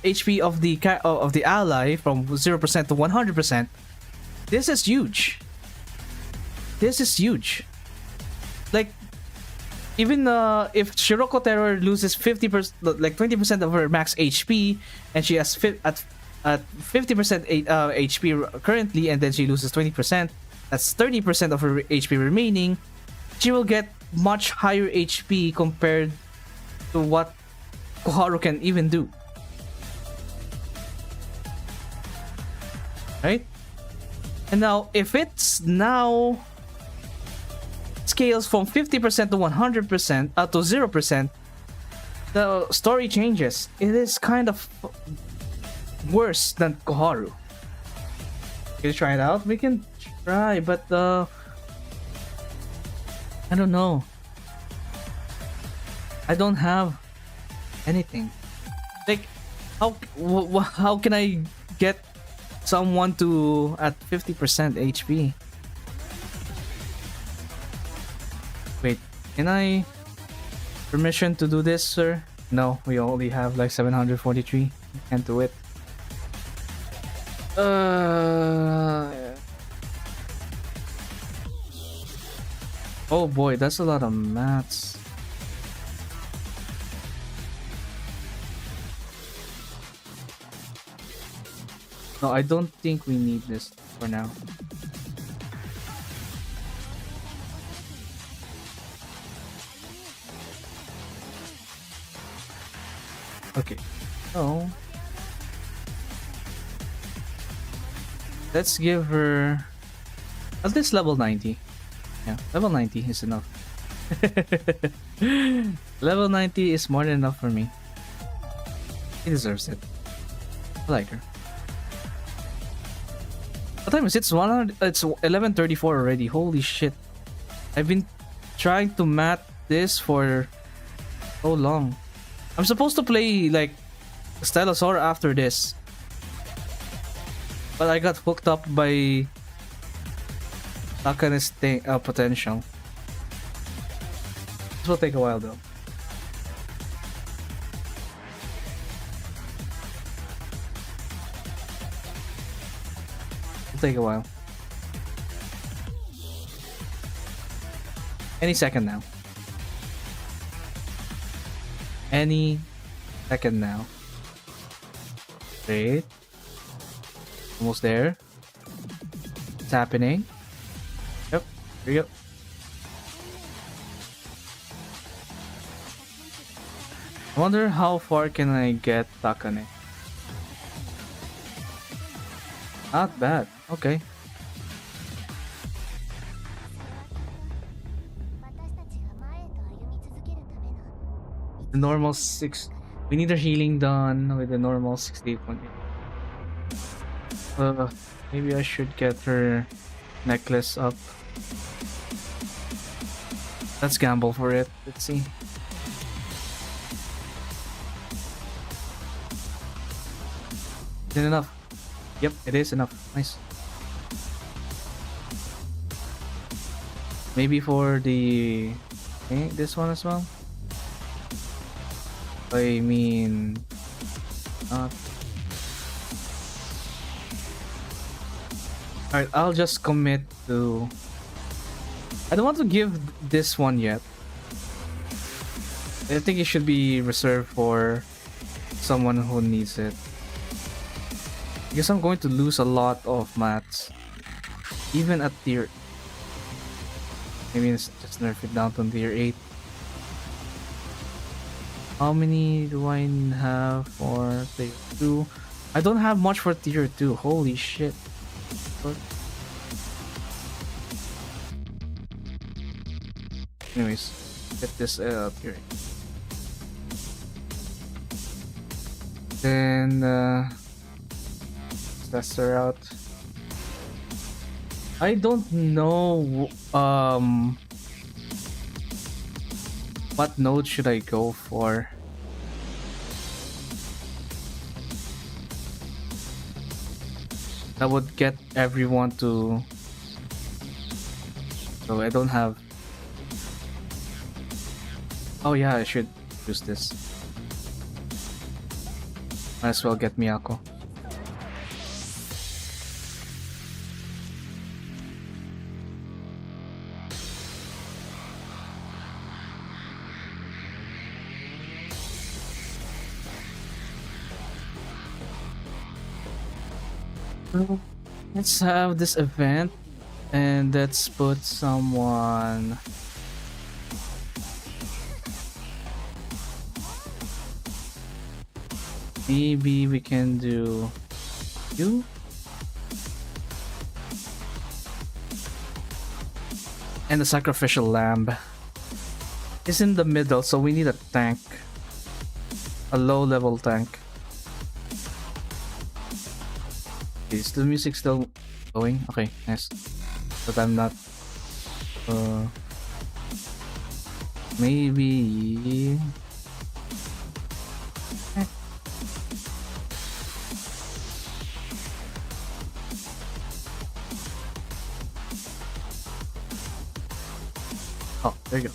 HP of the ally from 0% to 100%, this is huge. This is huge. Like, even if Shiroko Terror loses 50%, like 20% of her max HP, and she has at 50% HP currently, and then she loses 20%, that's 30% of her HP remaining. She will get much higher HP compared to what Koharu can even do. Right? And now, if it's now scales from 50% to 100% to 0%, the story changes. It is kind of worse than Koharu. Can you try it out? We can try, but I don't know. I don't have anything. Like, how can I get someone to at 50% HP? Wait, can I permission to do this, sir? No, we only have like 743. Can't do it. Oh boy, that's a lot of maths. No, I don't think we need this for now. Okay, so let's give her at least level 90. Yeah, level 90 is enough. Level 90 is more than enough for me. He deserves it. I like her. What time is it? It's 100. It's 11:34 already. Holy shit! I've been trying to mat this for so long. I'm supposed to play like Stylosaur after this, but I got hooked up by Takane's potential. This will take a while though. It'll take a while. Any second now. Any second now. Great. Almost there. It's happening. Yep. Here we go. I wonder how far can I get Takane. Not bad. Okay. The normal 6. We need our healing done with the normal 68.8. Maybe I should get her necklace up. Let's gamble for it. Let's see. Is it enough? Yep, it is enough. Nice. Maybe for the this one as well. I mean, not. Alright, I'll just commit to. I don't want to give this one yet. I think it should be reserved for someone who needs it. Because I'm going to lose a lot of mats, even at tier Maybe it's just nerf it down to tier 8. How many do I have for tier 2? I don't have much for tier 2. Holy shit. What? Anyways, get this tier 8. Then test her out. I don't know what node should I go for? That would get everyone to... So I don't have... Oh yeah, I should use this. Might as well get Miyako. Let's have this event and let's put someone. Maybe we can do you. And the sacrificial lamb is in the middle, so we need a tank, a low level tank. Is the music still going? Okay, nice. But I'm not. Maybe. Oh, there you go.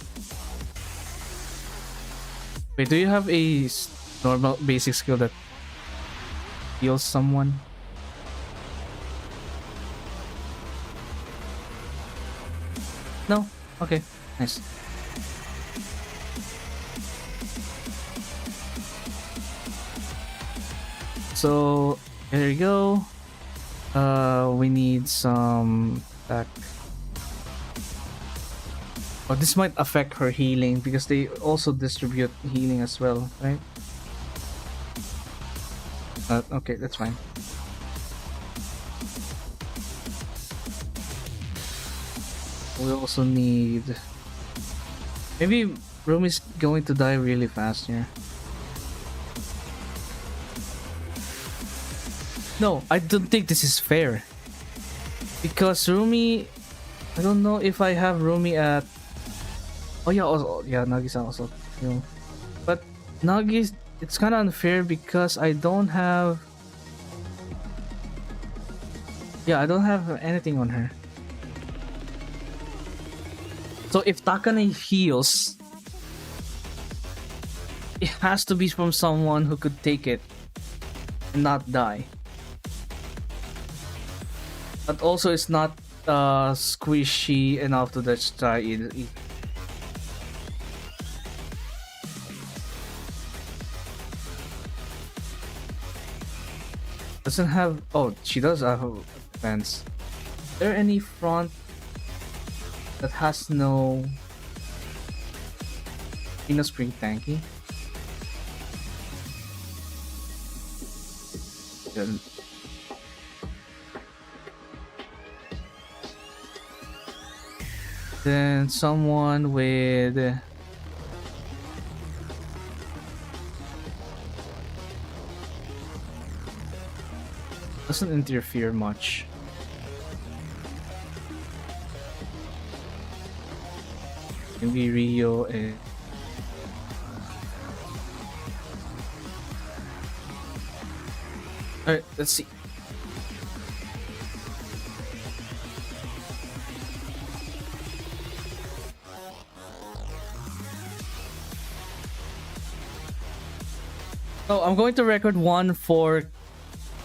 Wait, do you have a normal basic skill that heals someone? No? Okay, nice. So, there you go. We need some attack. Oh, this might affect her healing because they also distribute healing as well, right? Okay, that's fine. We also need... Maybe Rumi's going to die really fast here. No, I don't think this is fair. Because Rumi... I don't know if I have Rumi at... Oh yeah, also, yeah, Nagi's also. You know. But Nagi's... It's kind of unfair because I don't have... Yeah, I don't have anything on her. So if Takane heals, it has to be from someone who could take it and not die. But also it's not squishy enough to just try it. Doesn't have... Oh, she does have defense. Is there any front that has no Spring tanky? Then someone with doesn't interfere much. Maybe Rio and alright, let's see. So I'm going to record one for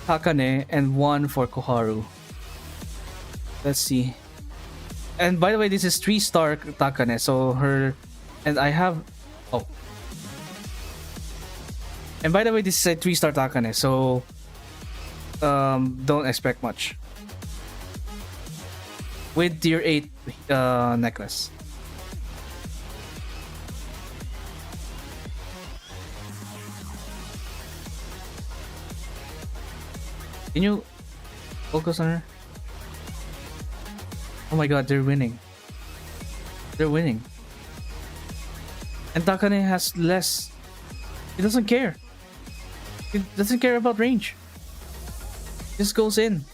Takane and one for Koharu. Let's see. And by the way, this is 3-star Takane, so her... And I have... Oh. And by the way, this is a 3-star Takane, so... don't expect much. With tier 8 necklace. Can you focus on her? Oh my god, they're winning. They're winning. And Takane has less. He doesn't care. He doesn't care about range. Just goes in.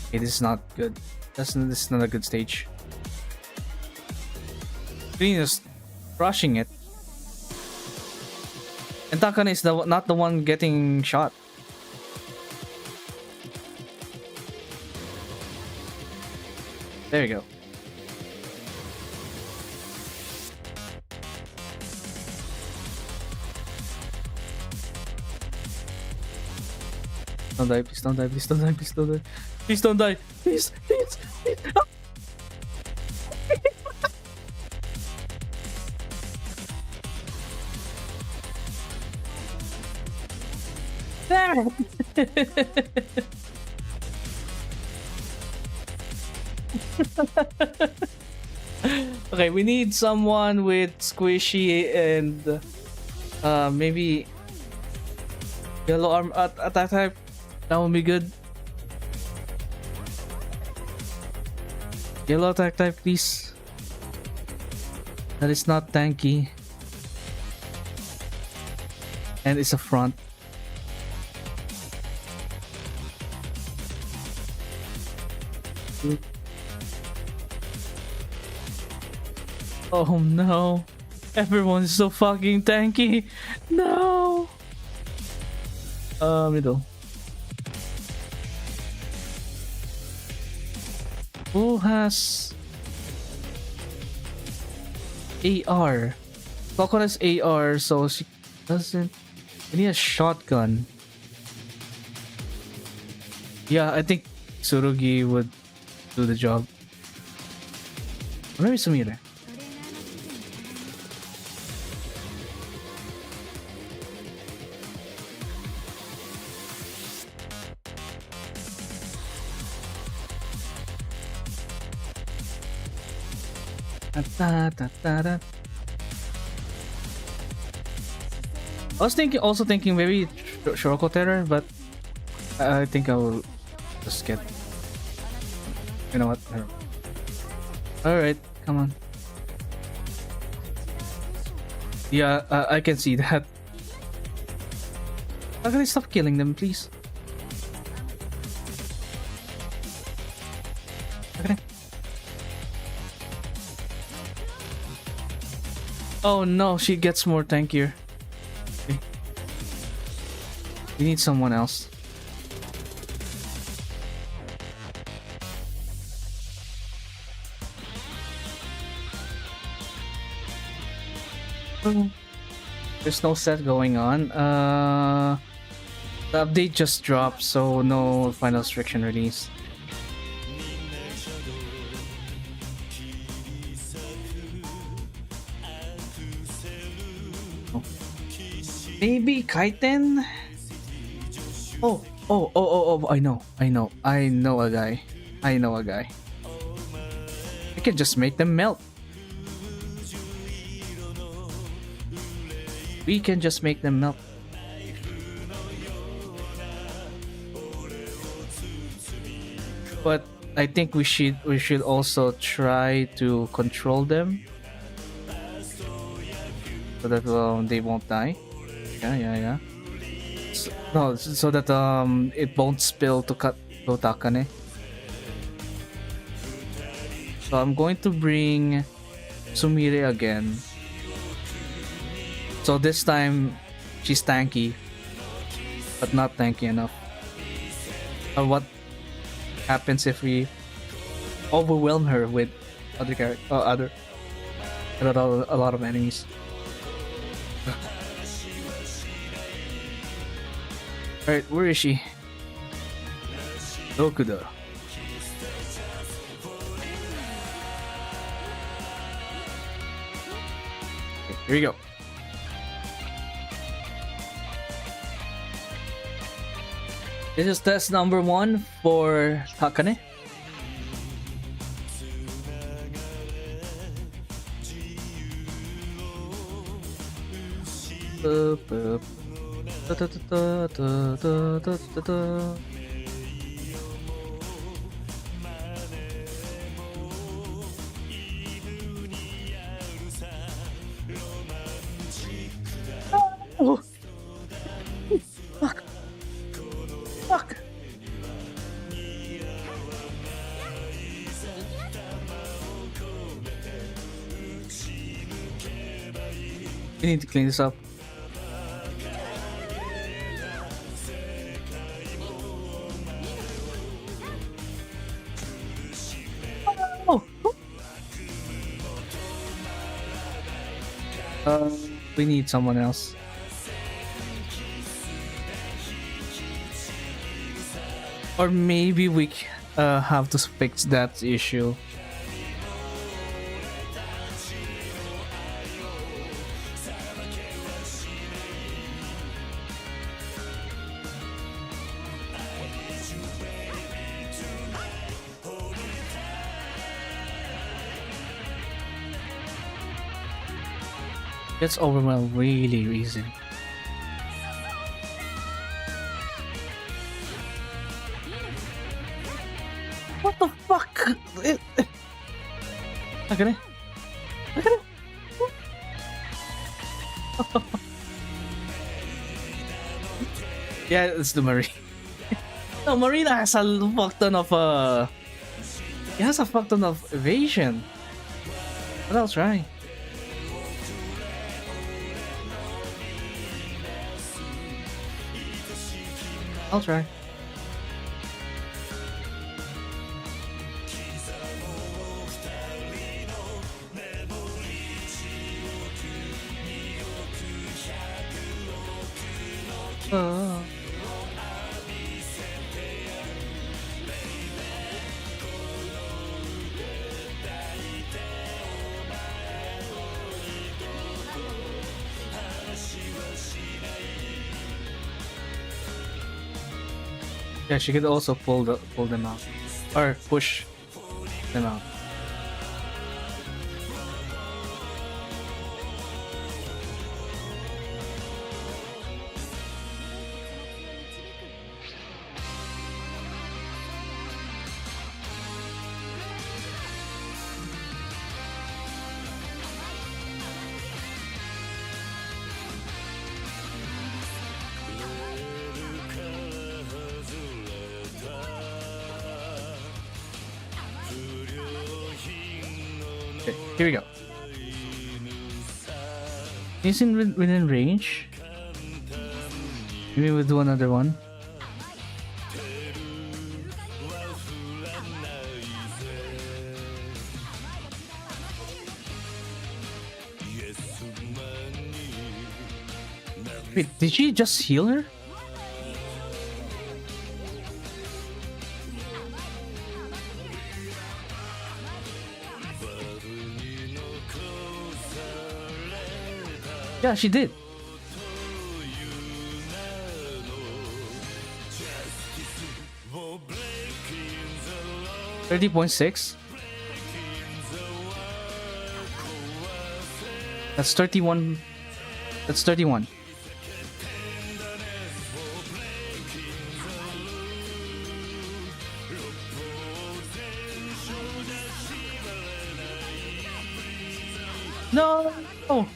Okay, this is not good. This is not a good stage. Green is rushing it. And Takane is not the one getting shot. There you go. Don't die, please don't die, please don't die, please don't die. Please don't die. Please, please, please. Damn it. Okay, we need someone with squishy and maybe yellow arm attack type. That would be good. Yellow attack type, please. That is not tanky. And it's a front. Oh no. Everyone's so fucking tanky. No. Middle. Who has AR? Coco has AR, so she doesn't. We need a shotgun. Yeah, I think Tsurugi would do the job. Where is Sumire? I was also thinking maybe Shiroko Terror, but I think I will just get. You know what? Alright, come on. Yeah, I can see that. How can I stop killing them, please? Okay. Oh no, she gets more tankier. Okay. We need someone else. There's no set going on. The update just dropped, so no final restriction release. Oh. Maybe Kaiten? Oh, I know a guy. I can just make them melt. We can just make them melt. But I think we should also try to control them so that they won't die. Yeah. So that it won't spill to Takane. So I'm going to bring Sumire again. So this time, she's tanky, but not tanky enough. What happens if we overwhelm her with a lot of enemies? Alright, where is she? Dokuda. Okay, here we go. This is test number 1 for Takane. Boop, boop. Da, da, da, da, da, da, da, da. Oh. Fuck. Fuck. We need to clean this up. Oh. We need someone else. Or maybe we have to fix that issue. Gets overwhelmed really easy. What the fuck? Look at it. Look at it. Yeah, it's the Marine. No, Marina has a fuck ton of he has a fuck ton of evasion. What else, right? I'll try. Oh. Yeah, she could also pull them out or push them out. Okay, here we go. He's within range. Maybe we'll do another one. Wait, did she just heal her? Yeah, she did. 30.6. That's 31. That's 31. No. Oh.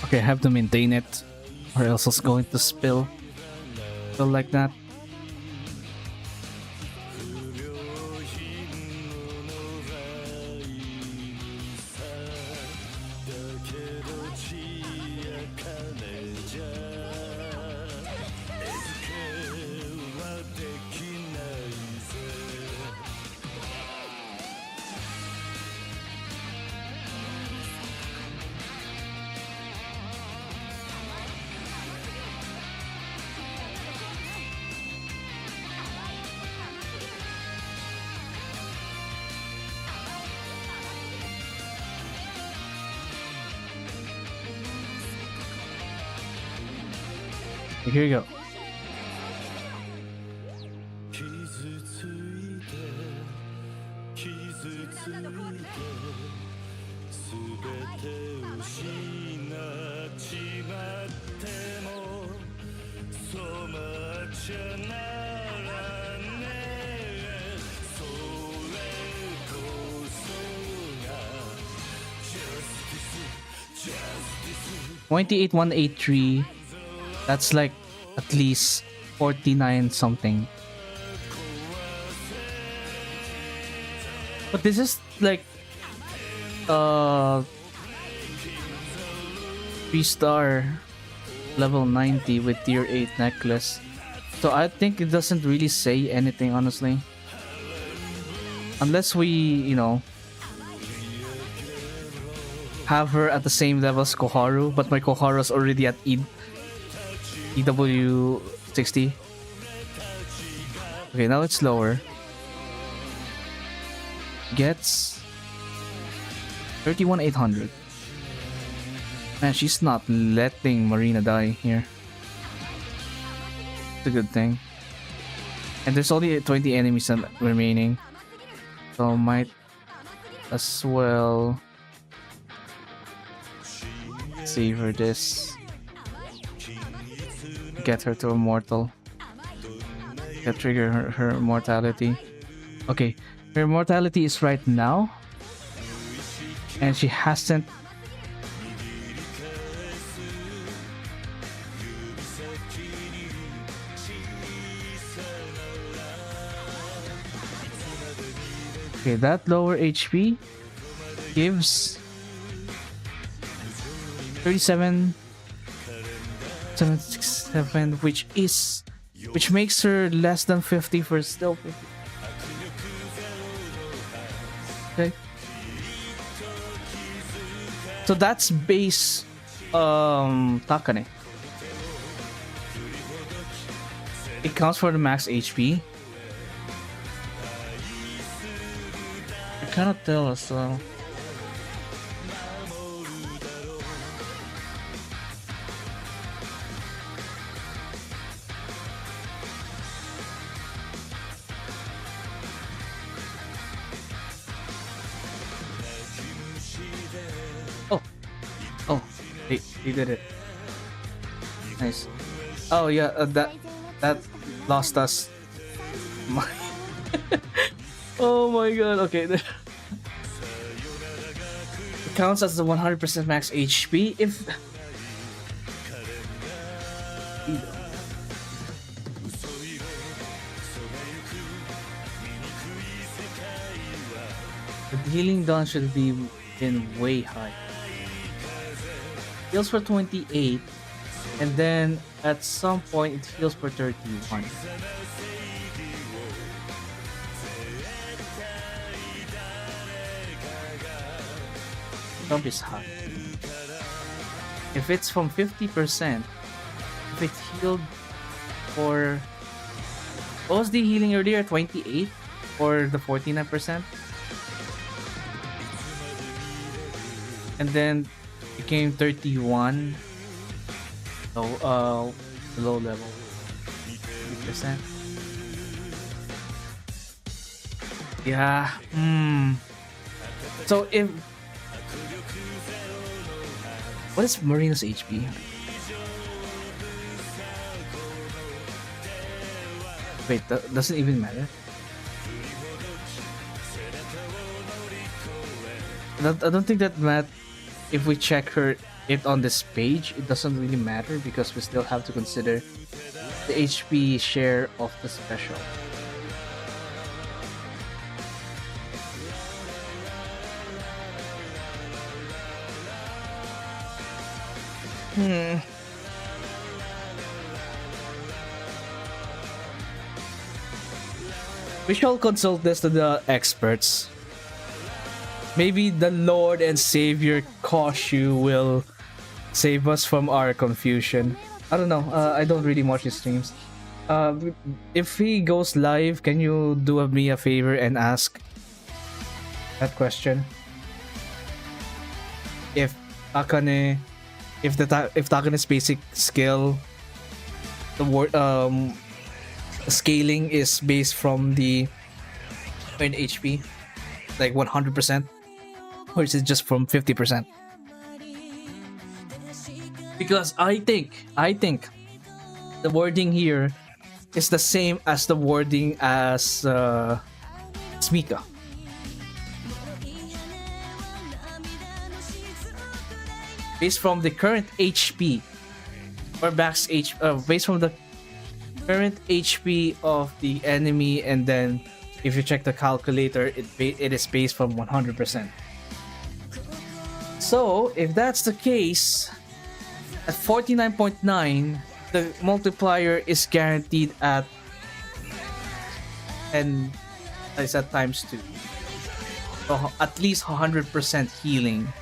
Okay, I have to maintain it, or else it's going to spill like that. Here you go. 28,183. That's like at least 49 something. But this is like 3-star level 90 with tier 8 necklace. So I think it doesn't really say anything, honestly. Unless we, you know, have her at the same level as Koharu, but my Koharu is already at EW 60. Okay, now it's lower. Gets 31,800. Man, she's not letting Marina die here. It's a good thing. And there's only 20 enemies remaining, so might as well save her this. Get her to immortal. Trigger her immortality. Okay, her immortality is right now, and she hasn't. Okay, that lower HP gives 37,767, which makes her less than 50 for still 50. Okay. So that's base Takane. It counts for the max HP. I cannot tell as well. Oh, he did it. Nice. Oh yeah, that lost us. Oh my god. Okay. It counts as the 100% max HP if. The healing done should be in way high. Heals for 28, and then at some point it heals for 31. Jump is high. If it's from 50%, if it healed for, what was the healing earlier? 28 or the 49%? And then became 31. So low level 50%. Yeah. So if, what is Marina's HP? Wait, that doesn't even matter. I don't think that if we check it on this page, it doesn't really matter because we still have to consider the HP share of the special. We shall consult this to the experts. Maybe the Lord and Savior Koshu will save us from our confusion. I don't know. I don't really watch his streams. If he goes live, can you do me a favor and ask that question? If Takane, if Takane's basic skill, the word scaling is based from the earned HP. like 100%, or is it just from 50%? Because I think the wording here is the same as the wording as Smika. Based from the current HP or max based from the current HP of the enemy, and then if you check the calculator, it is based from 100%. So if that's the case, at 49.9, the multiplier is guaranteed at, and I said times 2, so at least 100% healing.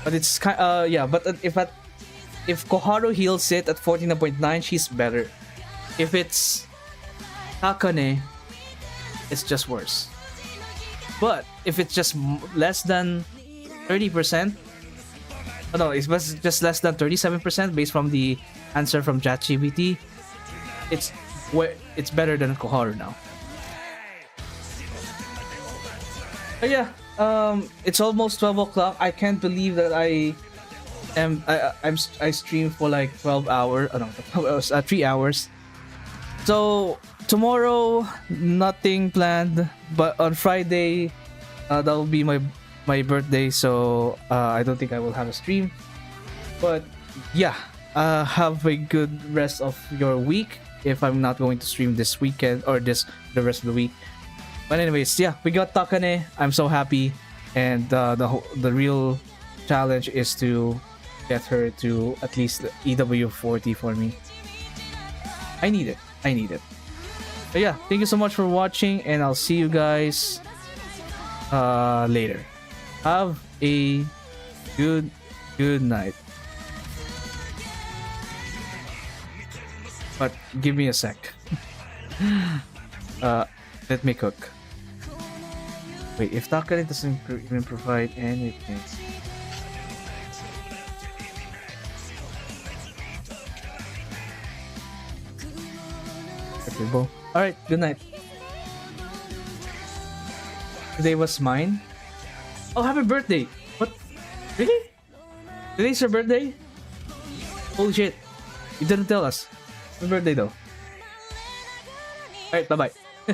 But it's kind yeah, but if Koharu heals it at 49.9, she's better. If it's Takane, it's just worse. But if it's just less than 30%, oh no, it's just less than 37% based from the answer from ChatGPT, it's better than Koharu now. But yeah, it's almost 12 o'clock. I can't believe that I streamed for like 12 hours. Oh no, 12 hours, 3 hours. So tomorrow, nothing planned. But on Friday, that will be my birthday. So I don't think I will have a stream. But yeah, have a good rest of your week. If I'm not going to stream this weekend or the rest of the week. But anyways, yeah, we got Takane. I'm so happy, and the real challenge is to get her to at least EW 40 for me. I need it. But yeah, thank you so much for watching, and I'll see you guys later. Have a good night. But give me a sec. Let me cook. Wait, if Takane doesn't even provide anything. Okay, Bo. Alright, good night. Today was mine. Oh, happy birthday! What? Really? Today's your birthday? Holy shit. You didn't tell us. Happy birthday though. Alright, bye bye.